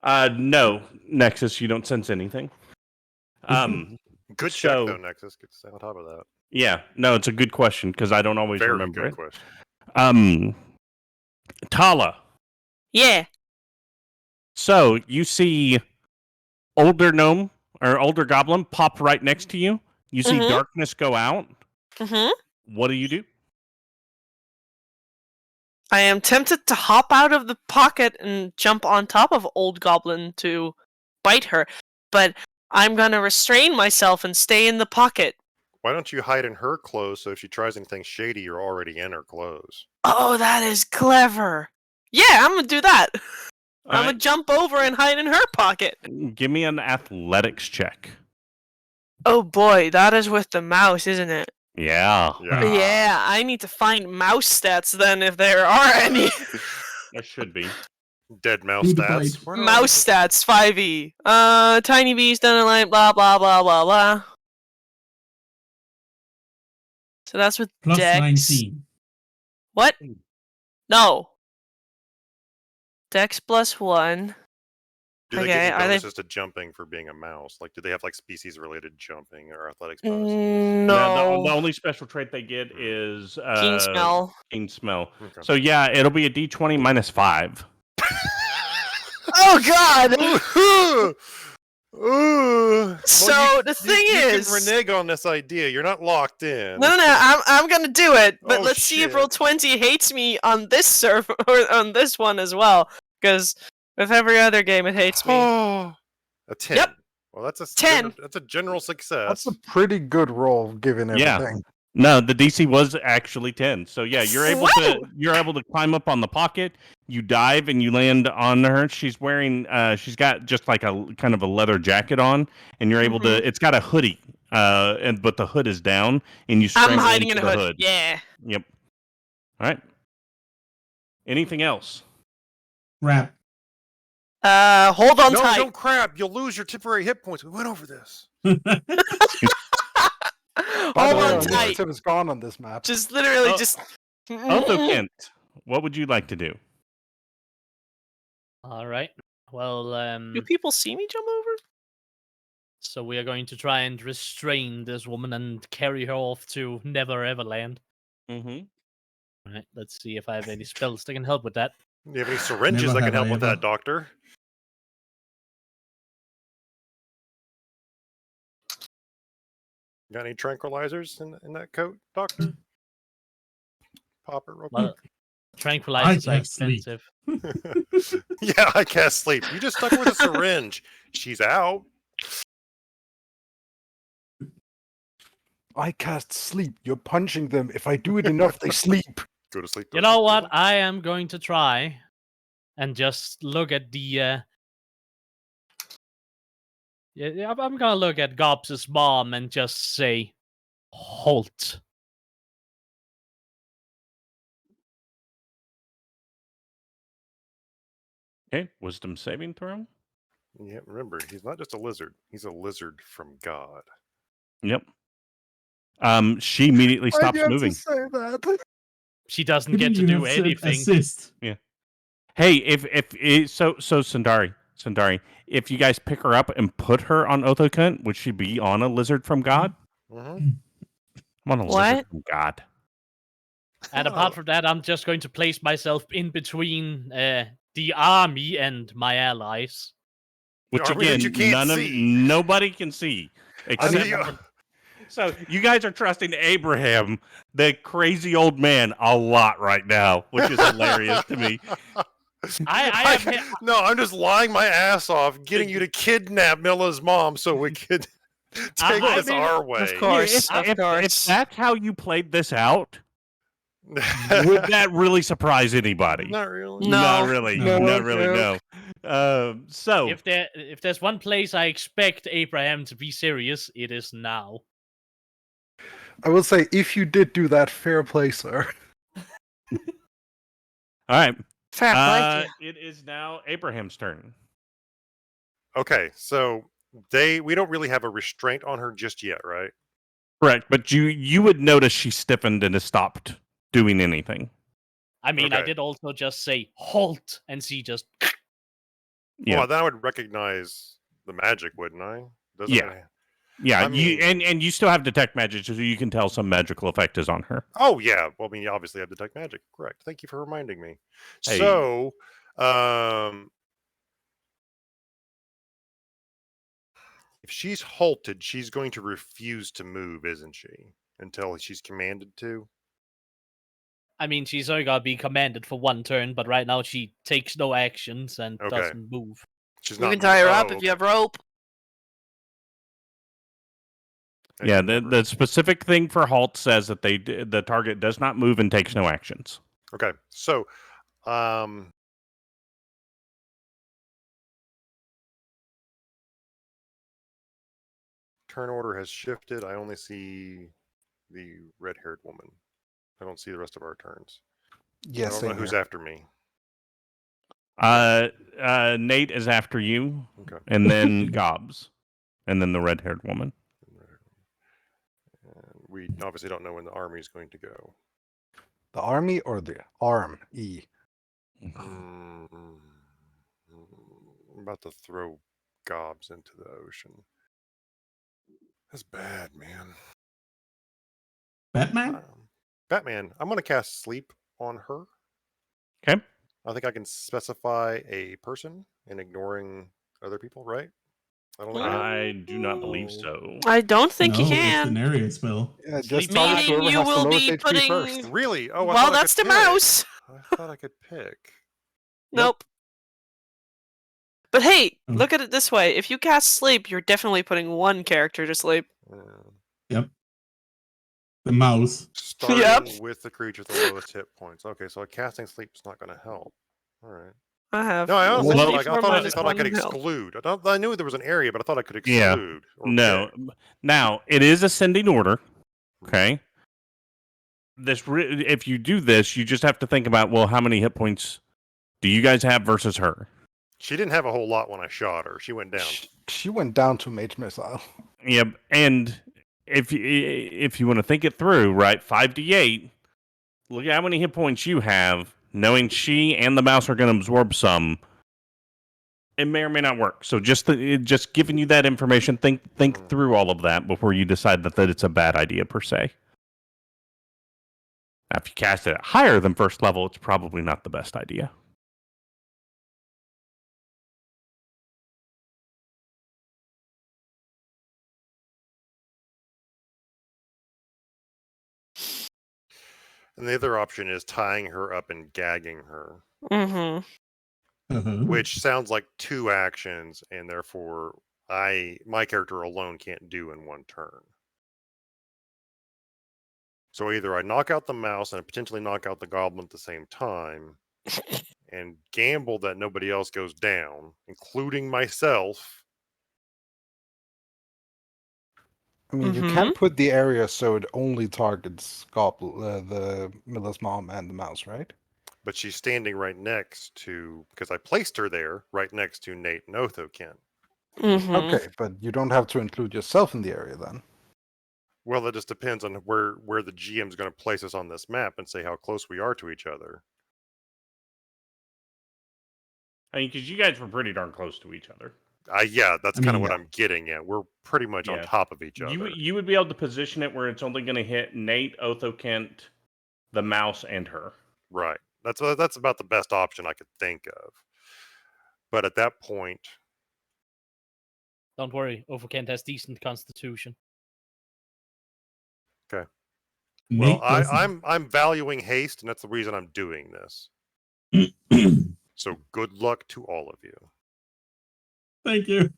No, Nexus, you don't sense anything. Good So- check, though, Nexus. Good to stay on top of that. Yeah, no, it's a good question because I don't always Very remember good it. question. Talah. Yeah. So you see older gnome or older goblin pop right next to you. You see Mhm. darkness go out. Mm-hmm. What do you do? I am tempted to hop out of the pocket and jump on top of Old Goblin to bite her, but I'm gonna restrain myself and stay in the pocket. Why don't you hide in her clothes so if she tries anything shady, you're already in her clothes? Oh, that is clever. Yeah, I'm gonna do that. I'm gonna Alright, jump over and hide in her pocket. give me an athletics check. Oh boy, that is with the mouse, isn't it? Yeah, Yeah. Yeah, I need to find mouse stats then if there are any. there should be. Dead mouse Do the stats. bite. Where do I Mouse look stats 5e. Tiny bees done a light, blah blah blah blah blah. So that's with Plus Dex. 19. What? No. Dex plus 1. Do they Okay, give you are they- bonuses to jumping for being a mouse? Like, do they have like species-related jumping or athletics bonuses? No. The only special trait they get is Keen smell. Keen smell. Okay. So yeah, it'll be a D20 minus 5. Oh God! Ooh. So the thing you is, can renege on this idea. You're not locked in. no, I'm gonna do it. But Oh, let's see if shit. roll 20 hates me on this server or on this one as well. Because with every other game, it hates me. A 10. Yep. Well, that's a 10. That's a general success. That's a pretty good roll given Yeah. everything. No, the DC was actually 10. So yeah, you're able to climb up on the pocket. You dive and you land on her. She's wearing she's got just like a kind of a leather jacket on, and you're able to. It's got a hoodie, but the hood is down, and you. I'm strangle hiding in into a the hood. Yeah. Yep. All right. Anything else? Crap. Hold on no, tight. don't crap. You'll lose your temporary hit points. We went over this. Hold on The tight. initiative is gone on this map. Just literally Oh. just. Othokent, what would you like to do? All right. Well, Do people see me jump over? so we are going to try and restrain this woman and carry her off to Never Everland. Mm-hmm. All right. Let's see if I have any spells that can help with that. Do you have any syringes Never that can have help I with ever. that, Doctor? Got any tranquilizers in that coat, Doctor? Pop it real Well, quick. tranquilizers are can't sleep. expensive. Yeah, I can't sleep. You just stuck her with a syringe. She's out. I cast sleep. You're punching them. If I do it enough, they sleep. Go to sleep. You know what? I am going to try and just look at the. Yeah, I'm gonna look at Gobx's mom and just say, "Halt." Okay, wisdom saving throw. Yeah, remember, he's not just a lizard. He's a lizard from God. Yep. She immediately Why'd stops you have to moving. say that? She doesn't Couldn't get to you do have said anything. Assist. Hey, if Cyntari, if you guys pick her up and put her on Othokent, would she be on a lizard from God? Mm-hmm. I'm on a What? lizard from God. And apart from that, I'm just going to place myself in between the army and my allies. Which Army that again, you can't see. nobody can see. I Except mean, so you guys are trusting Abraham, the crazy old man, a lot right now, which is hilarious to me. No, I'm just lying my ass off, getting you to kidnap Milla's mom so we could take I this mean, our way. Of course, If of course. that's how you played this out, would that really surprise anybody? Not really. No. Not really. No. Not really. No. So If there's one place I expect Abraham to be serious, it is now. I will say, if you did do that, fair play, sir. all right. Fair play. It is now Abraham's turn. Okay, so we don't really have a restraint on her just yet, right? Correct, but you would notice she stiffened and has stopped doing anything. I mean, I Okay. did also just say halt, and she just. Yeah. Well, then I would recognize the magic, wouldn't I? Doesn't Yeah. it? Yeah, I mean- and you still have detect magic, so you can tell some magical effect is on her. Oh yeah. Well, I mean, you obviously have detect magic. Correct. Thank you for reminding me. Hey. So, if she's halted, she's going to refuse to move, isn't she? Until she's commanded to. I mean, she's only gonna be commanded for one turn, but right now she takes no actions and Okay. doesn't move. She's You not. can tie her up oh, if you okay. have rope. I Yeah, remember. the specific thing for halt says that the target does not move and takes no actions. Okay, so turn order has shifted. I only see the red-haired woman. I don't see the rest of our turns. Yes, I don't same know who's here. after me. Nate is after you, Okay. and then Gobs, and then the red-haired woman. And we obviously don't know when the army is going to go. The army or the arm? E. Mm, about to throw Gobs into the ocean. That's bad, man. Batman? Batman, I'm going to cast Sleep on her. Okay. I think I can specify a person in ignoring other people, right? I don't think I do not believe so. I don't think you No, it's can. an area spell. Yeah, Sleep just target bag. Meaning whoever you has the will lowest be HP putting. first. Really? Oh, I Well, thought I that's could the pick. mouse. I thought I could pick. Nope. But hey, Oh. look at it this way: if you cast sleep, you're definitely putting one character to sleep. Yep. The mouse. Starting with the creature with the lowest hit points. Okay, so casting sleep is not going to help. All right. I have. No, I honestly Well, thought I thought I could -1 health. exclude. I knew there was an area, but I thought I could Yeah. exclude. Or No. pick. Now, it is ascending order. Okay. If you do this, you just have to think about, well, how many hit points do you guys have versus her? She didn't have a whole lot when I shot her. She went down. She went down to Mage Missile. Yep. And if you want to think it through, right, 5d8, look at how many hit points you have, knowing she and the mouse are going to absorb some. It may or may not work. So just giving you that information, think through all of that before you decide that it's a bad idea per se. Now, if you cast it at higher than first level, it's probably not the best idea. And the other option is tying her up and gagging her, Mm-hmm. which sounds like 2 actions, and therefore my character alone can't do in 1 turn. So either I knock out the mouse and potentially knock out the goblin at the same time, and gamble that nobody else goes down, including myself. I mean, you can put the area so it only targets the Milla's mom and the mouse, right? But she's standing right next to, because I placed her there, right next to Nate and Othokent. Mm-hmm. Okay, but you don't have to include yourself in the area then. Well, it just depends on where the GM's going to place us on this map and say how close we are to each other. I mean, because you guys were pretty darn close to each other. Yeah, that's kind of what yeah. I'm getting at. We're pretty much on Yeah. top of each other. You would be able to position it where it's only going to hit Nate, Othokent, the mouse, and her. Right. That's about the best option I could think of. But at that point, Don't worry, Othokent has decent constitution. okay. Nate Well, doesn't. I'm valuing haste, and that's the reason I'm doing this. So good luck to all of you. Thank you.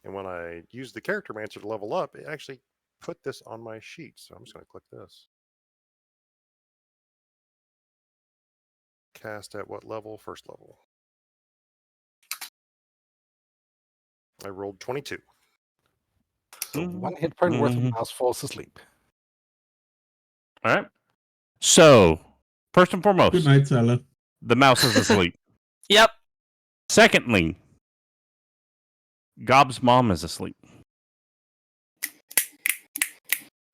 And when I use the character mancer to level up, it actually put this on my sheet. So I'm just going to click this. Cast at what level? First level. I rolled 22. So 1 hit point worth of mouse falls asleep. All right. So, first and Good foremost, night, Talah. the mouse is asleep. Yep. Secondly, Gob's mom is asleep.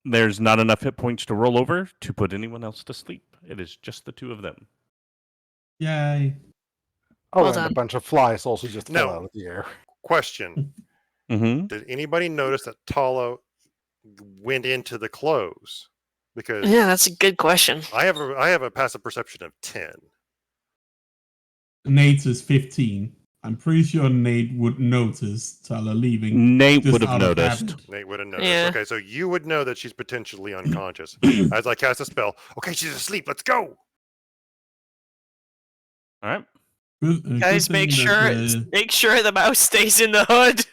There's not enough hit points to roll over to put anyone else to sleep. It is just the 2 of them. Yay. Oh, Well and done. a bunch of flies also just fell No. out of the air. Question. Mm-hmm. Did anybody notice that Talah went into the clothes? Because Yeah, that's a good question. I have a passive perception of 10. Nate's is 15. I'm pretty sure Nate would notice Talah leaving. Nate just would have out of noticed. habit. Nate would have noticed. Yeah. Okay, so you would know that she's potentially unconscious. As I cast a spell, okay, she's asleep. Let's go. All right. Good, Guys, good thing make sure the mouse stays in the hood.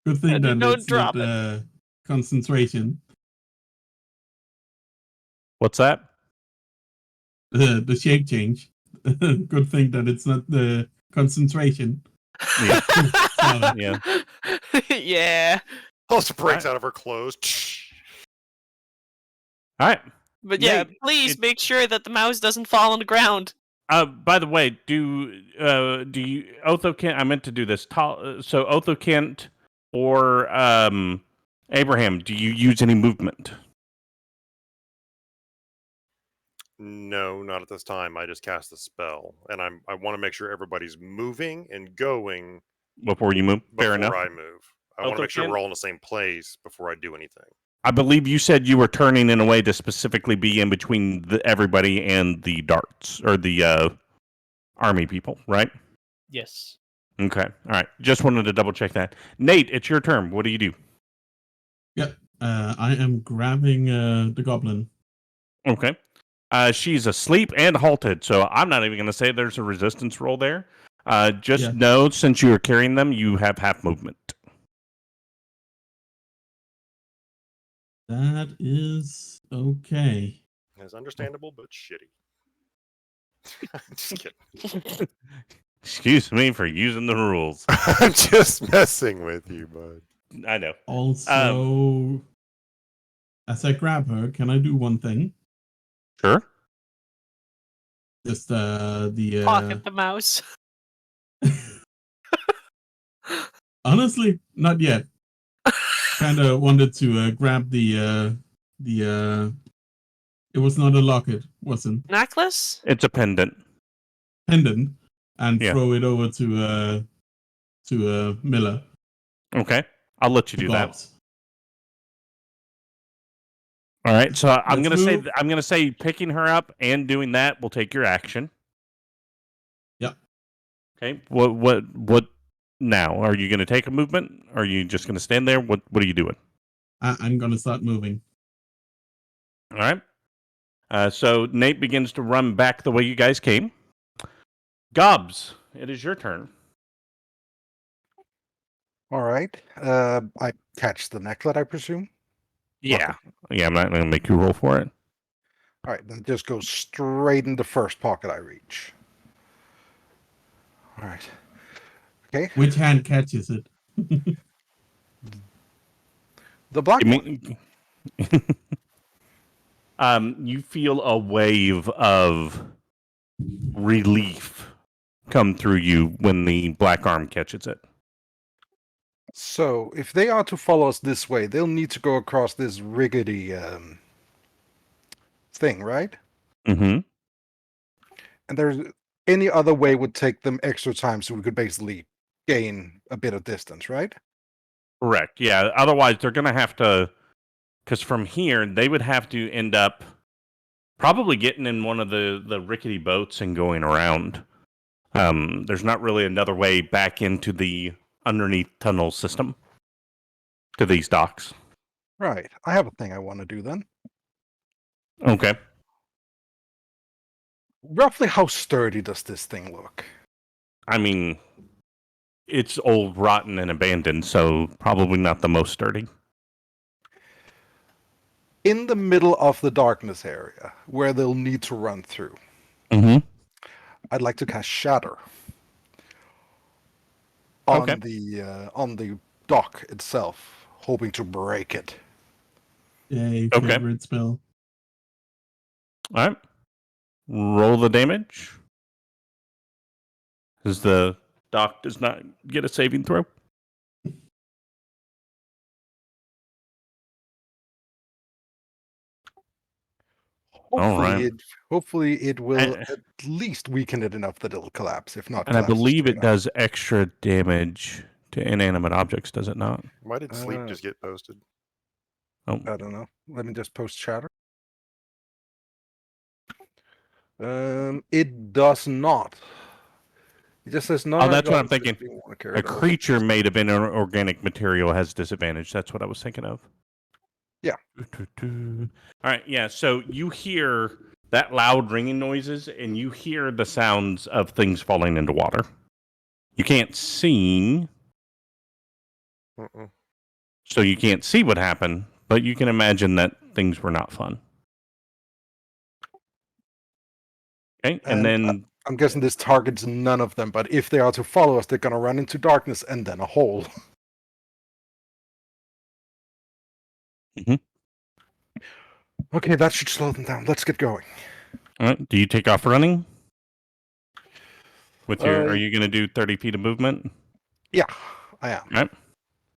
Good thing and that don't it's drop not concentration. What's that? The shape change. Good thing that it's not the concentration. Yeah. So, Yeah. Yeah. Also breaks out of her clothes. All right. But yeah, Nate, please make sure that the mouse doesn't fall on the ground. By the way, do you Othokent? I meant to do this. So Othokent or Abraham, do you use any movement? No, not at this time. I just cast the spell, and I want to make sure everybody's moving and going Before you move? Fair enough. before I move. I want to make sure Othokent? we're all in the same place before I do anything. I believe you said you were turning in a way to specifically be in between everybody and the darts, or the army people, right? Yes. Okay. All right. Just wanted to double check that. Nate, it's your turn. What do you do? Yep. I am grabbing the goblin. Okay. She's asleep and halted, so I'm not even going to say there's a resistance roll there. Just Yeah. know, since you are carrying them, you have half movement. That is okay. It's understandable, but shitty. Just kidding. Excuse me for using the rules. I'm just messing with you, bud. I know. Also, as I grab her, can I do one thing? Sure. Just the Pocket the mouse. honestly, not yet. Kind of wanted to grab the it was not a locket, wasn't Necklace? It's a pendant. pendant, and Yeah. throw it over to Milla. Okay. I'll let you to do that. Gobx. All right. So I'm Let's gonna move. say picking her up and doing that will take your action. Yep. Okay. What now? Are you gonna take a movement? Or are you just gonna stand there? What are you doing? I'm gonna start moving. All right. So Nate begins to run back the way you guys came. Gobs, it is your turn. All right. I catch the necklet, I presume. Yeah. Yeah, I'm not going to make you roll for it. All right, then just go straight in the first pocket I reach. All right. Okay. Which hand catches it? The black Give one. me- you feel a wave of relief come through you when the black arm catches it. So, if they are to follow us this way, they'll need to go across this rickety thing, right? Mm-hmm. And there's any other way would take them extra time, so we could basically gain a bit of distance, right? Correct. Yeah. Otherwise, they're going to have to, because from here, they would have to end up probably getting in one of the rickety boats and going around. There's not really another way back into the underneath tunnel system to these docks. Right. I have a thing I want to do then. Okay. Roughly how sturdy does this thing look? I mean, it's old, rotten, and abandoned, so probably not the most sturdy. In the middle of the darkness area, where they'll need to run through, Mm-hmm. I'd like to cast Shatter on Okay. the dock itself, hoping to break it. Yay, Okay. favorite spell. All right. Roll the damage. Because the dock does not get a saving throw. right. Hopefully it will And- at least weaken it enough that it'll collapse. If not, And I collapse believe straight it up. does extra damage to inanimate objects, does it not? Why did sleep Uh, just get posted? Oh, I don't know. Let me just post Shatter. It does not. It just says no. Oh, that's what I'm thinking. A a creature made of inorganic material has disadvantage. That's what I was thinking of. Yeah. All right, yeah. So you hear that loud ringing noises, and you hear the sounds of things falling into water. You can't see, Mm-mm. so you can't see what happened, but you can imagine that things were not fun. Okay, and then I'm guessing this targets none of them, but if they are to follow us, they're gonna run into darkness and then a hole. Mhm. Okay, that should slow them down. Let's get going. all right, do you take off running? With your, Uh, are you going to do 30 feet of movement? Yeah, I am. All right.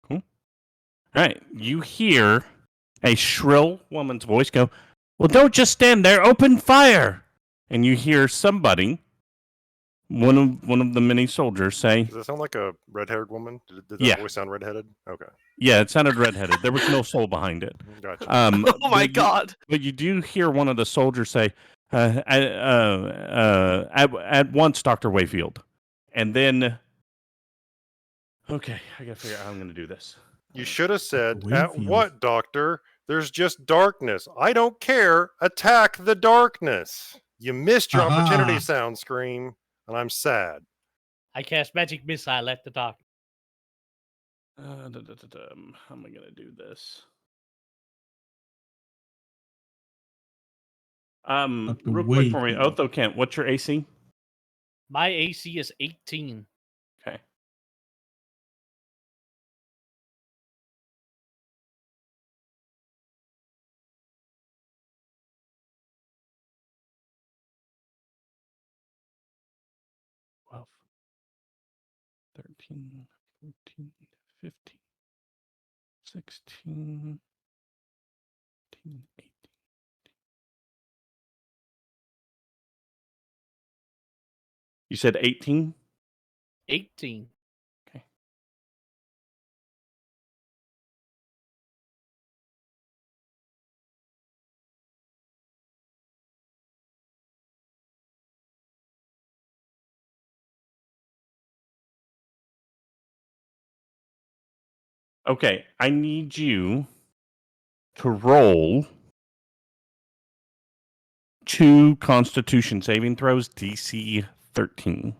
Cool. All right. You hear a shrill woman's voice go, Well, don't just stand there. Open fire! And you hear somebody, one of the many soldiers, say, Does that sound like a red-haired woman? Did that Yeah. voice sound redheaded? Okay, "Yeah, it sounded redheaded. There was no soul behind it." gotcha. Oh my god. But you do hear one of the soldiers say, at once, Dr. Wayfield. And then, okay, I gotta figure out how I'm gonna do this. You should have said, "At Wayfield. what, doctor? There's just darkness. I don't care. Attack the darkness." You missed your Aha. opportunity, sound scream, and I'm sad. I cast magic missile at the dark. How am I gonna do this? Dr. Real quick for me, Wayfield. Othokent, what's your AC? My AC is 18. Okay. Twelve, 13, 14, 15, 16, 18. You said 18? 18. Okay. Okay, I need you to roll 2 Constitution saving throws, DC 13.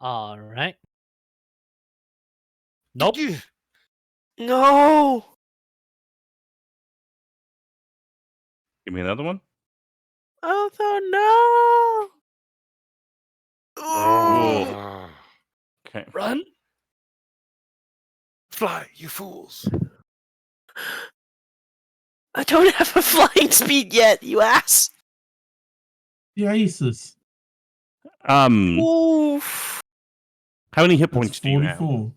All right. Nope. No. Give me another one. Oh no. Ooh. Oh. Okay. Run. Fly, you fools. I don't have a flying speed yet, you ass. Jesus. Oof. How many hit That's points do you have? 44.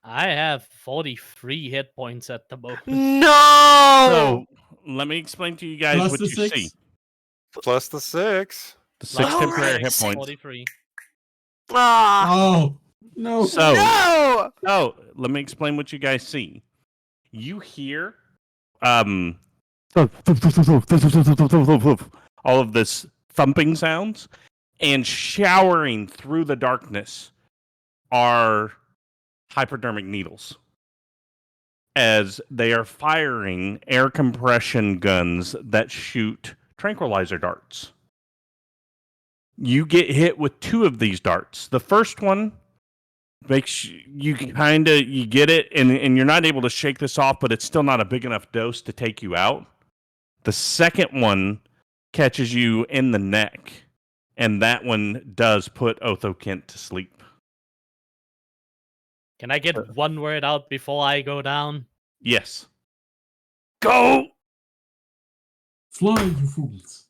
I have 43 hit points at the moment. No. So let me explain to you guys Plus what the you 6. see. Plus the 6. The 6 All temporary right. hit points. 43. Ah. Oh, no. So, No. let me explain what you guys see. You hear all of this thumping sounds, and showering through the darkness are hypodermic needles as they are firing air compression guns that shoot tranquilizer darts. You get hit with 2 of these darts. The first one makes you you get it, and you're not able to shake this off, but it's still not a big enough dose to take you out. The second one catches you in the neck, and that one does put Othokent to sleep. Can I get one word out before I go down? Yes. Go! Fly, you fools.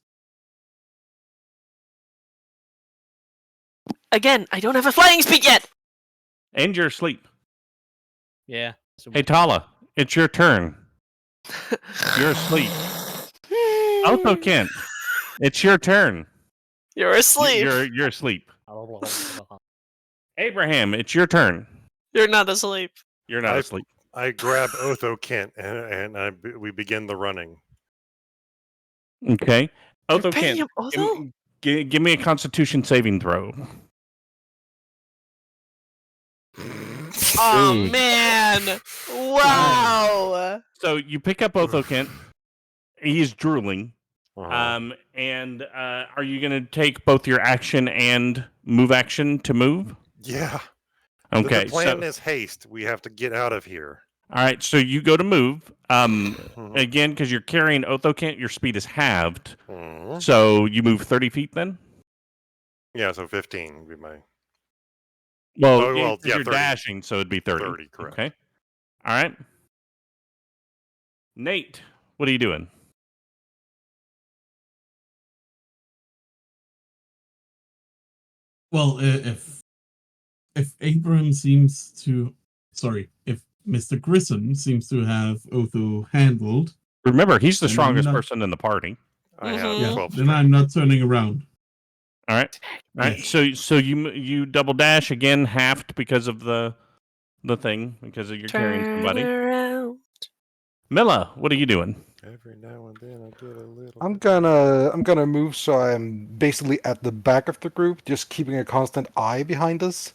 Again, I don't have a flying speed yet. And you're asleep. Yeah. So Hey, Talah, it's your turn. You're asleep. Othokent, it's your turn. You're asleep. You're asleep. Abraham, it's your turn. You're not asleep. You're not asleep. I grab Othokent and we begin the running. Okay. You're paying Othokent, him Otho? give me a Constitution saving throw. Oh man! Wow. So you pick up Othokent. He's drooling. Uh-huh. And are you going to take both your action and move action to move? Yeah. Okay. The plan is haste. We have to get out of here. All right. So you go to move. Mhm. Again, because you're carrying Othokent, your speed is halved. Mhm. So you move 30 feet then? Yeah, so 15 would be my Well, Oh, well, 'cause yeah, you're 30. dashing, so it'd be 30. 30, correct. Okay. All right. Nate, what are you doing? Well, if Abraham seems to, sorry, if Mr. Grissom seems to have Otho handled. Remember, he's the And I'm strongest not- person in the party. I Mhm. have Yeah, 12 then I'm not turning around. All right. All right. Yes. So you double dash again, halved because of the thing, because of you're carrying Turn somebody. around. Milla, what are you doing? Every now and then I get a little. I'm gonna move so I'm basically at the back of the group, just keeping a constant eye behind us,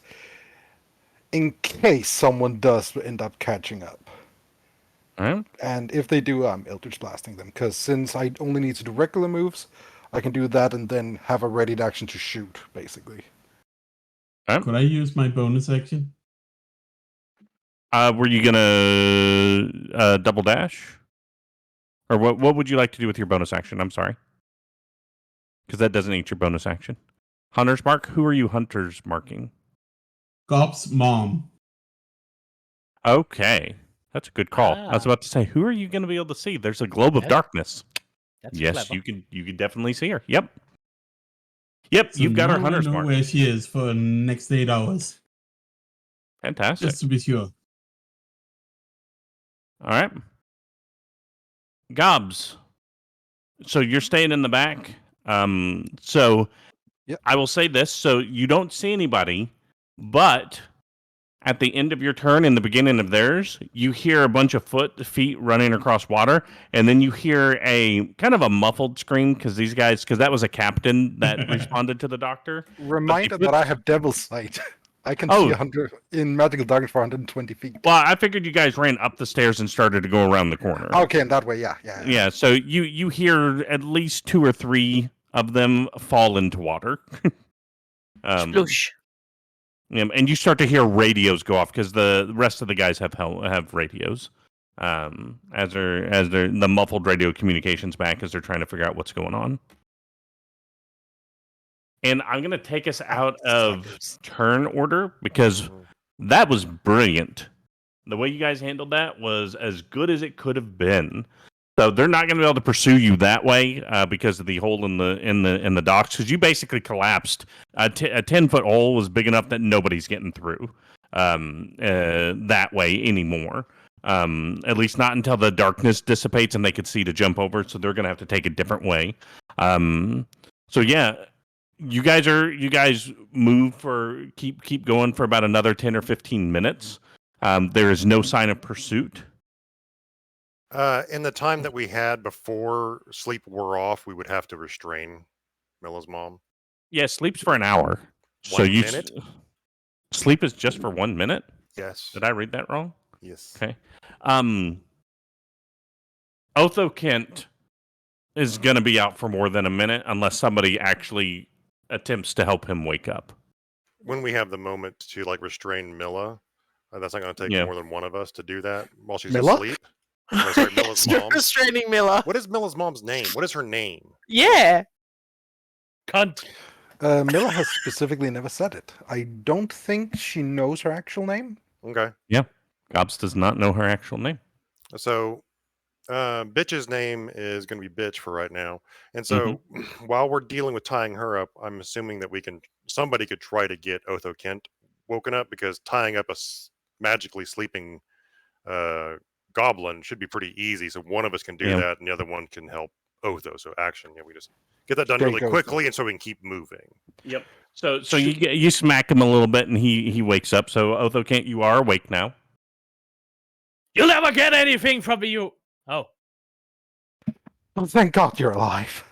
in case someone does end up catching up. All right. And if they do, I'm Eldritch Blasting them, because since I only need to do regular moves, I can do that and then have a ready action to shoot, basically. All right. Could I use my bonus action? Were you gonna double dash, or what would you like to do with your bonus action? I'm sorry, because that doesn't eat your bonus action. Hunter's mark. Who are you hunters marking? Gob's mom. Okay, that's a good call. I was Ah. about to say, who are you going to be able to see? There's a globe of Yeah. darkness. That's Yes, clever. you can definitely see her. Yep. Yep, So you've got her now hunter's I know mark. where she is for the next 8 hours. Fantastic. Just to be sure. All right. Gobs. So you're staying in the back. So Yep. I will say this. So you don't see anybody, but at the end of your turn, in the beginning of theirs, you hear a bunch of feet running across water, and then you hear a kind of a muffled scream because that was a captain that responded to the doctor. Reminder put- that I have Devil's Sight. I can Oh. see 100 in Magical Darkness for 120 feet. Well, I figured you guys ran up the stairs and started to go around the corner. Okay, in that way, yeah. Yeah, so you hear at least 2 or 3 of them fall into water. Sploosh. And you start to hear radios go off because the rest of the guys have radios. As they're the muffled radio communications back as they're trying to figure out what's going on. And I'm gonna take us out of turn order because that was brilliant. The way you guys handled that was as good as it could have been. So they're not going to be able to pursue you that way because of the hole in the docks. Because you basically collapsed. A 10-foot hole was big enough that nobody's getting through that way anymore. At least not until the darkness dissipates and they could see to jump over. So they're going to have to take a different way. So yeah, you guys move for keep going for about another 10 or 15 minutes. There is no sign of pursuit. In the time that we had before sleep wore off, we would have to restrain Milla's mom. Yeah, sleep's for an hour. One minute? Sleep is just for 1 minute? Yes. Did I read that wrong? Yes. Okay. Othokent is going to be out for more than a minute unless somebody actually attempts to help him wake up. When we have the moment to restrain Milla, that's not going to take Yeah. more than one of us to do that while she's Milla? asleep. No, sorry, Milla's You're mom. restraining Milla. What is Milla's mom's name? What is her name? Yeah. Cunt. Milla has specifically never said it. I don't think she knows her actual name. Okay. Gobs does not know her actual name. So, bitch's name is going to be bitch for right now. And so, while we're dealing with tying her up, I'm assuming that somebody could try to get Othokent woken up because tying up a magically sleeping goblin should be pretty easy. So one of us can do that, and the other one can help Otho. So action, we just get that done There really goes quickly, and so we can keep moving. Yep. So you smack him a little bit, and he wakes up. So Othokent, you are awake now. You'll never get anything from me, you. Oh. Oh, thank God you're alive.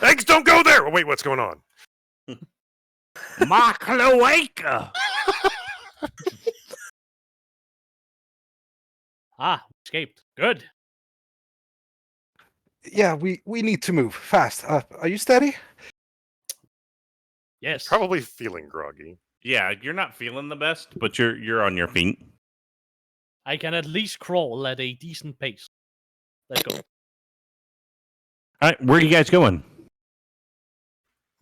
Eggs don't go there. Oh, wait, what's going on? Makalawaka. Escaped. Good. Yeah, we need to move fast. Are you steady? Yes. Probably feeling groggy. Yeah, you're not feeling the best, but you're on your feet. I can at least crawl at a decent pace. Let's go. All right, where are you guys going?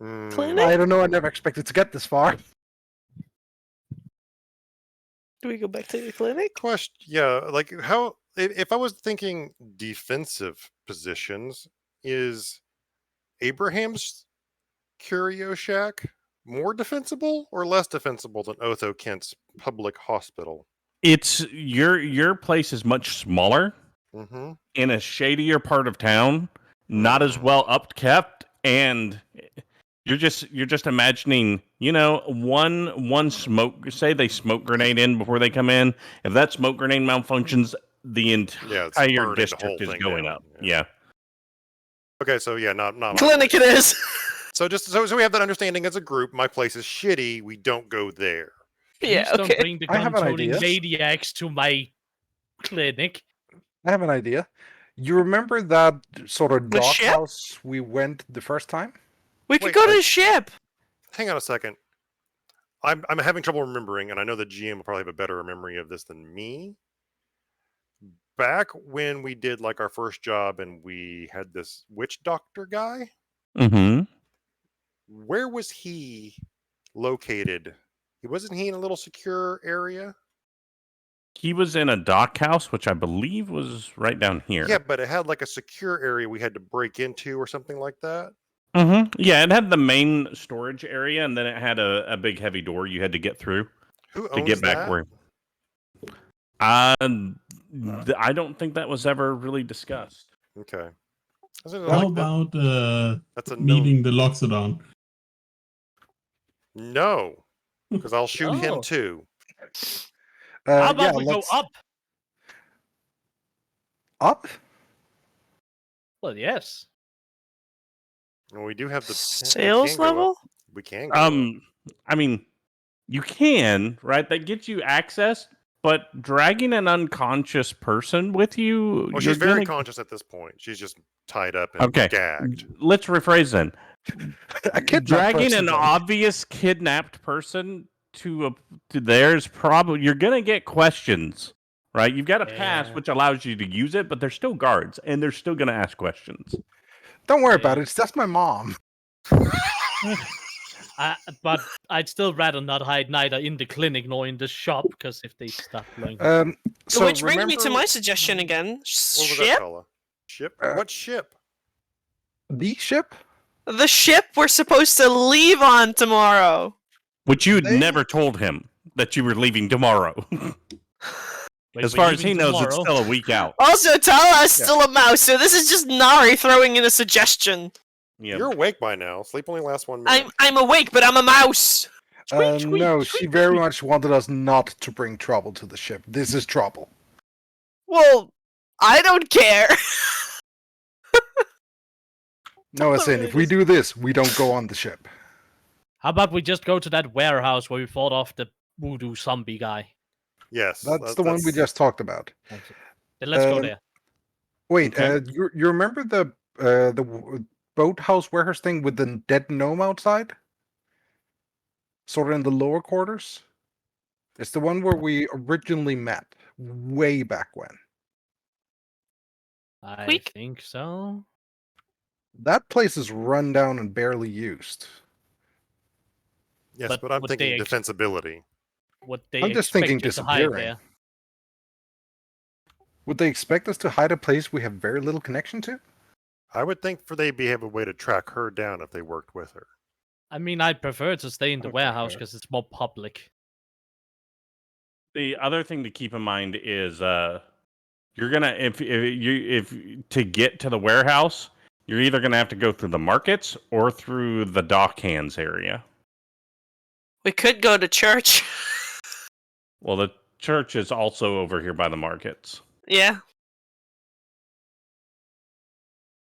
Clinic? I don't know. I never expected to get this far. Do we go back to the clinic? Question, yeah, how if I was thinking defensive positions, is Abraham's Curio Shack more defensible or less defensible than Othokent's public hospital? It's your place is much smaller Mm-hmm. in a shadier part of town, not as well upkept, and you're just imagining, one smoke. Say they smoke grenade in before they come in. If that smoke grenade malfunctions, the Yeah, it's entire burning the whole district is thing going down. up. Yeah. Okay, so yeah, not my Clinic it place. is. So just so we have that understanding as a group. My place is shitty. We don't go there. Please Yeah, don't okay. bring the I have an gun-toting idea. maniacs to my clinic. I have an idea. You remember that sort of The ship? doghouse we went the first time? We could Wait, go to I- the ship. Hang on a second. I'm having trouble remembering, and I know the GM will probably have a better memory of this than me. Back when we did like our first job and we had this witch doctor guy, Mm-hmm. where was he located? Wasn't he in a little secure area? He was in a dock house, which I believe was right down here. Yeah, but it had like a secure area we had to break into or something like that. Mm-hmm. Yeah, it had the main storage area, and then it had a big heavy door you had to get through Who to owns get back that? where. I don't think that was ever really discussed. Okay. How about That's a meeting the Loxodon? no, because I'll shoot him Oh. too. How about yeah, we go let's- up? Up? Well, yes. And we do have the Sales level? We can go up. I mean, you can, right? That gets you access, but dragging an unconscious person with you. Well, you're she's very gonna- conscious at this point. She's just tied up and Okay. gagged. Let's rephrase then. A kidnapped Dragging person an then. obvious kidnapped person to theirs, probably you're gonna get questions, right? You've got a pass Yeah. which allows you to use it, but they're still guards and they're still gonna ask questions. Don't worry about it. It's just my mom. But I'd still rather not hide neither in the clinic nor in the shop, because if they start blowing. So Which brings me to remember my suggestion again. What was Ship? that, Talah? Ship? Uh, What ship? the ship? The ship we're supposed to leave on tomorrow. Which you had They- never told him that you were leaving tomorrow. Wait, As we're far as he leaving knows, it's tomorrow? still a week out. Also, Talah is still a mouse, so this is just Nari throwing in a suggestion. Yeah. You're awake by now. Sleep only lasts 1 minute. I'm awake, but I'm a mouse. Tweet, tweet, No, tweet, she very tweet. much wanted us not to bring trouble to the ship. This is trouble. Well, I don't care. No, as in, if we do this, we don't go on the ship. How about we just go to that warehouse where we fought off the voodoo zombie guy? Yes. That's the one we just talked about. Then let's go Um, there. Wait, Okay. you remember the boathouse warehouse thing with the dead gnome outside? Sort of in the lower quarters? It's the one where we originally met, way back when. I Tweak. think so. That place is run down and barely used. Yes, But but I'm would thinking they ex- defensibility. What they I'm just expect thinking you to hide disappearing. there. Would they expect us to hide a place we have very little connection to? I would think they'd have a way to track her down if they worked with her. I mean, I'd prefer to stay in the Okay, warehouse fair. because it's more public. The other thing to keep in mind is you're gonna if to get to the warehouse, you're either gonna have to go through the markets or through the dock hands area. We could go to church. Well, the church is also over here by the markets. Yeah.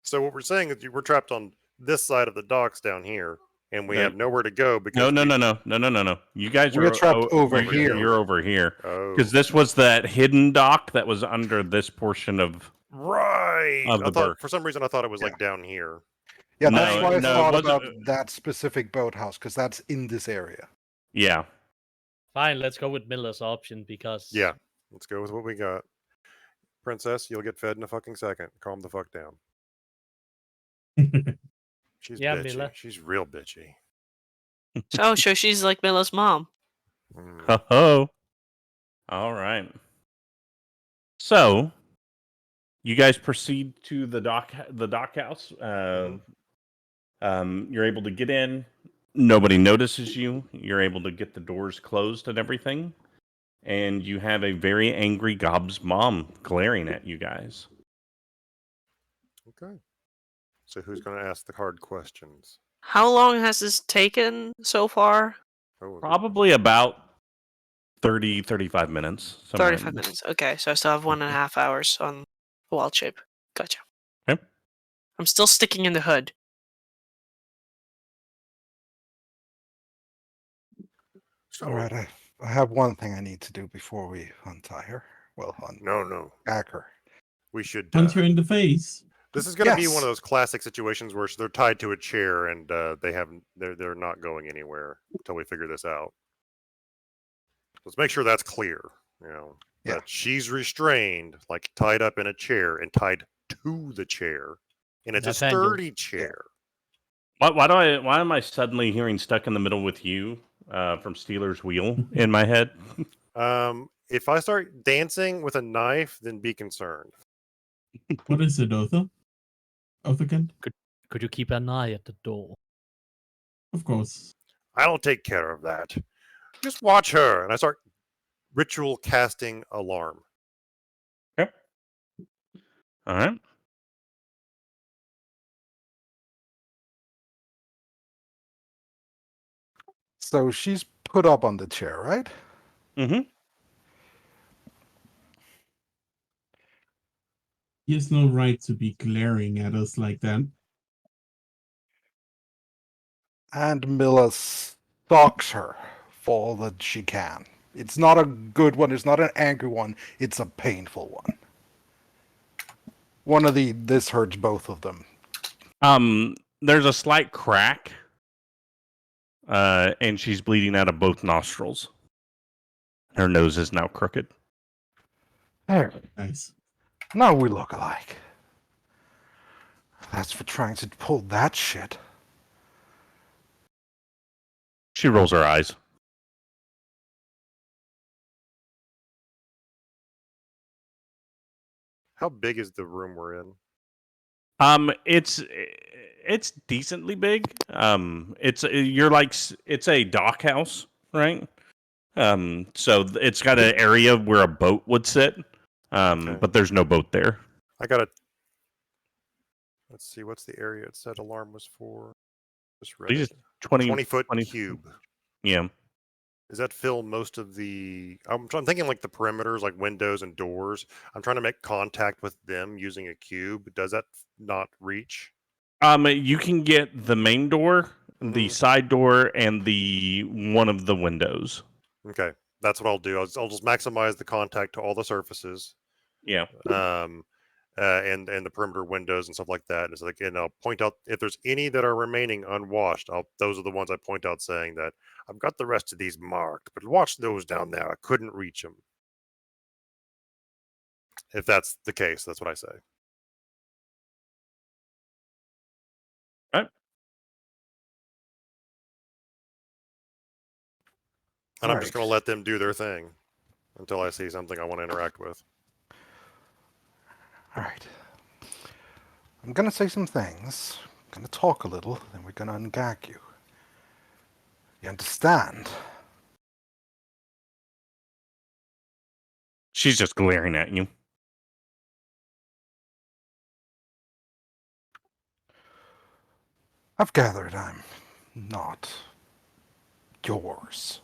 So what we're saying is we're trapped on this side of the docks down here, and we No. have nowhere to go because No. You guys We're are trapped over here. here. You're over here Oh, because this was that hidden dock that was under this portion of. right. Of the I thought berth. for some reason I thought it was like down here. Yeah, that's No, why I no, it thought wasn't- about that specific boathouse, because that's in this area. Yeah. Fine, let's go with Miller's option because Yeah, let's go with what we got. Princess, you'll get fed in a fucking second. Calm the fuck down. She's Yeah, bitchy. Milla. She's real bitchy. Oh, so she's like Milla's mom. Mm. Ho ho. All right. So, you guys proceed to the dock house. You're able to get in. Nobody notices you. You're able to get the doors closed and everything. and you have a very angry Gob's mom glaring at you guys. Okay. So who's going to ask the hard questions? How long has this taken so far? Oh, Probably about 30, 35 minutes. somewhere in 35 there. minutes. Okay, so I still have 1.5 hours on the wild shape. Gotcha. Okay. I'm still sticking in the hood. So, All right, I have one thing I need to do before we untie her. Well, no. unpack her. We should. Punch her in the face. This is going to be one Yes. of those classic situations where they're tied to a chair and they're not going anywhere until we figure this out. Let's make sure that's clear. Yeah. That she's restrained, like tied up in a chair and tied to the chair, and it's Nathaniel. a sturdy chair. Why am I suddenly hearing "Stuck in the Middle with You" from Steelers Wheel in my head? If I start dancing with a knife, then be concerned. What is it, Otho? Othokent? Could you keep an eye at the door? Of course. I'll take care of that. Just watch her, and I start ritual casting alarm. Yep. All right. So she's put up on the chair, right? Mm-hmm. He has no right to be glaring at us like that. And Milla stalks her for all that she can. It's not a good one. It's not an angry one. It's a painful one. This hurts both of them. There's a slight crack, and she's bleeding out of both nostrils. Her nose is now crooked. There. Nice. Now we look alike. That's for trying to pull that shit. She rolls her eyes. How big is the room we're in? It's decently big. It's a dock house, right? So it's got an area where a boat would sit. Okay. But there's no boat there. I got to. Let's see, what's the area it said alarm was for? Just read Just it. 20 20-foot 20 cube. Yeah. Does that fill most of the? I'm thinking like the perimeters, like windows and doors. I'm trying to make contact with them using a cube. Does that not reach? You can get the main door, the Mhm. side door, and the one of the windows. Okay, that's what I'll do. I'll just maximize the contact to all the surfaces, Yeah. and the perimeter windows and stuff like that. And it's like, and I'll point out if there's any that are remaining unwashed. Those are the ones I point out, saying that I've got the rest of these marked, but watch those down there. I couldn't reach them. If that's the case, that's what I say. Right. And I'm just Right. going to let them do their thing until I see something I want to interact with. All right. I'm going to say some things. I'm going to talk a little, then we're going to ungag you. You understand? She's just glaring at you. I've gathered I'm not yours.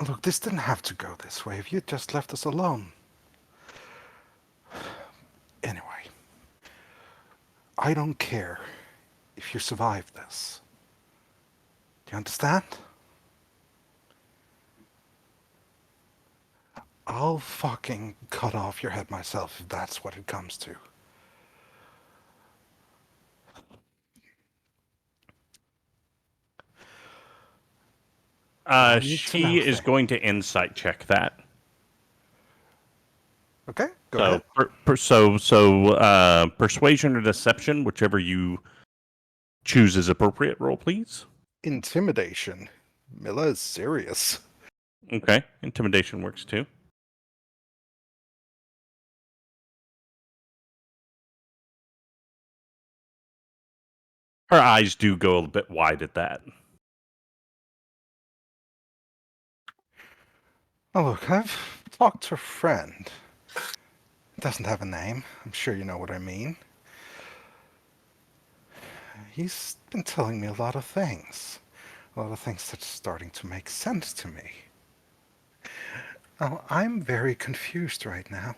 Look, this didn't have to go this way if you'd just left us alone. Anyway, I don't care if you survive this. Do you understand? I'll fucking cut off your head myself if that's what it comes to. I need to know She is things. going to insight check that. Okay, go ahead. Persuasion or deception, whichever you choose is appropriate. Roll, please. Intimidation. Milla is serious. Okay, intimidation works too. Her eyes do go a bit wide at that. Oh, look, I've talked to a friend. Doesn't have a name. I'm sure you know what I mean. He's been telling me a lot of things. A lot of things that's starting to make sense to me. Now, I'm very confused right now.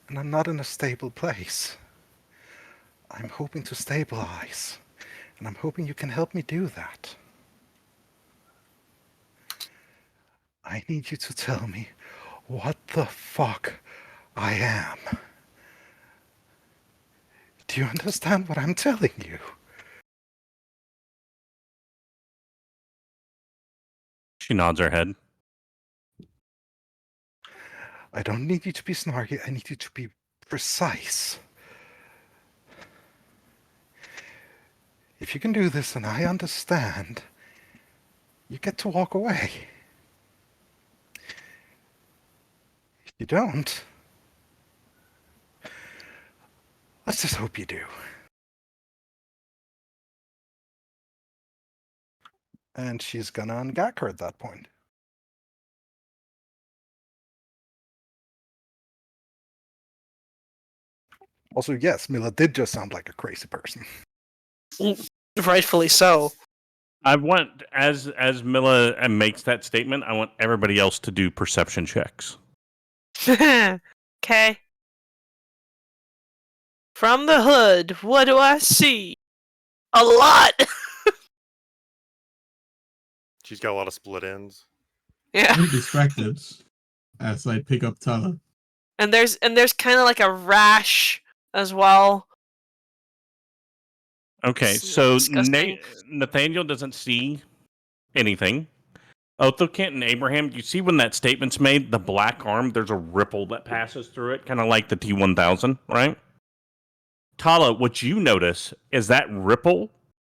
And I'm not in a stable place. I'm hoping to stabilize. And I'm hoping you can help me do that. I need you to tell me what the fuck I am. Do you understand what I'm telling you? She nods her head. I don't need you to be snarky, I need you to be precise. If you can do this and I understand, you get to walk away. If you don't, let's just hope you do. And she's gonna ungag her at that point. Also, yes, Milla did just sound like a crazy person. Rightfully so. I want, as Milla makes that statement, I want everybody else to do perception checks. Okay. From the hood, what do I see? A lot! She's got a lot of split ends. Yeah. I'm distracted as I pick up Talah. And there's kind of like a rash as well. Okay, It's so disgusting. Nathaniel doesn't see anything. Othokent and Abraham, you see when that statement's made, the black arm, there's a ripple that passes through it, kind of like the T-1000, right? Talah, what you notice is that ripple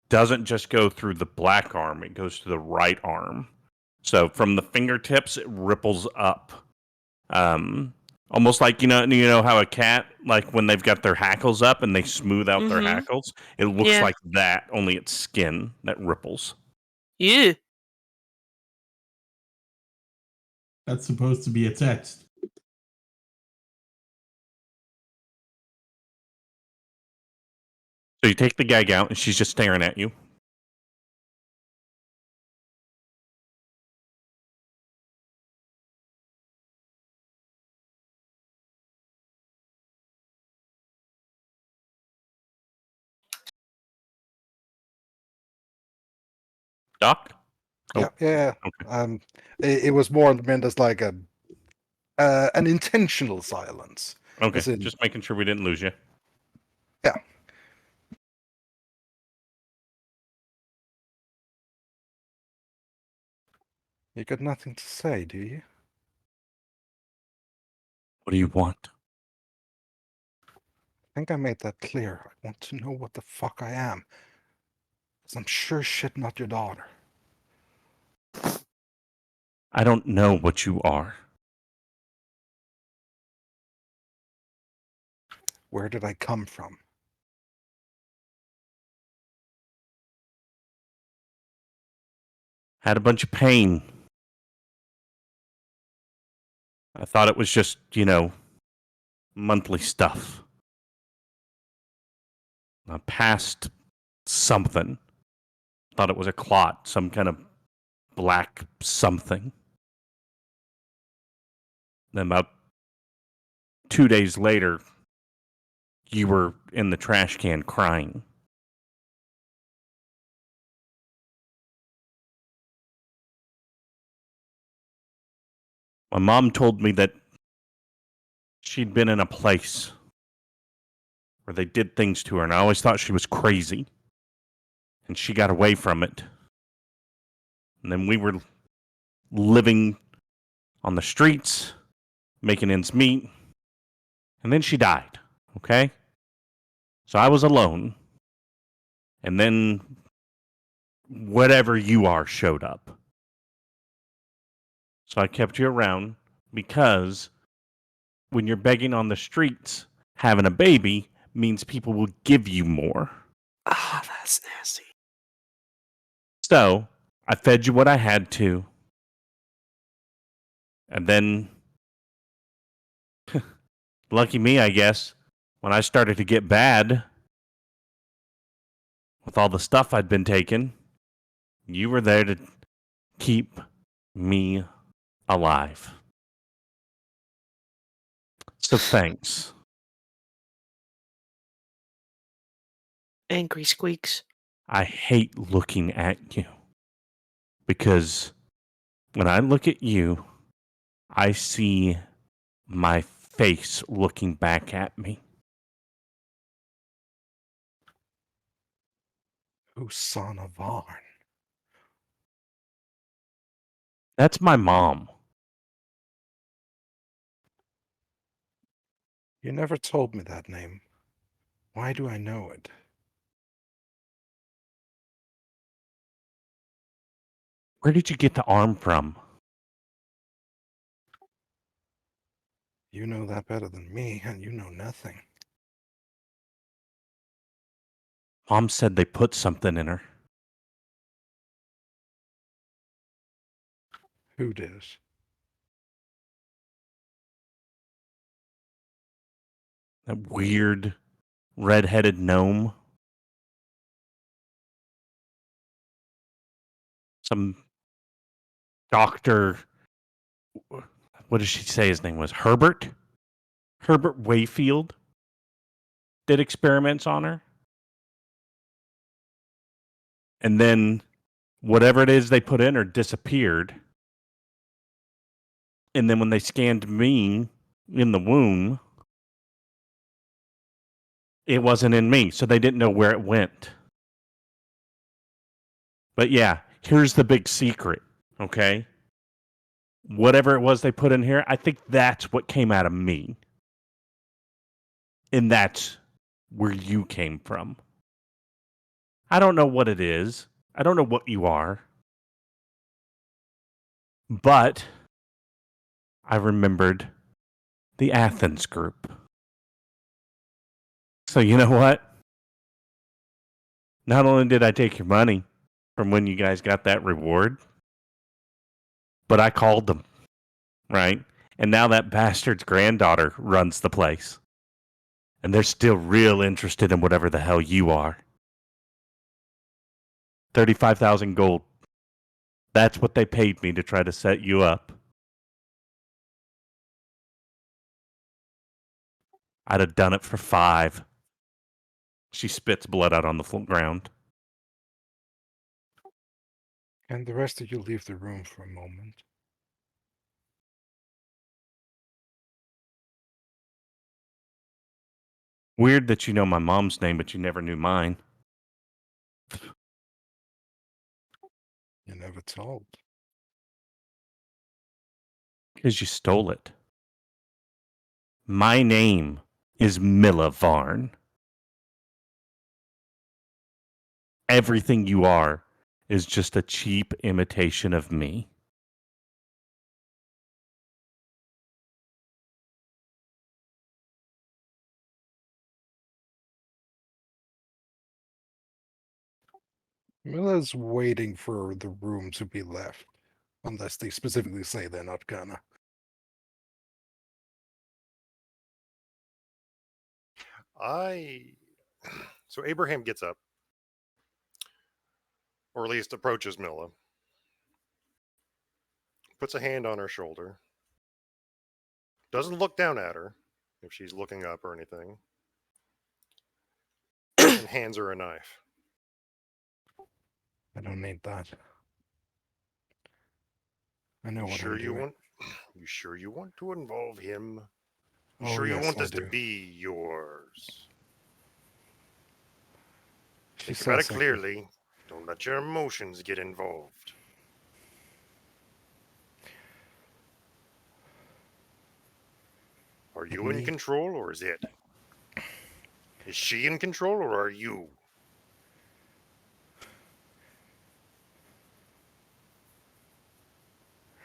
doesn't just go through the black arm, it goes to the right arm. So from the fingertips, it ripples up. Almost like, you know how a cat, like when they've got their hackles up and they smooth out their hackles? It looks Yeah. like that, only it's skin that ripples. Yeah. That's supposed to be attached. So you take the gag out and she's just staring at you. Doc? Yeah, Oh, yeah. okay. It was more meant as like a an intentional silence. Okay, As in, just making sure we didn't lose you. yeah. You got nothing to say, do you? What do you want? I think I made that clear. I want to know what the fuck I am. 'Cause I'm sure shit not your daughter. I don't know what you are. Where did I come from? Had a bunch of pain. I thought it was just, monthly stuff. I passed something. Thought it was a clot, some kind of black something. Then about 2 days later, you were in the trash can crying. My mom told me that she'd been in a place where they did things to her, and I always thought she was crazy. And she got away from it. And then we were living on the streets, making ends meet. And then she died, okay? So I was alone. And then whatever you are showed up. So I kept you around because when you're begging on the streets, having a baby means people will give you more. Ah, that's nasty. So I fed you what I had to. And then, lucky me, I guess, when I started to get bad with all the stuff I'd been taking, you were there to keep me alive. So thanks. Angry squeaks. I hate looking at you because when I look at you, I see my face looking back at me. Usana Varn. That's my mom. You never told me that name. Why do I know it? Where did you get the arm from? You know that better than me, and you know nothing. Mom said they put something in her. Who did? That weird red-headed gnome. Some doctor. What did she say his name was? Herbert? Herbert Wayfield did experiments on her. And then whatever it is they put in her disappeared. And then when they scanned me in the womb, it wasn't in me, so they didn't know where it went. But yeah, here's the big secret, okay? Whatever it was they put in here, I think that's what came out of me. And that's where you came from. I don't know what it is. I don't know what you are. But I remembered the Athens group. So you know what? Not only did I take your money from when you guys got that reward, but I called them, right? And now that bastard's granddaughter runs the place. And they're still real interested in whatever the hell you are. 35,000 gold. That's what they paid me to try to set you up. I'd have done it for 5. She spits blood out on the ground. And the rest of you leave the room for a moment. Weird that you know my mom's name, but you never knew mine. You never told. Because you stole it. My name is Milla Varn. Everything you are is just a cheap imitation of me. Milla's waiting for the room to be left. Unless they specifically say they're not gonna. So Abraham gets up, or at least approaches Milla, puts a hand on her shoulder, doesn't look down at her if she's looking up or anything, and hands her a knife. I don't need that. I know what Sure I'm you doing. want? You sure you want to involve him? You Oh, sure you yes, want I this to do. be yours? She Think about it says I could- clearly. Don't let your emotions get involved. Are you in Me? control or is it? Is she in control or are you?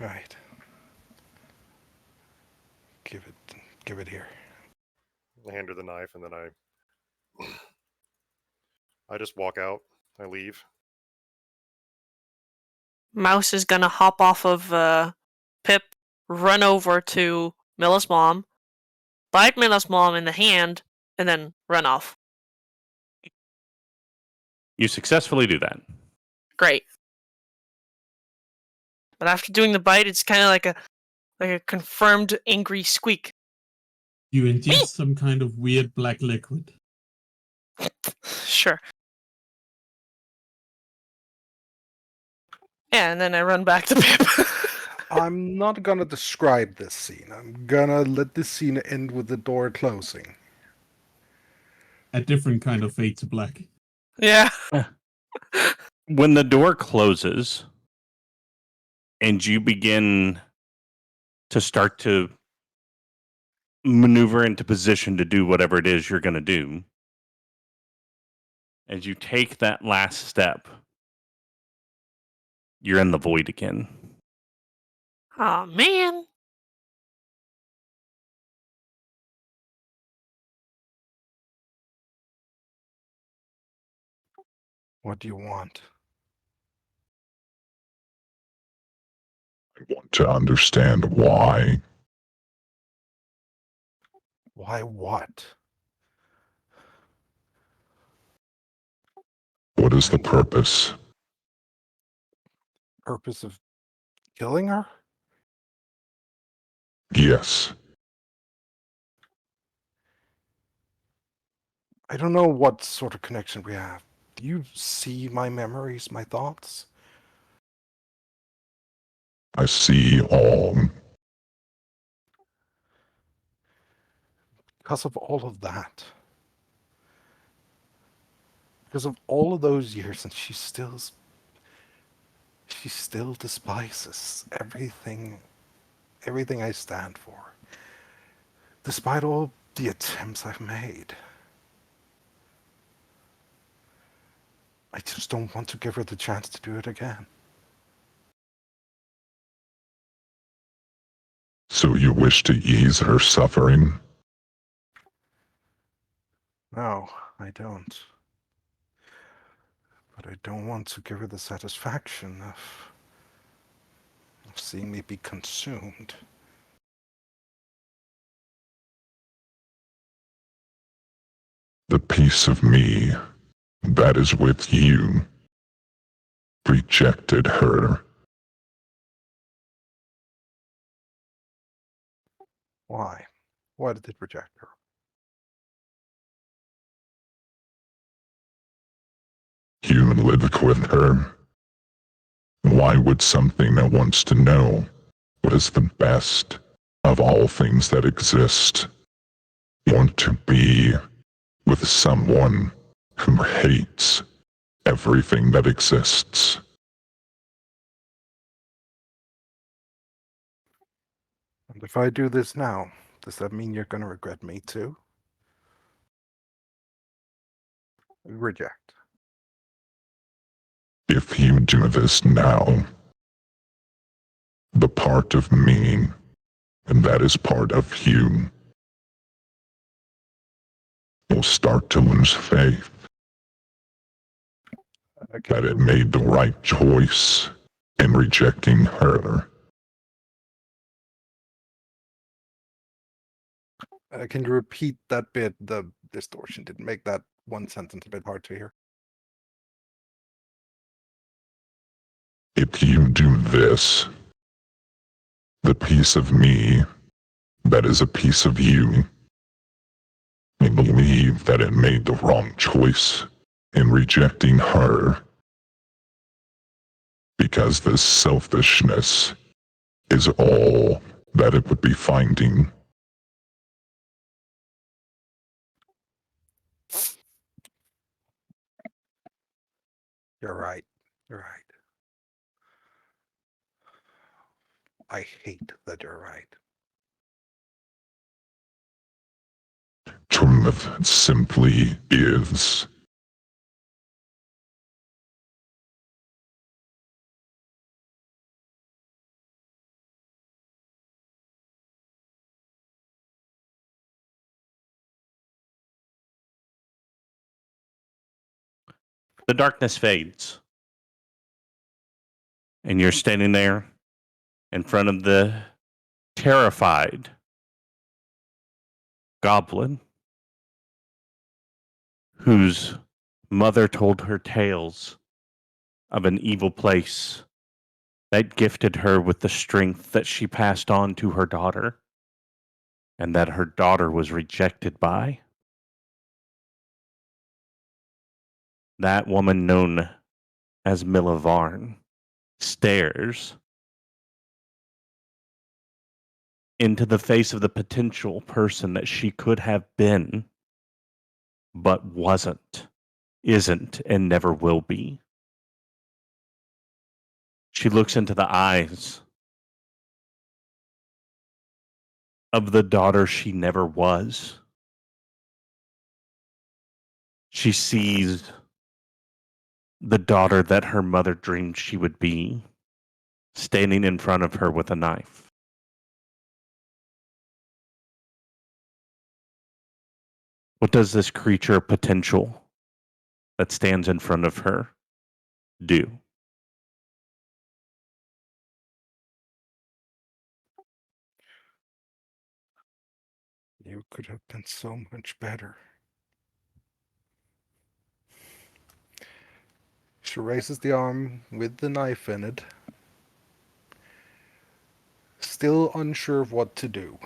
Right. Give it here. I hand her the knife and then I just walk out. I leave. Mouse is gonna hop off of Pip run over to Milla's mom, bite Milla's mom in the hand, and then run off. You successfully do that. Great. But after doing the bite, it's kind of like a confirmed angry squeak. You ingest some kind of weird black liquid. Sure. Yeah, and then I run back to Pip. I'm not gonna describe this scene. I'm gonna let this scene end with the door closing. A different kind of fade to black. Yeah. When the door closes and you begin to start to maneuver into position to do whatever it is you're going to do, as you take that last step, you're in the void again. Oh man. What do you want? I want to understand why. Why what? What is the purpose? Purpose of killing her? Yes, I don't know what sort of connection we have. Do you see my memories, my thoughts? I see all. Because of all of that. Because of all of those years, and she still despises everything I stand for. Despite all the attempts I've made. I just don't want to give her the chance to do it again. So you wish to ease her suffering? No, I don't. But I don't want to give her the satisfaction of seeing me be consumed. The piece of me that is with you rejected her. Why? Why did it reject her? You lived with her. Why would something that wants to know what is the best of all things that exist want to be with someone who hates everything that exists? And if I do this now, does that mean you're going to regret me too? Reject. If you do this now, the part of me, and that is part of you, will start to lose faith that it made the right choice in rejecting her. Can you repeat that bit? The distortion didn't make that one sentence a bit hard to hear. If you do this, the piece of me that is a piece of you will believe that it made the wrong choice in rejecting her, because this selfishness is all that it would be finding. You're right. You're right. I hate that you're right. Truth simply is. The darkness fades. And you're standing there in front of the terrified goblin whose mother told her tales of an evil place that gifted her with the strength that she passed on to her daughter, and that her daughter was rejected by. That woman known as Milla Varn stares into the face of the potential person that she could have been, but wasn't, isn't, and never will be. She looks into the eyes of the daughter she never was. She sees the daughter that her mother dreamed she would be, standing in front of her with a knife. What does this creature potential that stands in front of her do? You could have been so much better. She raises the arm with the knife in it, still unsure of what to do.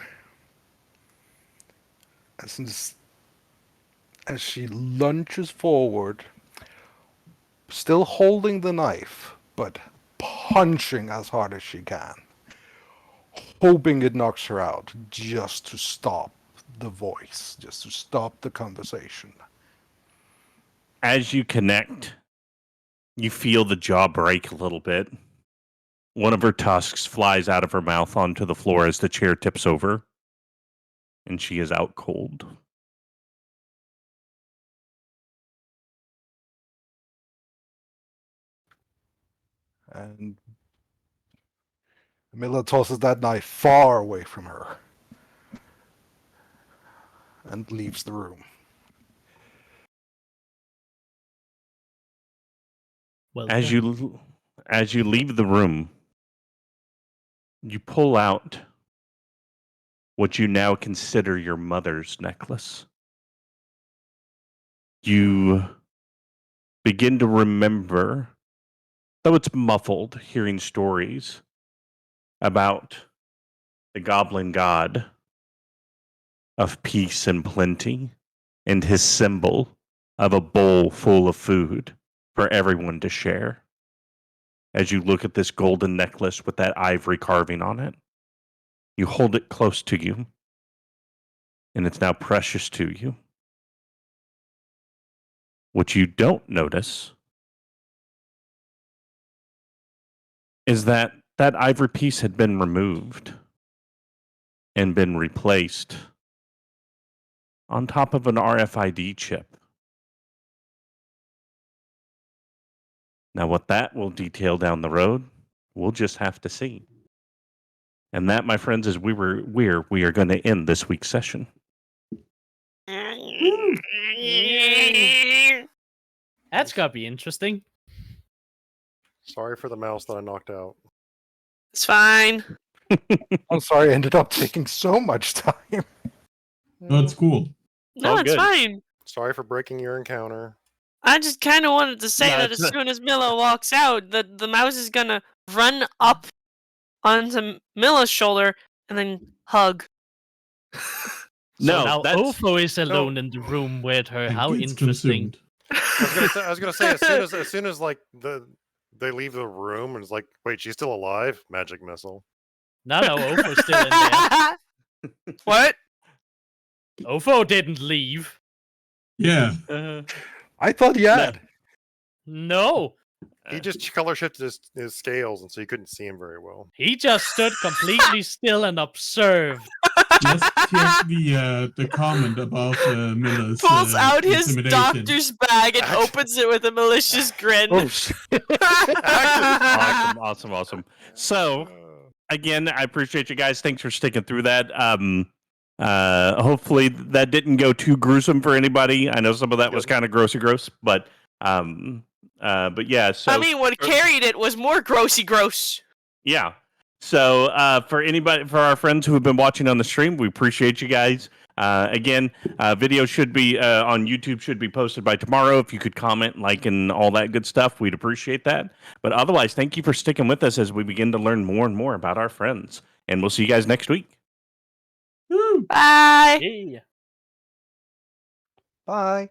As she lunges forward, still holding the knife, but punching as hard as she can, hoping it knocks her out, just to stop the voice, just to stop the conversation. As you connect, you feel the jaw break a little bit. One of her tusks flies out of her mouth onto the floor as the chair tips over, and she is out cold. And Milla tosses that knife far away from her and leaves the room. Well, As you leave the room, you pull out what you now consider your mother's necklace. You begin to remember, though it's muffled, hearing stories about the goblin god of peace and plenty, and his symbol of a bowl full of food for everyone to share. As you look at this golden necklace with that ivory carving on it, you hold it close to you, and it's now precious to you. What you don't notice is that that ivory piece had been removed and been replaced on top of an RFID chip. Now, what that will detail down the road, we'll just have to see. And that, my friends, is we are going to end this week's session. That's gotta be interesting. Sorry for the mouse that I knocked out. It's fine. I'm sorry, it ended up taking so much time. No, it's cool. No, all it's good. fine. Sorry for breaking your encounter. I just kind of wanted to say No, that it's as not- soon as Milla walks out, the mouse is gonna run up onto Milla's shoulder and then hug. So No, now that's- Ofo is alone in the room with her. And How gets interesting. consumed. I was gonna say as soon as like they leave the room and it's like, wait, she's still alive? Magic missile. No, Ofo's still in there. What? Ofo didn't leave. Yeah. I thought he had. No. He just color shifted his scales, and so you couldn't see him very well. He just stood completely still and observed. Let's check the comment about Milla's Pulls out his intimidation. doctor's bag and opens it with a malicious grin. Oh, shit. Awesome. So, again, I appreciate you guys. Thanks for sticking through that. Hopefully that didn't go too gruesome for anybody. I know some of that was kind of gross, but yeah. So I mean, what carried it was more grossy gross. yeah. So for our friends who have been watching on the stream, we appreciate you guys. Again, video should be on YouTube, should be posted by tomorrow. If you could comment, like, and all that good stuff, we'd appreciate that. But otherwise, thank you for sticking with us as we begin to learn more and more about our friends. And we'll see you guys next week. Bye. Yeah. Bye.